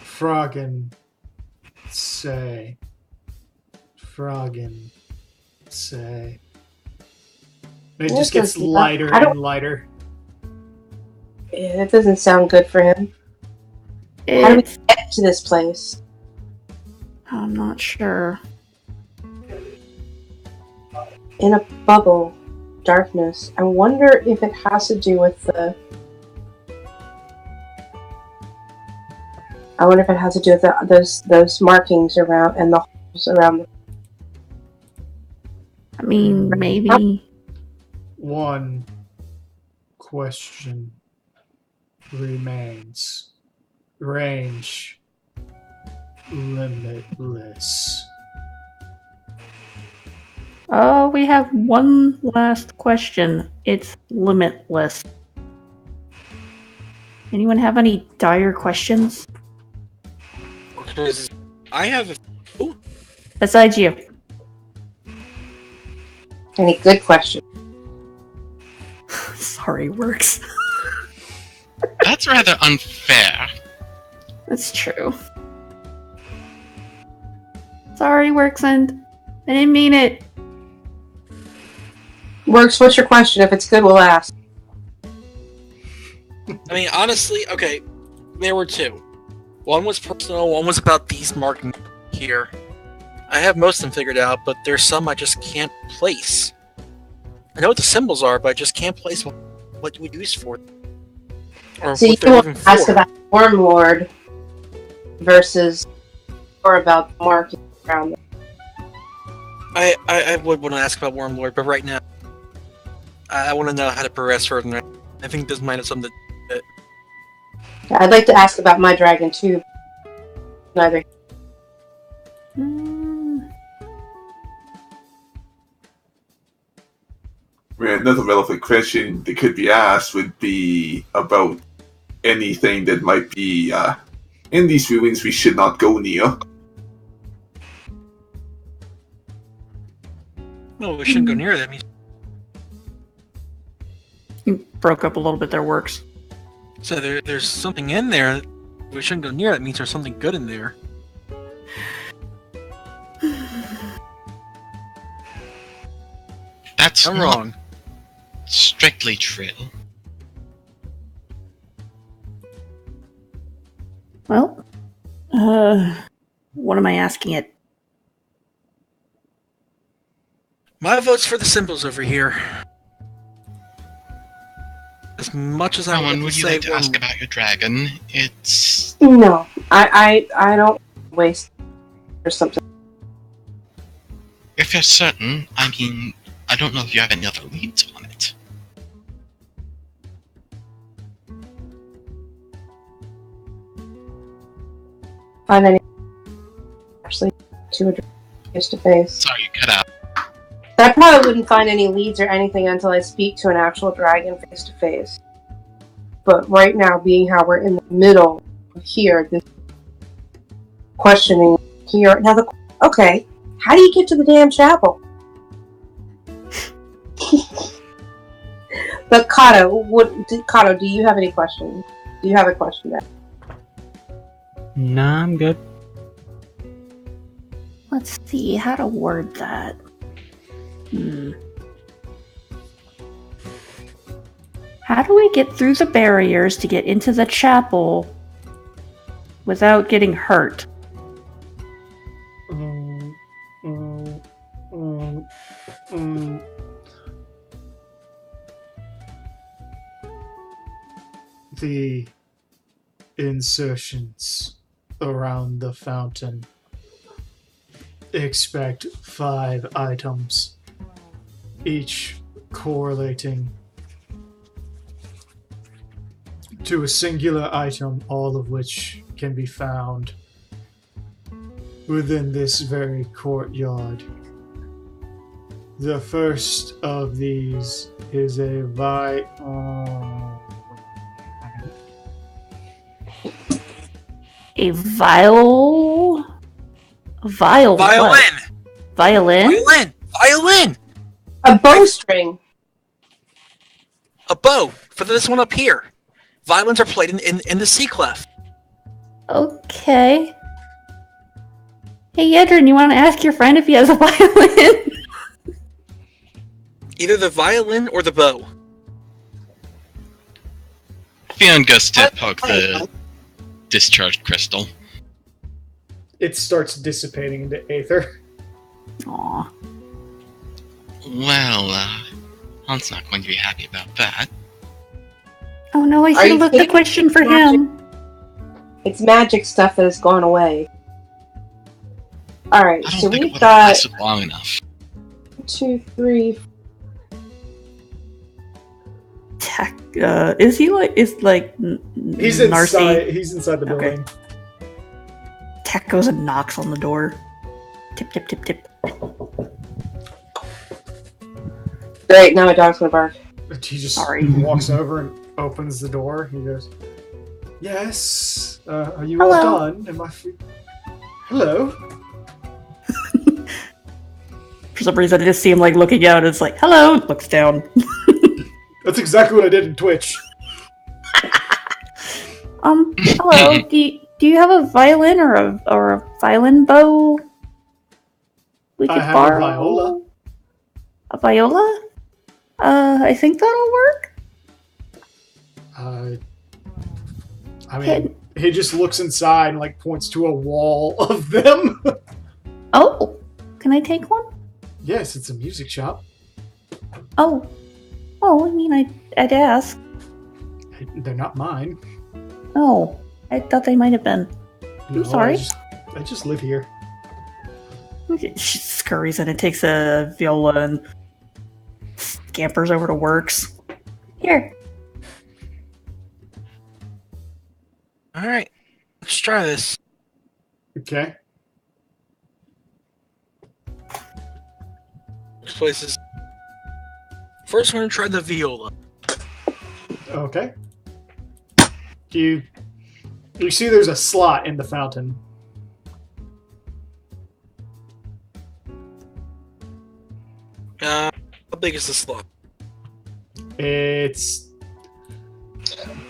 Speaker 1: Froggen say. And it just gets lighter and lighter.
Speaker 7: Yeah, that doesn't sound good for him. How do we get to this place?
Speaker 6: I'm not sure.
Speaker 7: In a bubble, darkness. I wonder if it has to do with the... I wonder if it has to do with those markings around and the holes around the...
Speaker 6: I mean, maybe.
Speaker 1: One question remains. Range limitless.
Speaker 6: Oh, we have one last question. It's limitless. Anyone have any dire questions?
Speaker 2: Because I have.
Speaker 6: Besides you.
Speaker 7: Any good question?
Speaker 6: Sorry, Works.
Speaker 3: That's rather unfair.
Speaker 6: That's true. Sorry, Worksend. I didn't mean it.
Speaker 7: Works, what's your question? If it's good, we'll ask.
Speaker 2: I mean, honestly, okay, there were two. One was personal, one was about these markings here. I have most of them figured out, but there's some I just can't place. I know what the symbols are, but I just can't place what we use for them. Or
Speaker 7: So you
Speaker 2: what they're
Speaker 7: want
Speaker 2: even
Speaker 7: to ask
Speaker 2: for.
Speaker 7: about Wormlord versus or about the marking around them.
Speaker 2: I would want to ask about Wormlord, but right now, I want to know how to progress further. Than that. I think this might have something to
Speaker 7: Yeah, I'd like to ask about my dragon too. Neither.
Speaker 5: Another relevant question that could be asked would be about anything that might be in these ruins we should not go near.
Speaker 2: No, we shouldn't go near that.
Speaker 6: You broke up a little bit there, Works.
Speaker 2: So there's something in there. We shouldn't go near. That means there's something good in there.
Speaker 3: That's
Speaker 2: I'm
Speaker 3: not
Speaker 2: wrong.
Speaker 3: strictly true.
Speaker 6: Well, what am I asking it?
Speaker 2: My vote's for the symbols over here. As much as I
Speaker 3: Rowan,
Speaker 2: would
Speaker 3: would you
Speaker 2: say
Speaker 3: like to ask about your dragon? It's...
Speaker 7: No, I don't waste or something.
Speaker 3: If you're certain, I mean, I don't know if you have any other leads on it.
Speaker 7: Find any actually to address face to face.
Speaker 3: Sorry, you cut out.
Speaker 7: I probably wouldn't find any leads or anything until I speak to an actual dragon face to face. But right now, being how we're in the middle of here, this questioning here. Now, okay, how do you get to the damn chapel? But Kato, Kato, do you have any questions? Do you have a question there?
Speaker 4: Nah, I'm good.
Speaker 6: Let's see how to word that. How do we get through the barriers to get into the chapel without getting hurt?
Speaker 1: The insertions around the fountain expect 5 items, each correlating to a singular item, all of which can be found within this very courtyard. The first of these is a
Speaker 6: A violin?
Speaker 2: Violin!
Speaker 6: Violin?
Speaker 2: Violin! Violin!
Speaker 7: A bowstring.
Speaker 2: A bow for this one up here. Violins are played in the C clef.
Speaker 6: Okay. Hey, Yedrin, you want to ask your friend if he has a violin?
Speaker 2: Either the violin or the bow.
Speaker 3: Theon goes to poke the discharged crystal.
Speaker 1: It starts dissipating into aether.
Speaker 6: Aw.
Speaker 3: Well, Han's not going to be happy about that.
Speaker 6: Oh no, I
Speaker 7: Are
Speaker 6: should
Speaker 7: you
Speaker 6: have left the
Speaker 7: kidding?
Speaker 6: question for
Speaker 7: Magic.
Speaker 6: him.
Speaker 7: It's magic stuff that has gone away. Alright,
Speaker 3: I don't
Speaker 7: so
Speaker 3: think it
Speaker 7: we've
Speaker 3: would have
Speaker 7: got
Speaker 3: lasted long enough.
Speaker 7: 2, 3.
Speaker 6: Is he like,
Speaker 1: He's
Speaker 6: Narcy?
Speaker 1: inside. He's inside the
Speaker 6: Okay.
Speaker 1: building.
Speaker 6: Tech goes and knocks on the door. Tip, tip, tip, tip.
Speaker 7: Great, now my dog's gonna bark.
Speaker 1: He just
Speaker 6: Sorry.
Speaker 1: walks over and opens the door. He goes, "Yes, are you all
Speaker 6: Hello.
Speaker 1: done? Am I free? Hello."
Speaker 6: For some reason, I just see him like looking out. And it's like, hello. Looks down.
Speaker 1: That's exactly what I did in Twitch.
Speaker 6: Hello. Do you have a violin or a violin bow? We
Speaker 1: I
Speaker 6: could
Speaker 1: have a
Speaker 6: borrow
Speaker 1: viola.
Speaker 6: A viola? I think that'll work.
Speaker 1: I mean, he just looks inside and like points to a wall of them.
Speaker 6: Oh, can I take one?
Speaker 1: Yes, it's a music shop.
Speaker 6: Oh, I mean, I'd ask.
Speaker 1: They're not mine.
Speaker 6: Oh, I thought they might have been.
Speaker 1: No,
Speaker 6: sorry.
Speaker 1: I just live here.
Speaker 6: She scurries in and takes a viola and scampers over to Works. Here.
Speaker 2: All right, let's try this.
Speaker 1: Okay.
Speaker 2: This place is. First, we're gonna try the viola.
Speaker 1: Okay. You see there's a slot in the fountain.
Speaker 2: How big is the slot?
Speaker 1: It's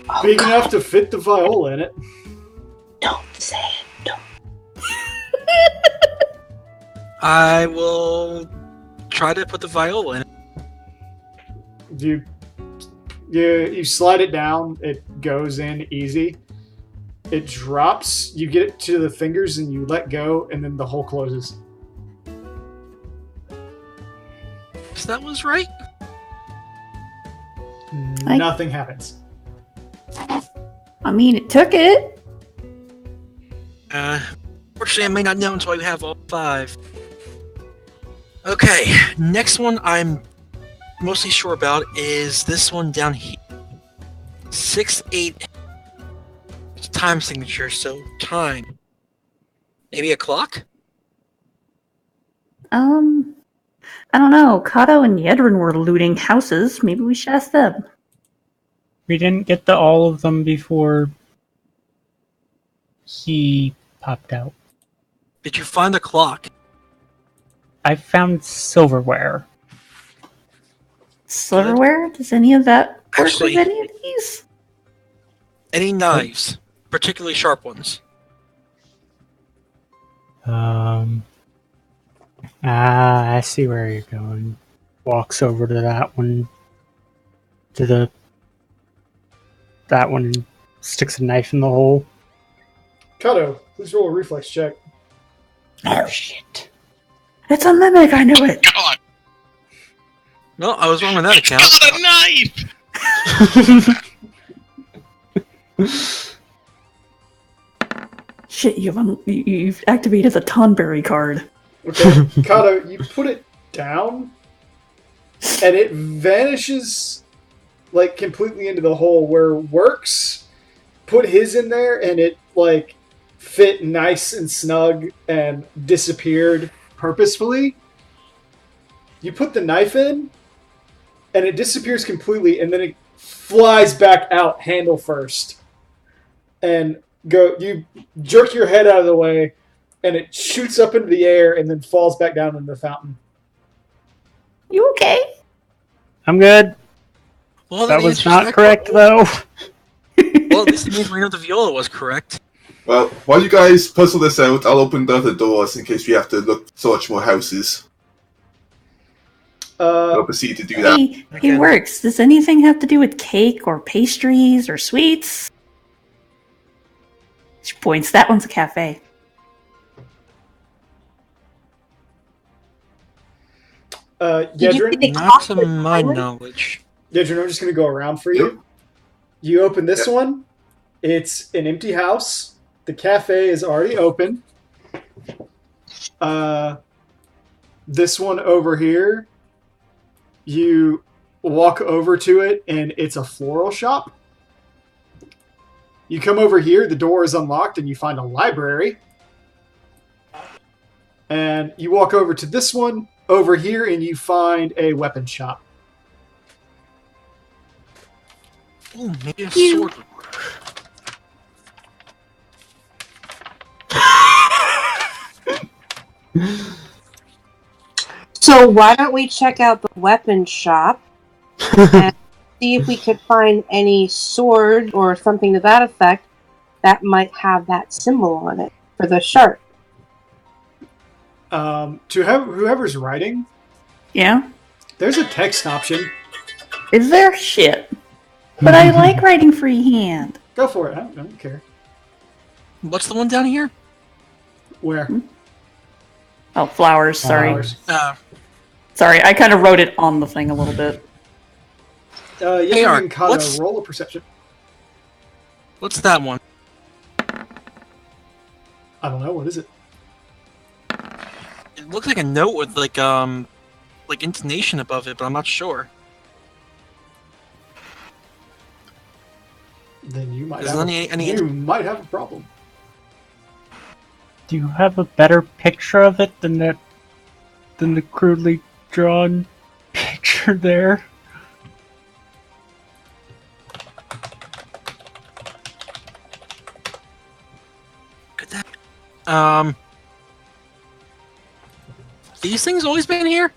Speaker 7: Oh,
Speaker 1: big
Speaker 7: God,
Speaker 1: enough to fit the viola in it.
Speaker 7: don't say it. Don't.
Speaker 2: I will try to put the viola in it.
Speaker 1: You slide it down, it goes in easy. It drops, you get it to the fingers and you let go, and then the hole closes.
Speaker 2: So that was right.
Speaker 1: Nothing happens.
Speaker 6: I mean, it took it.
Speaker 2: Fortunately, I may not know until I have all 5. Okay, next one I'm mostly sure about is this one down here. 6-8 time signature, so time. Maybe a clock?
Speaker 6: I don't know. Kato and Yedrin were looting houses. Maybe we should ask them.
Speaker 4: We didn't get to all of them before he popped out.
Speaker 2: Did you find the clock?
Speaker 4: I found silverware.
Speaker 6: Silverware? Does any of that work
Speaker 2: Actually-
Speaker 6: with any of these?
Speaker 2: Any knives? Particularly sharp ones?
Speaker 4: I see where you're going. Walks over to that one. That one and sticks a knife in the hole.
Speaker 1: Kato, please roll a reflex check.
Speaker 4: Oh shit.
Speaker 6: It's a mimic, I knew it.
Speaker 3: God,
Speaker 2: No, I was wrong on that account.
Speaker 3: got a knife!
Speaker 6: Shit, you've activated the Tonberry card.
Speaker 1: Okay, Kato, you put it down, and it vanishes like completely into the hole where Works put his in there, and it like fit nice and snug and disappeared purposefully. You put the knife in, and it disappears completely, and then it flies back out handle first, and you jerk your head out of the way, and it shoots up into the air and then falls back down into the fountain.
Speaker 6: You okay?
Speaker 4: I'm good.
Speaker 2: Well,
Speaker 4: That
Speaker 2: the
Speaker 4: was
Speaker 2: answer's
Speaker 4: not correct though.
Speaker 2: Well, at least it means we know the viola was correct.
Speaker 5: Well, while you guys puzzle this out, I'll open the other doors in case we have to look search more houses. I'll proceed to do that.
Speaker 6: He
Speaker 2: Okay.
Speaker 6: works. Does anything have to do with cake or pastries or sweets? She points. That one's a cafe.
Speaker 7: Did you
Speaker 1: Yedrin,
Speaker 7: see the
Speaker 2: Not
Speaker 7: clock
Speaker 2: to
Speaker 7: with
Speaker 2: my
Speaker 7: silence?
Speaker 2: knowledge.
Speaker 1: Yedrin, I'm just going to go around for you.
Speaker 5: Yep.
Speaker 1: You open this one. It's an empty house. The cafe is already open. This one over here, you walk over to it, and it's a floral shop. You come over here, the door is unlocked, and you find a library. And you walk over to this one over here, and you find a weapon shop.
Speaker 2: Ooh, maybe a
Speaker 6: You-
Speaker 2: sword would work.
Speaker 7: So why don't we check out the weapon shop and see if we could find any sword or something to that effect that might have that symbol on it for the shark.
Speaker 1: To have whoever's writing,
Speaker 6: Yeah?
Speaker 1: there's a text option.
Speaker 6: Is there shit? But I like writing freehand.
Speaker 1: Go for it. I don't care.
Speaker 2: What's the one down here?
Speaker 1: Where?
Speaker 6: Oh, flowers, sorry.
Speaker 1: Flowers.
Speaker 6: Sorry, I kind of wrote it on the thing a little bit.
Speaker 1: Yes,
Speaker 2: Art,
Speaker 1: you can
Speaker 2: what's-
Speaker 1: roll a perception.
Speaker 2: What's that one?
Speaker 1: I don't know. What is it?
Speaker 2: It looks like a note with like intonation above it, but I'm not sure.
Speaker 1: Then you might
Speaker 2: Is
Speaker 1: have
Speaker 2: there any
Speaker 1: you might have a problem.
Speaker 4: Do you have a better picture of it than the crudely drawn picture there?
Speaker 2: Could that? These things always been here?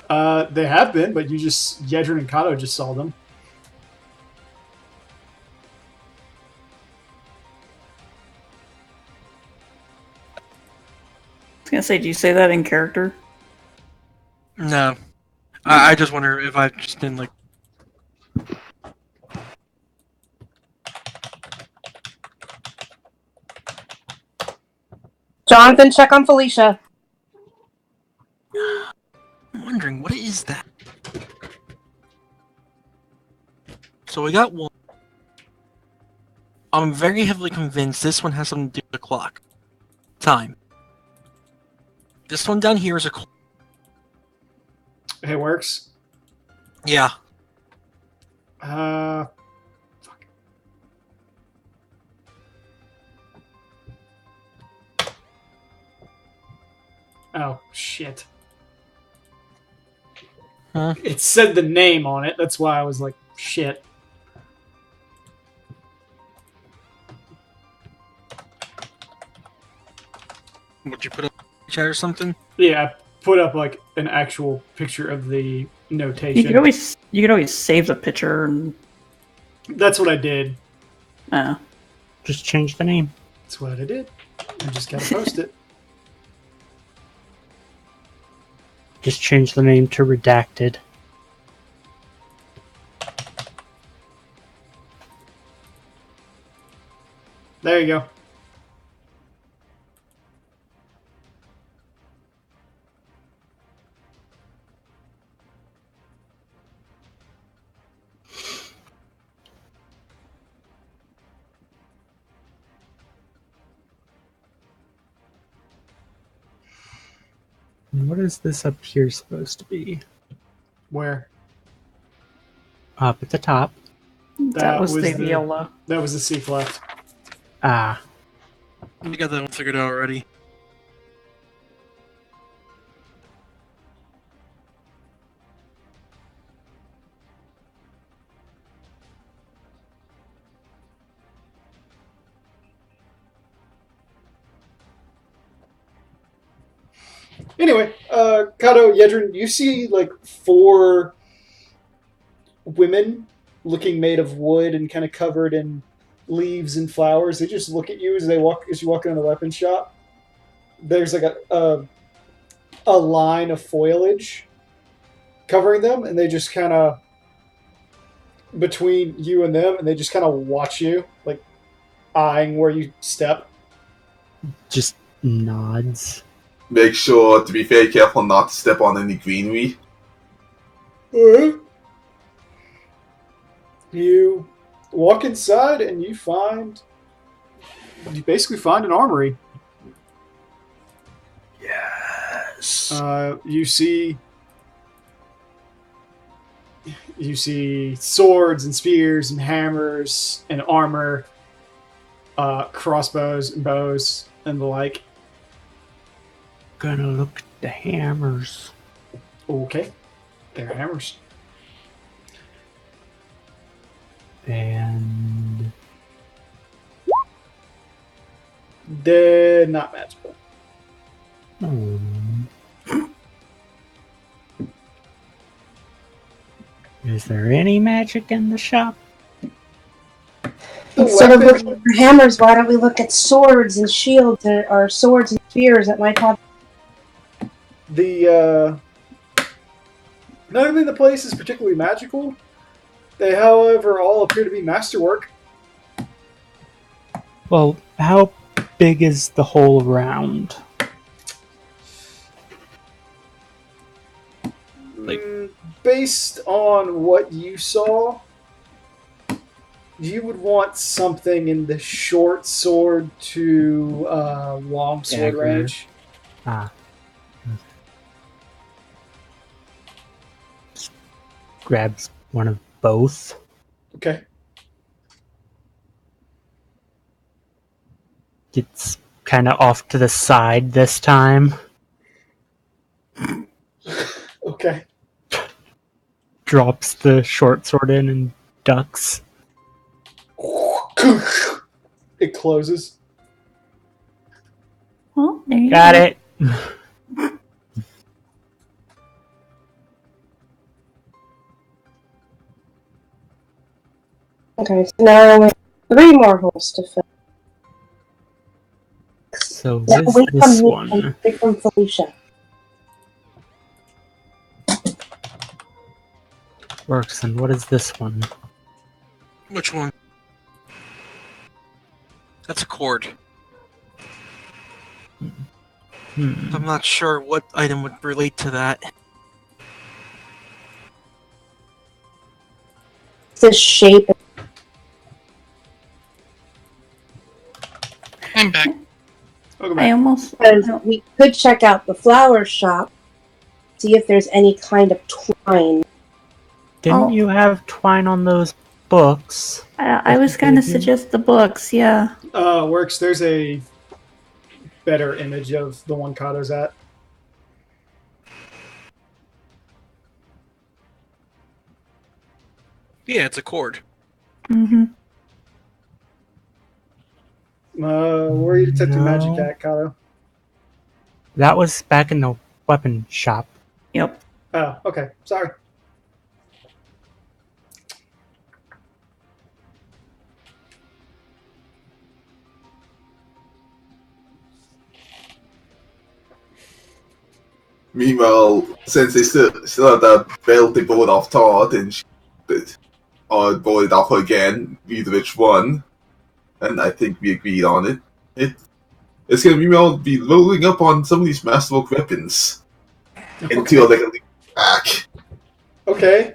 Speaker 1: They have been, but Yedrin and Kato just saw them.
Speaker 6: I was gonna say, do you say that in character?
Speaker 2: No. I just wonder if I've just been like.
Speaker 7: Jonathan, check on Felicia.
Speaker 2: I'm wondering, what is that? So we got one. I'm very heavily convinced this one has something to do with the clock. Time. This one down here is a clock.
Speaker 1: It works.
Speaker 2: Yeah.
Speaker 1: Fuck. Oh shit!
Speaker 2: Huh?
Speaker 1: It said the name on it. That's why I was like, shit.
Speaker 2: Would you put up in chat or something?
Speaker 1: Yeah, I put up like an actual picture of the notation.
Speaker 6: You could always save the picture and
Speaker 1: That's what I did.
Speaker 4: Just change the name.
Speaker 1: That's what I did. I just gotta post it.
Speaker 4: Just change the name to redacted.
Speaker 1: There you go.
Speaker 4: What is this up here supposed to be?
Speaker 1: Where?
Speaker 4: Up at the top.
Speaker 6: that was the
Speaker 1: the
Speaker 6: viola.
Speaker 1: That was the C left.
Speaker 4: Ah,
Speaker 2: We got that one figured out already.
Speaker 1: Anyway, Kato, Yedrin, you see like 4 women looking made of wood and kind of covered in leaves and flowers. They just look at you as you walk into the weapon shop. There's like a line of foliage covering them, and they just kind of between you and them, and they just kind of watch you, like eyeing where you step.
Speaker 4: just nods.
Speaker 5: Make sure to be very careful not to step on any greenery.
Speaker 1: Alright. You walk inside and you basically find an armory.
Speaker 4: Yes.
Speaker 1: You see swords and spears and hammers and armor, crossbows and bows and the like.
Speaker 4: Gonna look at the hammers.
Speaker 1: Okay, they're hammers.
Speaker 4: And
Speaker 1: They're not magical.
Speaker 4: Is there any magic in the shop?
Speaker 7: Instead of looking for hammers, why don't we look at swords and shields or swords and spears that might have.
Speaker 1: Nothing in the place is particularly magical. They, however, all appear to be masterwork.
Speaker 4: Well, how big is the hole around?
Speaker 1: Based on what you saw, you would want something in the short sword to long sword
Speaker 4: Dagger.
Speaker 1: range.
Speaker 4: Ah. Grabs one of both.
Speaker 1: Okay.
Speaker 4: Gets kind of off to the side this time.
Speaker 1: Okay.
Speaker 4: Drops the short sword in and ducks.
Speaker 1: It closes.
Speaker 6: Well, there you
Speaker 4: Got
Speaker 6: go.
Speaker 4: it.
Speaker 7: Okay, so now we have 3 more holes to fill.
Speaker 4: So
Speaker 7: Yeah,
Speaker 4: what is
Speaker 7: wait
Speaker 4: this
Speaker 7: from me,
Speaker 4: one?
Speaker 7: wait from Felicia.
Speaker 4: Works, and what is this one?
Speaker 2: Which one? That's a cord. I'm not sure what item would relate to that.
Speaker 7: This shape.
Speaker 3: I'm back.
Speaker 1: Welcome
Speaker 6: I
Speaker 1: back.
Speaker 6: almost.
Speaker 7: Because we could check out the flower shop, see if there's any kind of twine.
Speaker 4: Didn't
Speaker 6: Oh.
Speaker 4: you have twine on those books?
Speaker 6: I was going to
Speaker 4: Maybe.
Speaker 6: suggest the books, yeah.
Speaker 1: Works. There's a better image of the one Kato's at.
Speaker 2: Yeah, it's a cord.
Speaker 6: Mm-hmm.
Speaker 1: Where are you detecting magic
Speaker 4: No.
Speaker 1: at, Kato?
Speaker 4: That was back in the weapon shop.
Speaker 6: Yep.
Speaker 1: Oh, okay. Sorry.
Speaker 5: Meanwhile, since they still have that belt they bought off Todd, and she bought it off her again, either which one, and I think we agreed on it. It's gonna meanwhile be loading up on some of these masterwork weapons until they can leave back.
Speaker 1: Okay.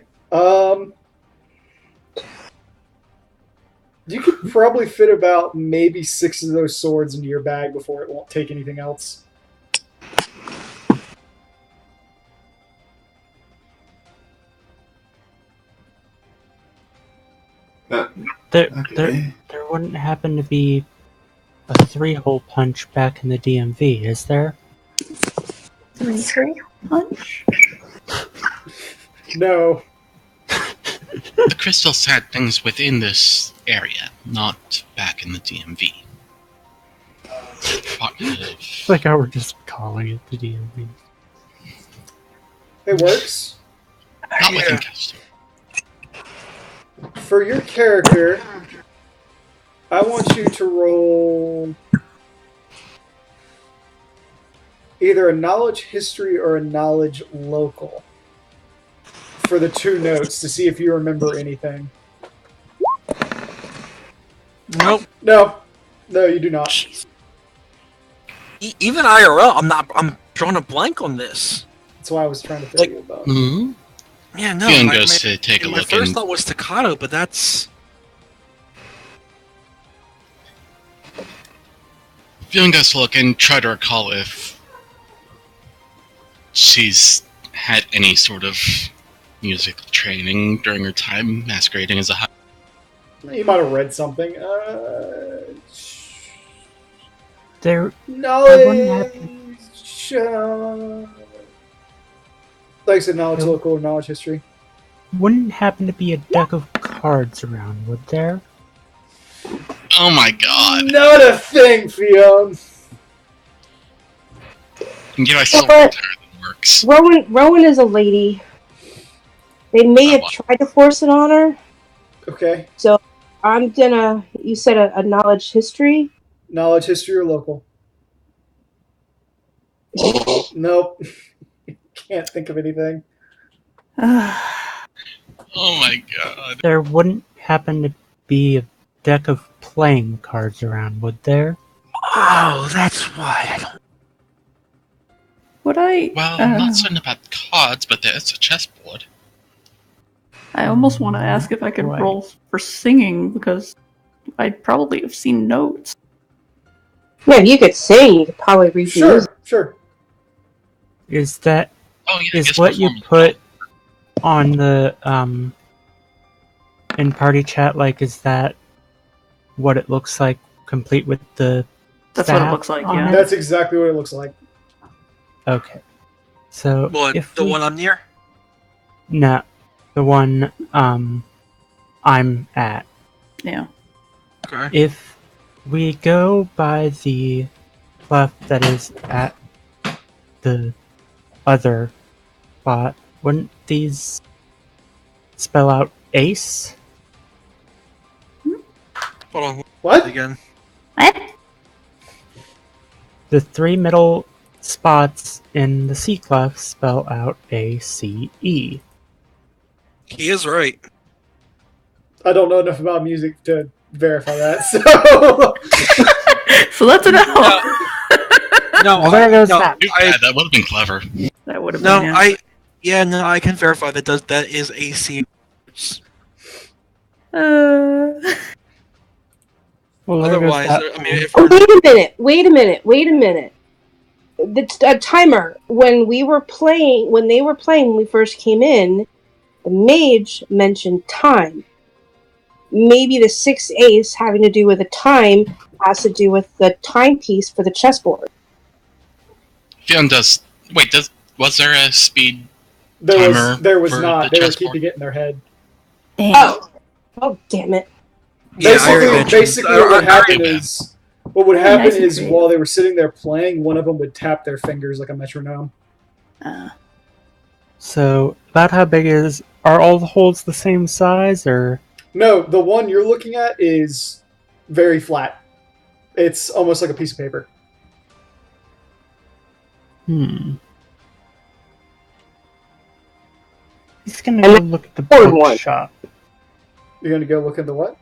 Speaker 1: You could probably fit about maybe 6 of those swords into your bag before it won't take anything else.
Speaker 4: There
Speaker 5: Okay.
Speaker 4: wouldn't happen to be a 3-hole punch back in the DMV, is there?
Speaker 6: 3 punch?
Speaker 1: No.
Speaker 3: The crystals had things within this area, not back in the DMV.
Speaker 4: It's like how we're just calling it the DMV.
Speaker 1: It works.
Speaker 3: Not within Castor.
Speaker 1: For your character, I want you to roll either a knowledge history or a knowledge local for the 2 notes to see if you remember anything.
Speaker 2: Nope.
Speaker 1: No, you do not.
Speaker 2: Jeez. Even IRL, I'm drawing a blank on this.
Speaker 1: That's why I was trying to tell you about.
Speaker 3: Hmm?
Speaker 2: Yeah, no.
Speaker 3: Fion
Speaker 2: my-
Speaker 3: goes
Speaker 2: my-
Speaker 3: to take a
Speaker 2: My
Speaker 3: look
Speaker 2: first
Speaker 3: and
Speaker 2: thought was Staccato, but that's...
Speaker 3: Fion goes to look and try to recall if she's had any sort of music training during her time masquerading as a high.
Speaker 1: You might have read something.
Speaker 4: There,
Speaker 1: Knowledge. Like I said, knowledge
Speaker 4: Nope.
Speaker 1: local or knowledge history.
Speaker 4: wouldn't happen to be a deck of cards around, would there?
Speaker 3: Oh my god.
Speaker 1: Not a thing, Fion.
Speaker 3: You can give my
Speaker 7: Yeah,
Speaker 3: silver
Speaker 7: but-
Speaker 3: guitar that works.
Speaker 7: Rowan is a lady. They may have tried to force it on her.
Speaker 1: Okay.
Speaker 7: I'm gonna. You said a knowledge history.
Speaker 1: Knowledge, history, or local? Nope. Can't think of anything.
Speaker 3: Oh my god.
Speaker 4: There wouldn't happen to be a deck of playing cards around, would there?
Speaker 2: Oh, that's why I don't.
Speaker 6: Would I?
Speaker 3: Well, I'm not certain about cards, but there's a chessboard.
Speaker 6: I almost want to ask if I could
Speaker 4: Right.
Speaker 6: roll for singing because I'd probably have seen notes.
Speaker 7: Yeah, if you could sing, you could probably read the music.
Speaker 1: Sure.
Speaker 4: Is that
Speaker 3: Oh yeah, I
Speaker 4: is
Speaker 3: guess
Speaker 4: what you
Speaker 3: performance.
Speaker 4: put on the in party chat, like, is that what it looks like, complete with the
Speaker 6: That's what it
Speaker 4: staff
Speaker 6: looks like,
Speaker 4: on
Speaker 6: yeah.
Speaker 4: it?
Speaker 1: That's exactly what it looks like.
Speaker 4: Okay. So
Speaker 2: What,
Speaker 4: if
Speaker 2: the
Speaker 4: we-
Speaker 2: one I'm near?
Speaker 4: No, the one I'm at.
Speaker 6: Yeah.
Speaker 2: Okay.
Speaker 4: If we go by the clef that is at the other spot, wouldn't these spell out ace?
Speaker 2: Hold on.
Speaker 1: What?
Speaker 2: Again.
Speaker 6: What?
Speaker 4: The three middle spots in the C clef spell out ACE.
Speaker 2: He is right.
Speaker 1: I don't know enough about music to verify that, so...
Speaker 6: So that's an L.
Speaker 2: No,
Speaker 4: Well, there goes
Speaker 2: no,
Speaker 4: that.
Speaker 3: Yeah, that would have been clever.
Speaker 6: That would have
Speaker 2: No,
Speaker 6: been.
Speaker 2: I can verify that is AC.
Speaker 4: Well, there goes
Speaker 2: Otherwise,
Speaker 4: that.
Speaker 2: I mean, if
Speaker 7: Oh,
Speaker 2: we're
Speaker 7: wait a minute. The timer. When they were playing, when we first came in, the mage mentioned time. Maybe the sixth ace having to do with the time has to do with the timepiece for the chessboard.
Speaker 3: Fionn does. Wait, was there a speed?
Speaker 1: There
Speaker 3: Timer
Speaker 1: was
Speaker 3: for
Speaker 1: not.
Speaker 3: the
Speaker 1: They were
Speaker 3: chessboard.
Speaker 1: keeping it in their head.
Speaker 6: Damn.
Speaker 7: Oh, damn it.
Speaker 2: Yeah, I already mentioned-
Speaker 1: Basically,
Speaker 2: I
Speaker 1: what would
Speaker 2: already
Speaker 1: happen
Speaker 3: mentioned.
Speaker 1: is... What would
Speaker 6: Yeah,
Speaker 1: happen
Speaker 6: nice and
Speaker 1: is,
Speaker 6: creative.
Speaker 1: while they were sitting there playing, one of them would tap their fingers like a metronome.
Speaker 4: So, about how big are all the holes the same size, or?
Speaker 1: No, the one you're looking at is very flat. It's almost like a piece of paper.
Speaker 4: He's gonna
Speaker 7: And
Speaker 4: go look at the
Speaker 7: third one.
Speaker 4: bookshop
Speaker 1: You're going to go look at the what?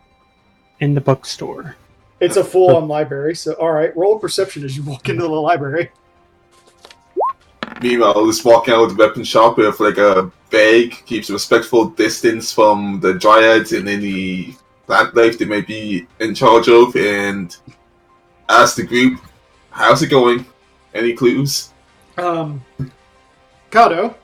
Speaker 4: in the bookstore.
Speaker 1: It's a full-on library, so alright, roll a perception as you walk into the library.
Speaker 5: Meanwhile, just walking out of the weapon shop with like a bag, keeps a respectful distance from the dryads and any plant life they may be in charge of, and ask the group, how's it going? Any clues?
Speaker 1: Kato,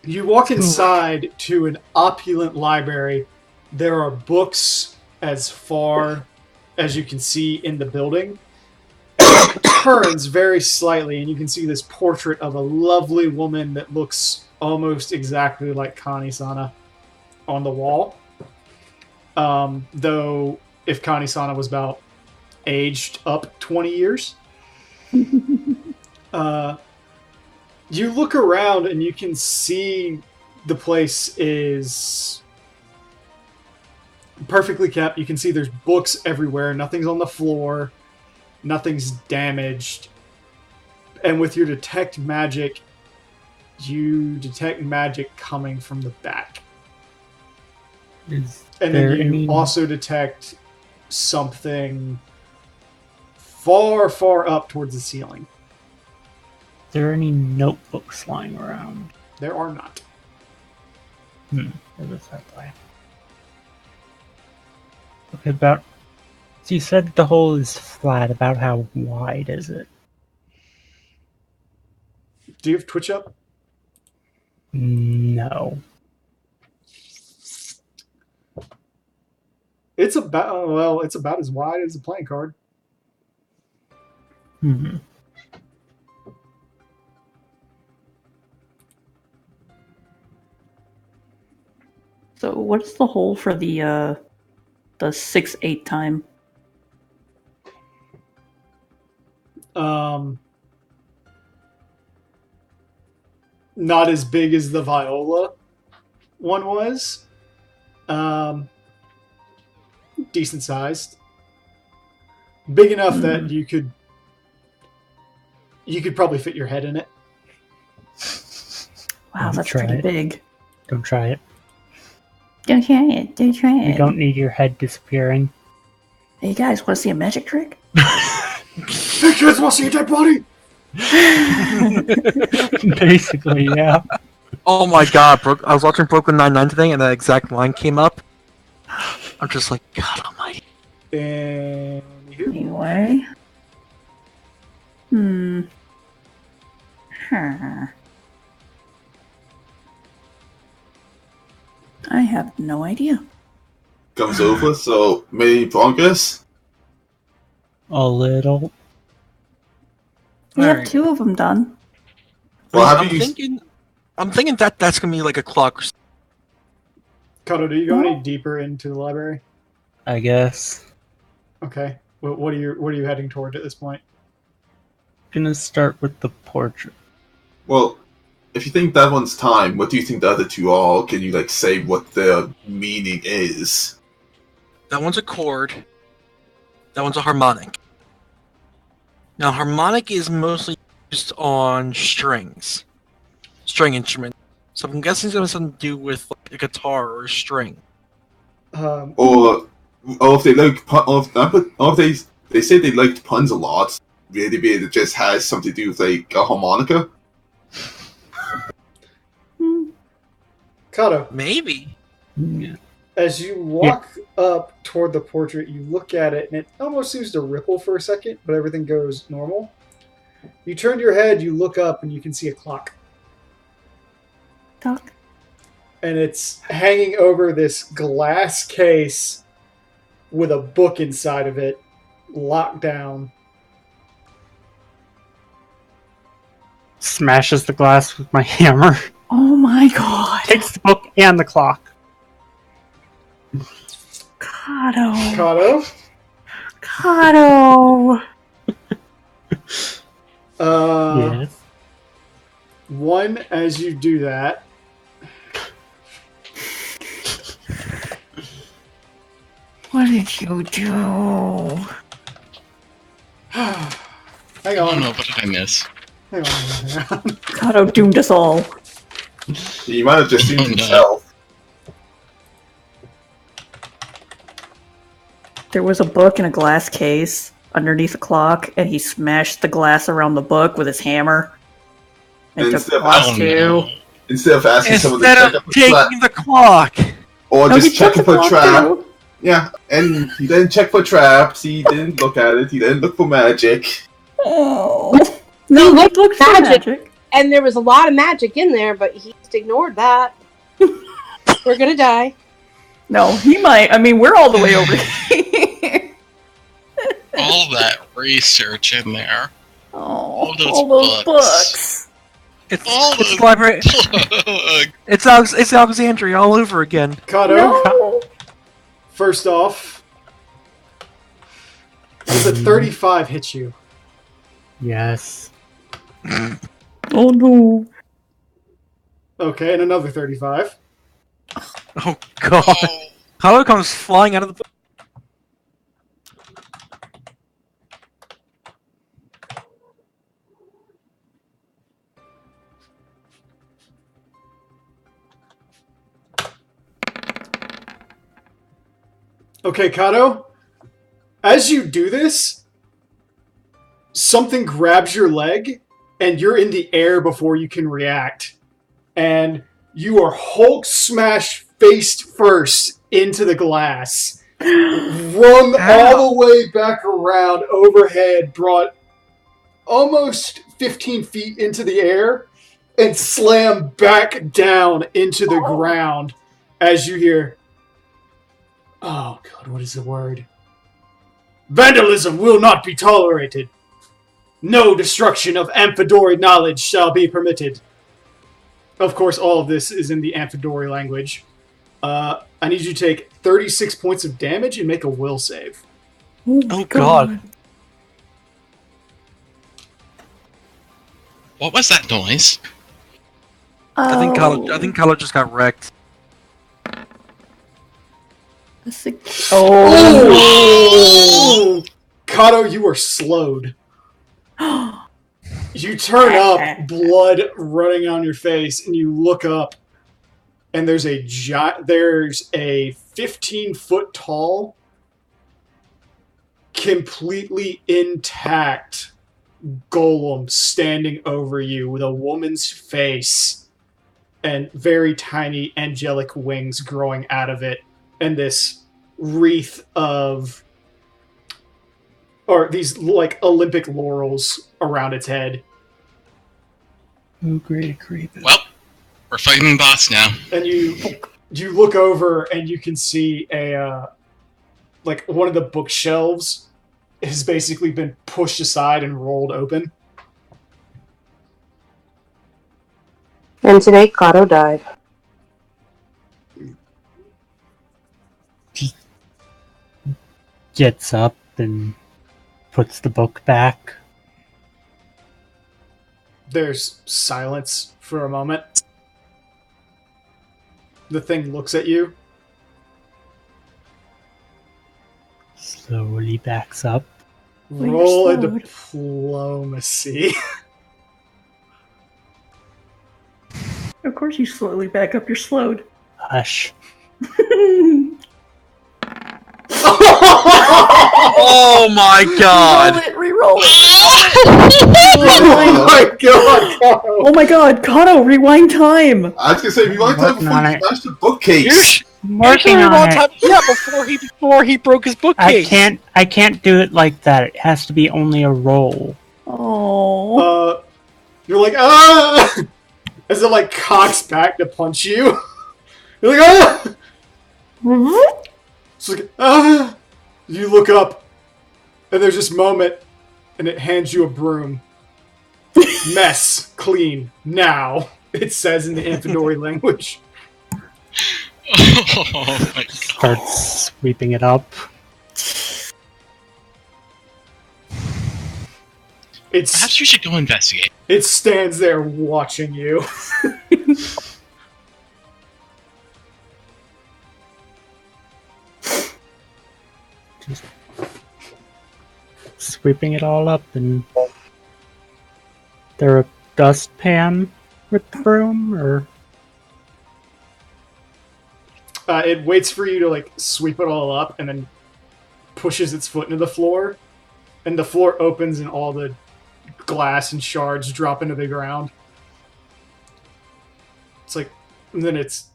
Speaker 1: you walk inside to an opulent library. There are books as far as you can see in the building. It turns very slightly, and you can see this portrait of a lovely woman that looks almost exactly like Kani-sana on the wall. Though, if Kani-sana was about aged up 20 years. You look around and you can see the place is perfectly kept. You can see there's books everywhere. Nothing's on the floor. Nothing's damaged. And with your detect magic, you detect magic coming from the back.
Speaker 4: Is
Speaker 1: And
Speaker 4: there
Speaker 1: then you
Speaker 4: any...
Speaker 1: also detect something far, far up towards the ceiling.
Speaker 4: Are there any notebooks lying around?
Speaker 1: There are not.
Speaker 4: It was that way. Okay, about... So you said the hole is flat. About how wide is it?
Speaker 1: Do you have Twitch up?
Speaker 4: No.
Speaker 1: It's about it's about as wide as a playing card.
Speaker 6: So what's the hole for the 6-8 time?
Speaker 1: Not as big as the Viola one was. Decent sized. Big enough that you could probably fit your head in it.
Speaker 6: Wow,
Speaker 4: Don't
Speaker 6: that's
Speaker 4: try
Speaker 6: pretty
Speaker 4: it.
Speaker 6: big.
Speaker 4: Don't try it.
Speaker 6: Don't try it. Don't try it.
Speaker 4: You don't need your head disappearing.
Speaker 6: Hey guys, want to see a magic trick?
Speaker 1: Hey kids, want to see a dead body?
Speaker 4: Basically, yeah.
Speaker 2: Oh my god, I was watching Brooklyn Nine-Nine today, and that exact line came up. I'm just like, God almighty.
Speaker 6: Anyway. Huh. I have no idea.
Speaker 5: Comes over, so many progress.
Speaker 4: A little.
Speaker 6: We have
Speaker 2: Alright.
Speaker 6: 2 of them done.
Speaker 5: Well,
Speaker 2: I'm
Speaker 5: have you?
Speaker 2: thinking that that's gonna be like a clock.
Speaker 1: Kato, do you go any deeper into the library?
Speaker 4: I guess.
Speaker 1: Okay. What are you heading toward at this point?
Speaker 4: Gonna start with the portrait.
Speaker 5: Well, if you think that one's time, what do you think the other two are? Can you like say what their meaning is?
Speaker 2: That one's a chord. That one's a harmonic. Now, harmonic is mostly used on strings, string instruments. So I'm guessing it's gonna have something to do with like a guitar or a string.
Speaker 5: Or if they like, or if they say they liked puns a lot, maybe it just has something to do with like a harmonica.
Speaker 1: Kato,
Speaker 2: Maybe.
Speaker 4: Yeah.
Speaker 1: as you walk up toward the portrait, you look at it, and it almost seems to ripple for a second, but everything goes normal. You turn your head, you look up, and you can see a clock.
Speaker 6: Doc?
Speaker 1: And it's hanging over this glass case with a book inside of it, locked down.
Speaker 4: Smashes the glass with my hammer.
Speaker 6: Oh my god.
Speaker 4: Takes the book and the clock.
Speaker 6: Kato.
Speaker 1: Kato,
Speaker 6: Kato.
Speaker 4: Yes.
Speaker 1: one, as you do that,
Speaker 6: What did you do?
Speaker 1: hang
Speaker 3: Oh
Speaker 1: on,
Speaker 3: no, what did I miss?
Speaker 1: hang on.
Speaker 6: Kato doomed us all.
Speaker 5: He might have just seen
Speaker 3: Oh, no.
Speaker 5: himself.
Speaker 6: There was a book in a glass case underneath a clock, and he smashed the glass around the book with his hammer. And took
Speaker 5: Instead
Speaker 6: the
Speaker 5: of
Speaker 6: glass
Speaker 3: Oh,
Speaker 6: too.
Speaker 3: no.
Speaker 5: Instead of asking someone to
Speaker 2: Instead
Speaker 5: check
Speaker 2: of
Speaker 5: up a trap,
Speaker 2: taking the clock.
Speaker 5: or
Speaker 6: No, he
Speaker 5: just checking
Speaker 6: took the
Speaker 5: for
Speaker 6: clock
Speaker 5: trap.
Speaker 6: too.
Speaker 5: Yeah, and he didn't check for traps. He didn't look at it. He didn't look for magic.
Speaker 6: Oh. No, he
Speaker 7: looked
Speaker 6: looked for
Speaker 7: magic.
Speaker 6: magic.
Speaker 7: And there was a lot of magic in there, but he just ignored that. We're gonna die.
Speaker 6: No, he might. I mean, we're all the way over here.
Speaker 3: All that research in there.
Speaker 6: Oh,
Speaker 3: All those
Speaker 6: all those
Speaker 3: books.
Speaker 6: books.
Speaker 2: It's the library. It's Alexandria all over again.
Speaker 1: Kato,
Speaker 6: No.
Speaker 1: first off, does a 35 hit you?
Speaker 4: Yes.
Speaker 6: Oh no.
Speaker 1: Okay, and another 35.
Speaker 2: Oh god.
Speaker 3: Oh,
Speaker 2: Kato comes flying out of the book.
Speaker 1: Okay, Kato, as you do this, something grabs your leg, and you're in the air before you can react. And you are Hulk smash face first into the glass. Run all the way back around overhead, brought almost 15 feet into the air, and slam back down into the ground as you hear, oh god, what is the word? Vandalism will not be tolerated. No destruction of Amphidori knowledge shall be permitted. Of course, all of this is in the Amphidori language. I need you to take 36 points of damage and make a will save.
Speaker 2: Oh god.
Speaker 3: What was that noise?
Speaker 2: I think Kylo just got wrecked.
Speaker 1: Oh! Kato, you are slowed. You turn up, blood running on your face, and you look up, and there's a 15-foot tall, completely intact golem standing over you with a woman's face and very tiny angelic wings growing out of it, and this wreath of, or these like Olympic laurels around its head.
Speaker 4: Oh, great creepy.
Speaker 3: Well, we're fighting the boss now.
Speaker 1: And you look over and you can see a like one of the bookshelves has basically been pushed aside and rolled open.
Speaker 7: And today, Kato died.
Speaker 4: He gets up and puts the book back.
Speaker 1: There's silence for a moment. The thing looks at you.
Speaker 4: Slowly backs up.
Speaker 6: Well, you're
Speaker 1: Roll a
Speaker 6: slowed.
Speaker 1: diplomacy.
Speaker 6: Of course you slowly back up, you're slowed.
Speaker 4: Hush.
Speaker 2: Oh my god!
Speaker 6: Reroll it!
Speaker 1: Oh my god, Kato!
Speaker 6: Oh my god, Kato, rewind time!
Speaker 5: I was gonna say, we might have
Speaker 4: Working
Speaker 5: before
Speaker 4: on
Speaker 5: you
Speaker 4: it.
Speaker 5: smashed the bookcase.
Speaker 4: I'm working
Speaker 2: Usually
Speaker 4: on
Speaker 2: one
Speaker 4: it.
Speaker 2: time- yeah, before he broke his bookcase.
Speaker 4: I can't do it like that. It has to be only a roll.
Speaker 6: Oh.
Speaker 1: You're like, ah! As it like cocks back to punch you. You're like, ah! It's like, ah! You look up, and there's this moment, and it hands you a broom. Mess, clean, now. It says in the Amphidori language.
Speaker 3: Oh my god.
Speaker 4: Starts sweeping it up.
Speaker 3: Perhaps we should go investigate.
Speaker 1: It stands there watching you.
Speaker 4: Just sweeping it all up, and there a dustpan with the broom, or
Speaker 1: It waits for you to like sweep it all up, and then pushes its foot into the floor, and the floor opens, and all the glass and shards drop into the ground. It's like, and then it's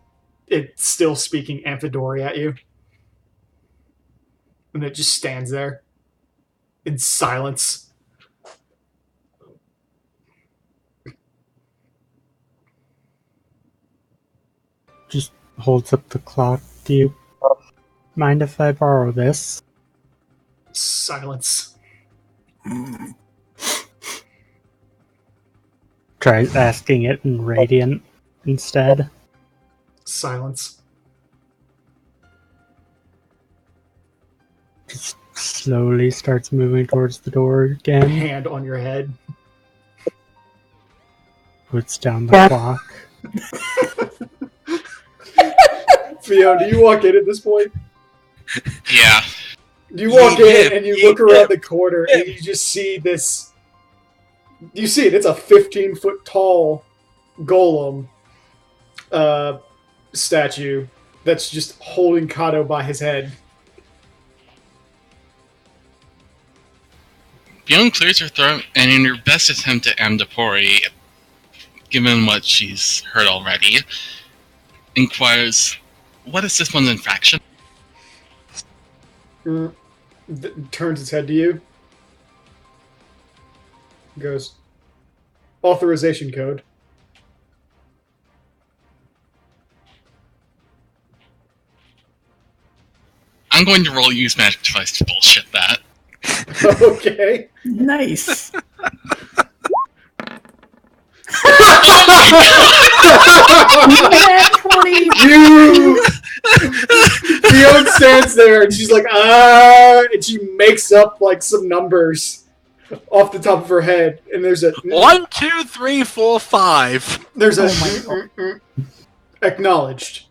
Speaker 1: still speaking Amphidori at you, and it just stands there in silence.
Speaker 4: just holds up the clock. Do you mind if I borrow this?
Speaker 1: Silence.
Speaker 4: Tries asking it in Radiant instead.
Speaker 1: Silence.
Speaker 4: Just slowly starts moving towards the door again.
Speaker 1: Hand on your head.
Speaker 4: Puts down the
Speaker 7: Yeah.
Speaker 4: clock.
Speaker 1: Theo, do you walk in at this point?
Speaker 3: Yeah.
Speaker 1: You walk in and you
Speaker 2: Yeah.
Speaker 1: look around the corner and you just see this. You see it. It's a 15-foot tall golem statue that's just holding Kato by his head.
Speaker 3: Beyond clears her throat, and in her best attempt to Amdapori, given what she's heard already, inquires, what is this one's infraction?
Speaker 1: Turns its head to you. Goes, authorization code.
Speaker 3: I'm going to roll use magic device to bullshit that.
Speaker 1: Okay.
Speaker 6: Nice. Nat 20.
Speaker 1: You stands there and she's like, and she makes up like some numbers off the top of her head, and there's a
Speaker 2: 1, 2, 3, 4, 5.
Speaker 1: there's a
Speaker 6: Oh my
Speaker 1: acknowledged.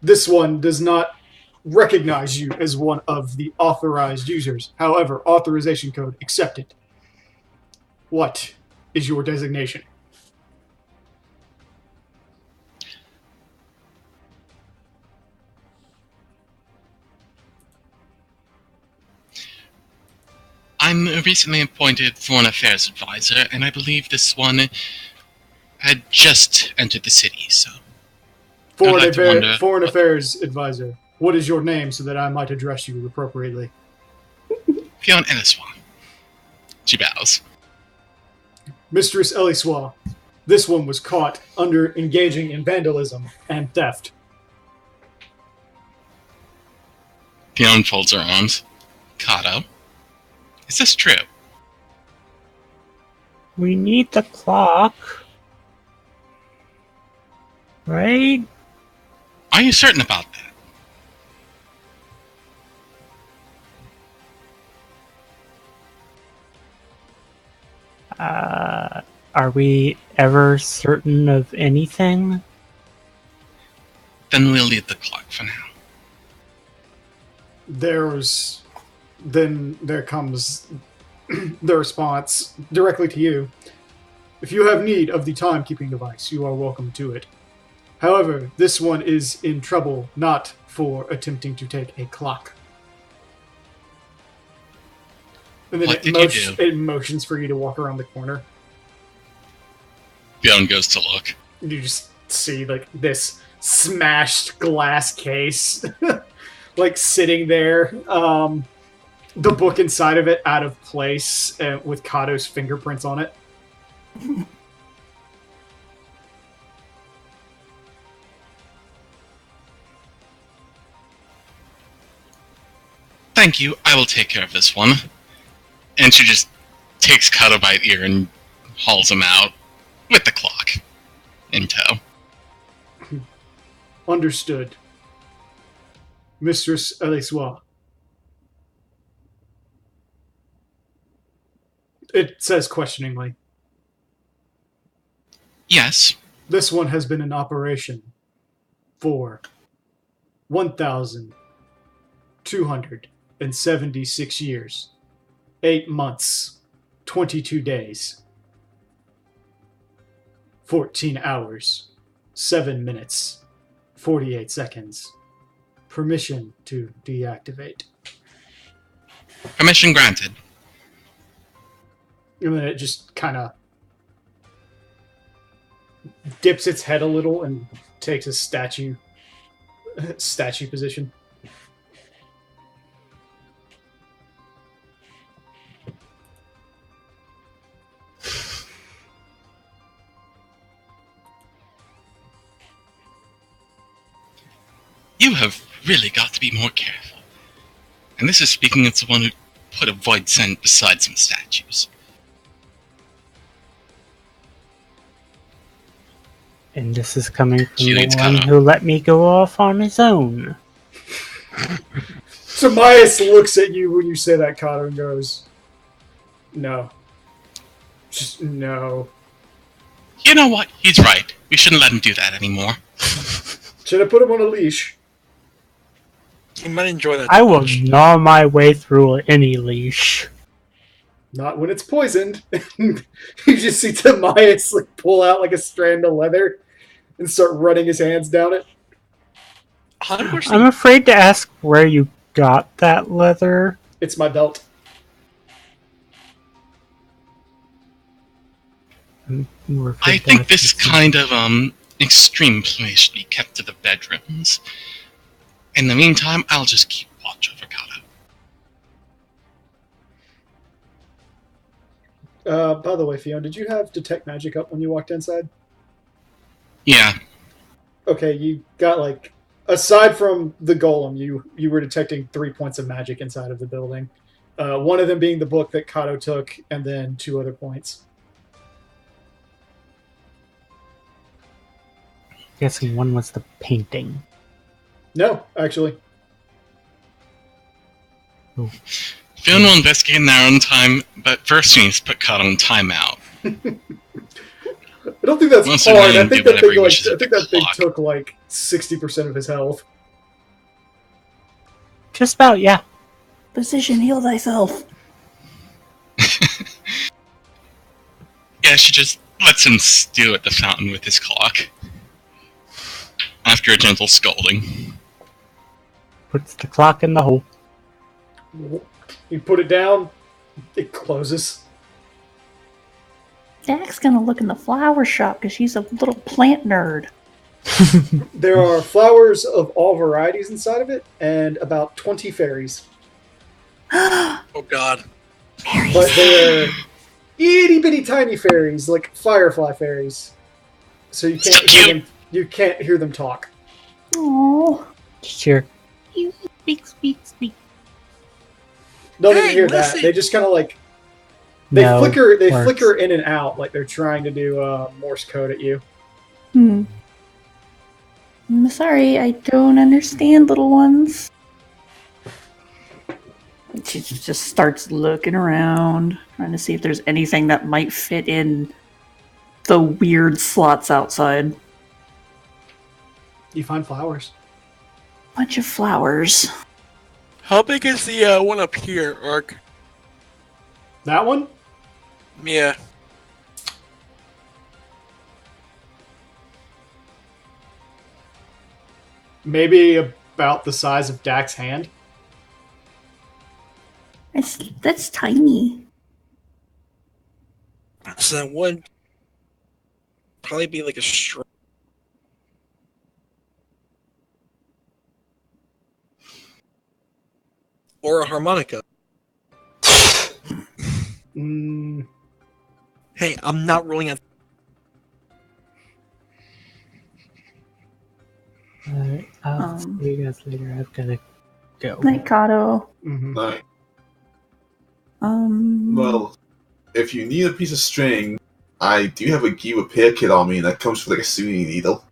Speaker 1: This one does not recognize you as one of the authorized users. However, authorization code accepted. What is your designation?
Speaker 3: I'm recently appointed Foreign Affairs Advisor, and I believe this one had just entered the city, so...
Speaker 1: Foreign Affairs Advisor. What is your name so that I might address you appropriately?
Speaker 3: Fionn Elliswan. She bows.
Speaker 1: Mistress Eliswa. This one was caught under engaging in vandalism and theft.
Speaker 3: Fionn folds her arms. Kato. Is this true?
Speaker 4: We need the clock. Right?
Speaker 3: Are you certain about that?
Speaker 4: Are we ever certain of anything?
Speaker 3: Then we'll leave the clock for now.
Speaker 1: Then there comes the response directly to you. If you have need of the timekeeping device, you are welcome to it. However, this one is in trouble not for attempting to take a clock. And then
Speaker 3: What did you do?
Speaker 1: it motions for you to walk around the corner.
Speaker 3: Fionn goes to look.
Speaker 1: You just see like this smashed glass case like sitting there, the book inside of it out of place with Kato's fingerprints on it.
Speaker 3: Thank you, I will take care of this one. And she just takes Kato by the ear and hauls him out with the clock in tow.
Speaker 1: Understood. Mistress Eliswa. It says questioningly.
Speaker 3: Yes.
Speaker 1: This one has been in operation for 1,276 years, 8 months, 22 days, 14 hours, 7 minutes, 48 seconds. Permission to deactivate.
Speaker 3: Permission granted.
Speaker 1: And then it just kind of dips its head a little and takes a statue position.
Speaker 3: You have really got to be more careful. And this is speaking as the one who put a void scent beside some statues.
Speaker 4: And this is coming from
Speaker 3: She
Speaker 4: the
Speaker 3: leads
Speaker 4: one
Speaker 3: Kato.
Speaker 4: who let me go off on his own.
Speaker 1: Tobias looks at you when you say that, Kato, and goes, "No. Just no."
Speaker 3: You know what? He's right. We shouldn't let him do that anymore.
Speaker 1: Should I put him on a leash?
Speaker 2: You might enjoy that.
Speaker 4: I will gnaw my way through any leash.
Speaker 1: Not when it's poisoned. You just see Tobias like pull out like a strand of leather and start running his hands down it.
Speaker 2: 100%.
Speaker 4: I'm afraid to ask where you got that leather.
Speaker 1: It's my belt.
Speaker 4: We're afraid
Speaker 3: I
Speaker 4: to
Speaker 3: think
Speaker 4: ask
Speaker 3: this
Speaker 4: you.
Speaker 3: kind of, extreme play should be kept to the bedrooms. In the meantime, I'll just keep watch over Kato.
Speaker 1: By the way, Fiona, did you have Detect Magic up when you walked inside?
Speaker 3: Yeah.
Speaker 1: Okay, you got like, aside from the golem, you were detecting 3 points of magic inside of the building. One of them being the book that Kato took, and then 2 other points.
Speaker 4: Guessing one was the painting.
Speaker 1: No, actually.
Speaker 3: Fionn will investigate in their own time, but first we need to put Cod on timeout.
Speaker 1: I don't think that's
Speaker 3: Once
Speaker 1: hard.
Speaker 3: they're
Speaker 1: I
Speaker 3: done,
Speaker 1: think
Speaker 3: do
Speaker 1: that
Speaker 3: whatever
Speaker 1: thing
Speaker 3: he
Speaker 1: like
Speaker 3: wishes
Speaker 1: I
Speaker 3: with
Speaker 1: think
Speaker 3: the
Speaker 1: that thing
Speaker 3: clock.
Speaker 1: took like 60% of his health.
Speaker 4: Just about, yeah.
Speaker 6: Physician, heal thyself.
Speaker 3: Yeah, she just lets him stew at the fountain with his clock. After a gentle scolding.
Speaker 4: Puts the clock in the hole.
Speaker 1: You put it down, it closes.
Speaker 6: Dak's gonna look in the flower shop because she's a little plant nerd.
Speaker 1: There are flowers of all varieties inside of it, and about 20 fairies.
Speaker 2: Oh god.
Speaker 1: But they're itty bitty tiny fairies, like firefly fairies. So you can't hear them. You can't hear them talk.
Speaker 6: Oh,
Speaker 4: Just hear,
Speaker 6: speak, speak, speak.
Speaker 1: Don't
Speaker 2: Hey,
Speaker 1: even hear
Speaker 2: listen.
Speaker 1: that. They just kind of like they
Speaker 4: no
Speaker 1: flicker. They
Speaker 4: works.
Speaker 1: flicker in and out, like they're trying to do Morse code at you.
Speaker 6: I'm sorry, I don't understand, little ones. She just starts looking around, trying to see if there's anything that might fit in the weird slots outside.
Speaker 1: You find flowers.
Speaker 6: Bunch of flowers.
Speaker 2: How big is the one up here, Ark?
Speaker 1: That one?
Speaker 2: Yeah.
Speaker 1: Maybe about the size of Dak's hand.
Speaker 6: That's tiny.
Speaker 2: So that would probably be like a string. Or a harmonica.
Speaker 1: Mm,
Speaker 2: Hey, I'm not ruling out.
Speaker 4: Alright, I'll
Speaker 6: Um,
Speaker 4: see you guys later. I've gotta go.
Speaker 6: Night Kato.
Speaker 1: mhm.
Speaker 5: No.
Speaker 6: Um.
Speaker 5: Well, if you need a piece of string, I do have a Gee repair kit on me, and that comes with like a Suni needle.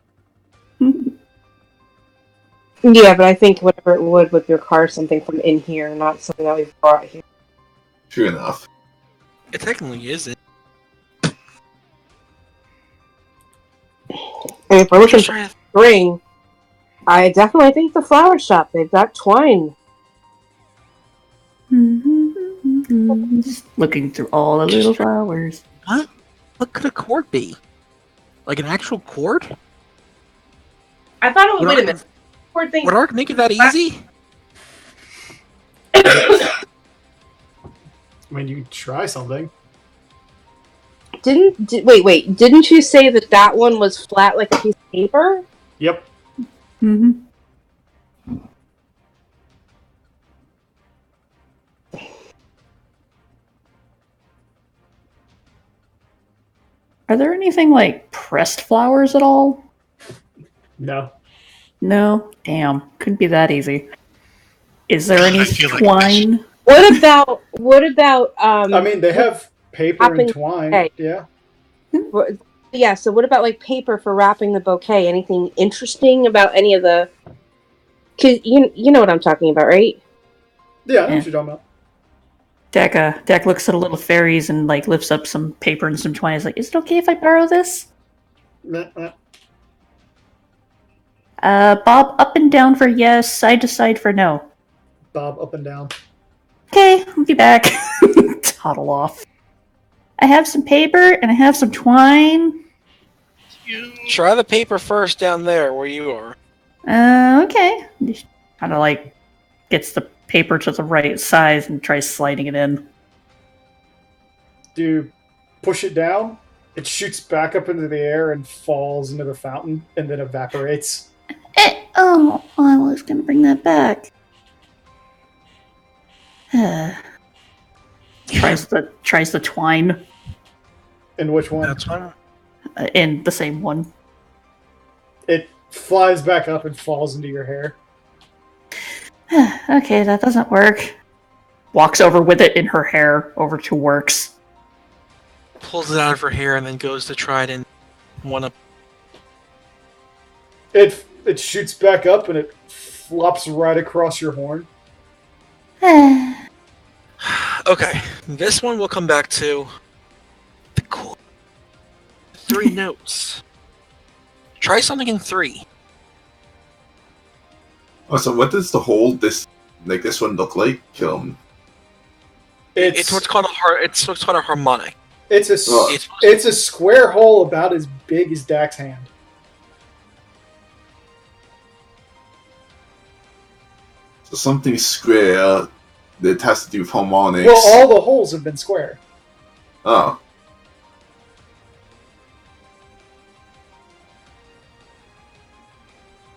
Speaker 7: Yeah, but I think whatever it would require something from in here, not something that we've brought here.
Speaker 5: True enough.
Speaker 2: It technically isn't.
Speaker 7: And if we're looking
Speaker 2: Just
Speaker 7: for
Speaker 2: trying to
Speaker 7: string, I definitely think the flower shop. They've got twine.
Speaker 6: Just looking through all the little flowers.
Speaker 2: What could a cord be? Like an actual cord?
Speaker 7: I thought it was.
Speaker 2: Would
Speaker 7: Wait a
Speaker 2: Ark-
Speaker 7: minute. Poor thing.
Speaker 2: Would Ark make it that easy?
Speaker 1: I mean, you can try something.
Speaker 7: Wait. Didn't you say that one was flat like a piece of paper?
Speaker 1: Yep.
Speaker 6: Mm-hmm. Are there anything like pressed flowers at all?
Speaker 1: No.
Speaker 6: No? Damn. Couldn't be that easy. Is there any
Speaker 3: I feel like
Speaker 6: twine?
Speaker 7: What about
Speaker 1: I mean, they have paper and
Speaker 7: Wrapping-
Speaker 1: twine.
Speaker 7: hey.
Speaker 1: Yeah.
Speaker 7: Yeah, so what about like paper for wrapping the bouquet? Anything interesting about any of the? Cause you know what I'm talking about, right?
Speaker 1: Yeah, I know
Speaker 6: Yeah.
Speaker 1: what you're talking about.
Speaker 6: Dak looks at the little fairies and like lifts up some paper and some twine. He's like, "Is it okay if I borrow this?"
Speaker 1: Meh, meh.
Speaker 6: Bob up and down for yes, side to side for no.
Speaker 1: Bob up and down.
Speaker 6: Okay, I'll be back. Toddle off. I have some paper and I have some twine.
Speaker 2: Try the paper first down there where you are.
Speaker 6: Okay. Kind of like gets the paper to the right size and tries sliding it in.
Speaker 1: Do you push it down? It shoots back up into the air and falls into the fountain and then evaporates.
Speaker 6: Oh, I was gonna bring that back. tries the twine
Speaker 1: And which one?
Speaker 2: That's fine.
Speaker 6: in the same one.
Speaker 1: It flies back up and falls into your hair.
Speaker 6: Okay, that doesn't work. Walks over with it in her hair over to Works.
Speaker 2: Pulls it out of her hair and then goes to try it in one up.
Speaker 1: It It shoots back up and it flops right across your horn.
Speaker 2: Okay, this one we'll come back to. The cool 3 notes. Try something in 3.
Speaker 5: Oh, so what does the whole this one look like?
Speaker 2: It's what's called a harmonic.
Speaker 1: It's a it's a square hole about as big as Dak's hand.
Speaker 5: So something square that has to do with harmonics.
Speaker 1: Well, all the holes have been square.
Speaker 5: Oh.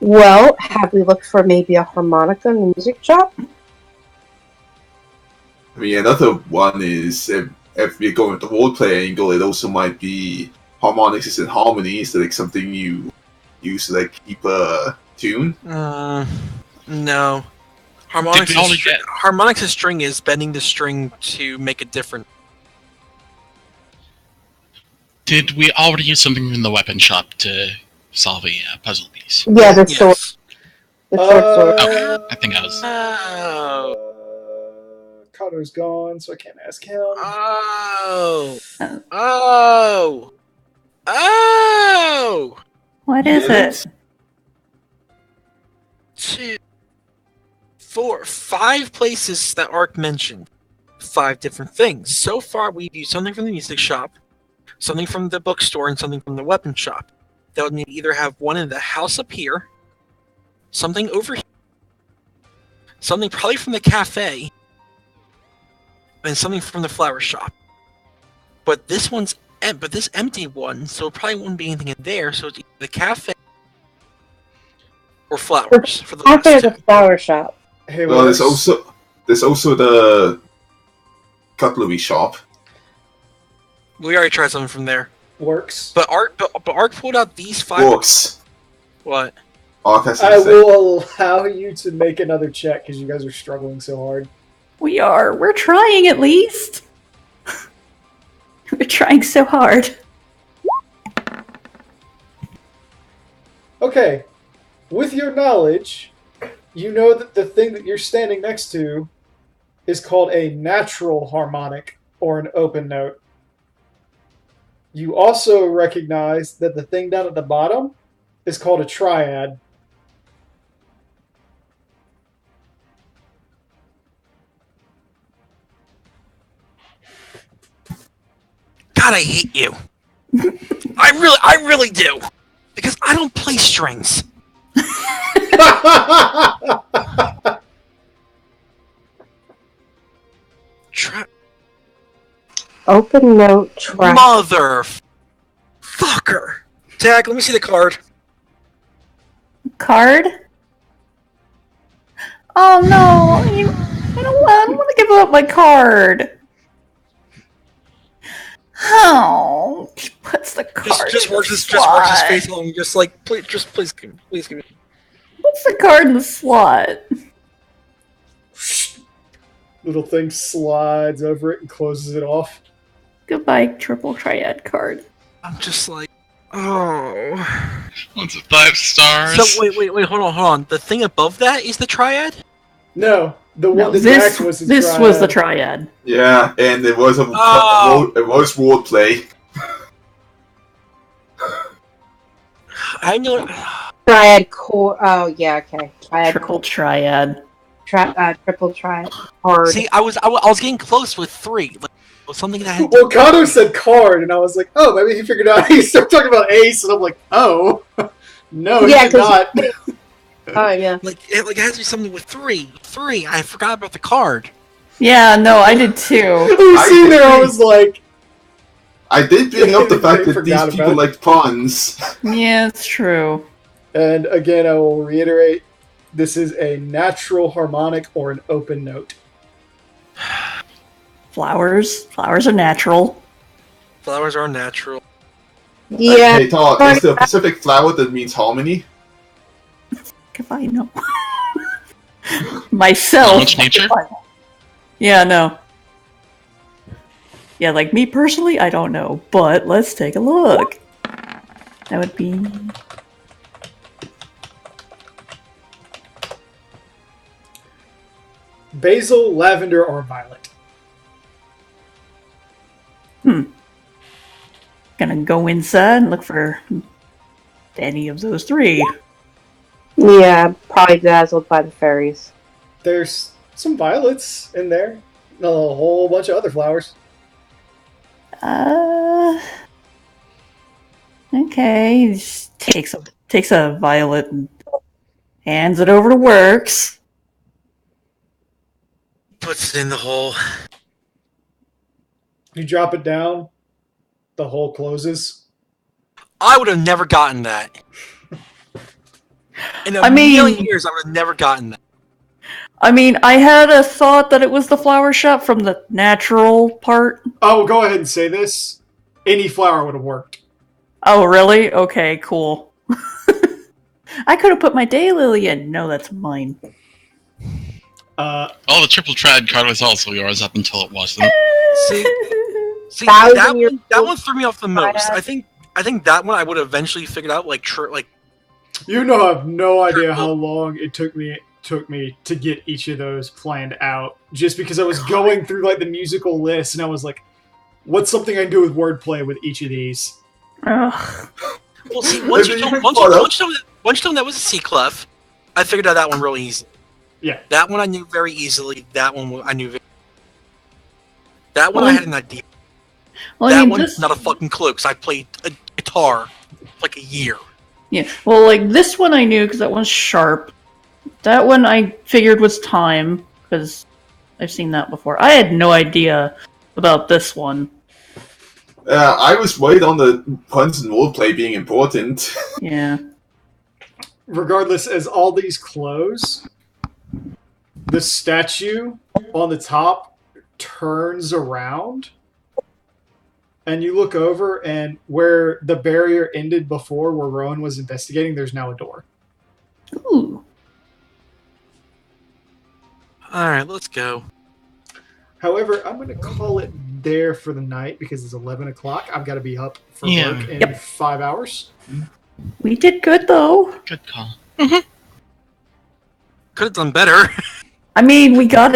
Speaker 7: Well, have we looked for maybe a harmonica in the music shop?
Speaker 5: I mean, another one is if we go with the roleplay angle, it also might be harmonics is in harmony, so like something you use to like keep a tune.
Speaker 2: No. Harmonics a string is bending the string to make it different.
Speaker 3: Did we already use something from the weapon shop to solve a puzzle piece?
Speaker 7: Yeah, the sword.
Speaker 2: Yes.
Speaker 7: The short sword.
Speaker 3: Okay, I think I was.
Speaker 1: Cotto's gone, so I can't ask him.
Speaker 2: Oh!
Speaker 6: What is it?
Speaker 2: 2, 4, 5 places that Ark mentioned. 5 different things. So far, we've used something from the music shop, something from the bookstore, and something from the weapon shop. That would mean either have one in the house up here, something over here, something probably from the cafe, and something from the flower shop. But this empty one, so it probably wouldn't be anything in there. So it's either the cafe or flowers for the
Speaker 7: After
Speaker 2: last
Speaker 7: the
Speaker 2: 2.
Speaker 7: flower shop.
Speaker 1: Hey,
Speaker 5: Well,
Speaker 1: Wes.
Speaker 5: there's also the cutlery shop.
Speaker 2: We already tried something from there.
Speaker 1: Works.
Speaker 2: But Ark pulled out these 5.
Speaker 5: Books.
Speaker 2: What?
Speaker 5: Ark has
Speaker 1: I
Speaker 5: to say.
Speaker 1: will allow you to make another check because you guys are struggling so hard.
Speaker 6: We are. We're trying at least. We're trying so hard.
Speaker 1: Okay. With your knowledge, you know that the thing that you're standing next to is called a natural harmonic or an open note. You also recognize that the thing down at the bottom is called a triad.
Speaker 2: God, I hate you. I really do. Because I don't play strings.
Speaker 7: Open note track.
Speaker 2: Mother fucker. Tag, let me see the card.
Speaker 6: Card? Oh no! I don't want to give up my card. Oh, he puts the card.
Speaker 2: Just
Speaker 6: in
Speaker 2: works
Speaker 6: the
Speaker 2: his
Speaker 6: slot.
Speaker 2: face along. Just like please give me.
Speaker 6: Puts the card in the slot.
Speaker 1: Little thing slides over it and closes it off.
Speaker 6: Goodbye, triple triad card.
Speaker 2: I'm just like, oh.
Speaker 3: One's a 5 stars.
Speaker 2: So wait, hold on. The thing above that is the triad?
Speaker 1: No, the one
Speaker 6: No,
Speaker 1: that
Speaker 6: this
Speaker 1: Dax was his
Speaker 6: this
Speaker 1: triad.
Speaker 6: was the triad.
Speaker 5: Yeah, and it was it was roleplay.
Speaker 2: I know.
Speaker 7: Triad core. Oh, yeah, okay. Triad.
Speaker 6: Triple triad.
Speaker 7: Triple triad. Hard.
Speaker 2: See, I was getting close with 3. Like, something that had.
Speaker 1: Well, Kato said card, and I was like, oh, maybe he figured out. He started talking about ace, and I'm like, oh. No,
Speaker 7: Yeah,
Speaker 1: he did not.
Speaker 7: Oh, yeah.
Speaker 2: Like it has to be something with 3. 3. I forgot about the card.
Speaker 6: Yeah, no, I did too.
Speaker 1: I was sitting there, I was like,
Speaker 5: I did bring up the fact
Speaker 1: They
Speaker 5: that these
Speaker 1: forgot
Speaker 5: people
Speaker 1: about it.
Speaker 5: like puns.
Speaker 6: Yeah, it's true.
Speaker 1: and again, I will reiterate, this is a natural harmonic or an open note.
Speaker 6: Flowers are natural.
Speaker 2: Flowers are natural.
Speaker 7: Yeah.
Speaker 5: Hey, Todd, is the Pacific flower that means harmony?
Speaker 6: If I know myself.
Speaker 3: Knowledge nature?
Speaker 6: Yeah, no. Yeah, like me personally, I don't know, but let's take a look. That would be
Speaker 1: Basil, lavender, or violet.
Speaker 6: Gonna go inside and look for any of those three.
Speaker 7: Yeah, probably dazzled by the fairies.
Speaker 1: There's some violets in there. A whole bunch of other flowers.
Speaker 6: Okay. He just takes a violet and hands it over to Works.
Speaker 2: Puts it in the hole.
Speaker 1: You drop it down, the hole closes.
Speaker 2: I would have never gotten that. In a
Speaker 6: mean-
Speaker 2: million years, I would have never gotten that.
Speaker 6: I mean, I had a thought that it was the flower shop from the natural part.
Speaker 1: Oh, go ahead and say this. Any flower would have worked.
Speaker 6: Oh, really? Okay, cool. I could have put my daylily in. No, that's mine.
Speaker 3: Oh, the triple trad card was also yours up until it wasn't.
Speaker 2: See,
Speaker 7: Thousand-year
Speaker 2: that one threw me off the most.
Speaker 7: Fire.
Speaker 2: I think that one I would have eventually figured out.
Speaker 1: You know, I have no idea how long it took me to get each of those planned out. Just because I was going through like the musical list, and I was like, "What's something I can do with wordplay with each of these?"
Speaker 6: Ugh.
Speaker 2: Well, see, once you told me that was a C clef, I figured out that one really easy.
Speaker 1: Yeah.
Speaker 2: That one I knew very easily. That one I knew. That one I had an idea.
Speaker 6: Well,
Speaker 2: That
Speaker 6: I mean,
Speaker 2: one's not a fucking clue because I played a guitar for like a year.
Speaker 6: yeah. Well, like this one I knew because that one's sharp. That one I figured was time because I've seen that before. I had no idea about this one.
Speaker 5: I was right on the puns and roleplay being important.
Speaker 6: Yeah.
Speaker 1: Regardless, as all these close, the statue on the top turns around, and you look over, and where the barrier ended before, where Rowan was investigating, there's now a door.
Speaker 6: Ooh.
Speaker 2: All right, let's go.
Speaker 1: However, I'm going to call it there for the night because it's 11 o'clock. I've got to be up for
Speaker 3: Yeah.
Speaker 1: work in 5 hours.
Speaker 6: We did good though.
Speaker 3: Good call.
Speaker 2: Could have done better.
Speaker 6: I mean, we got it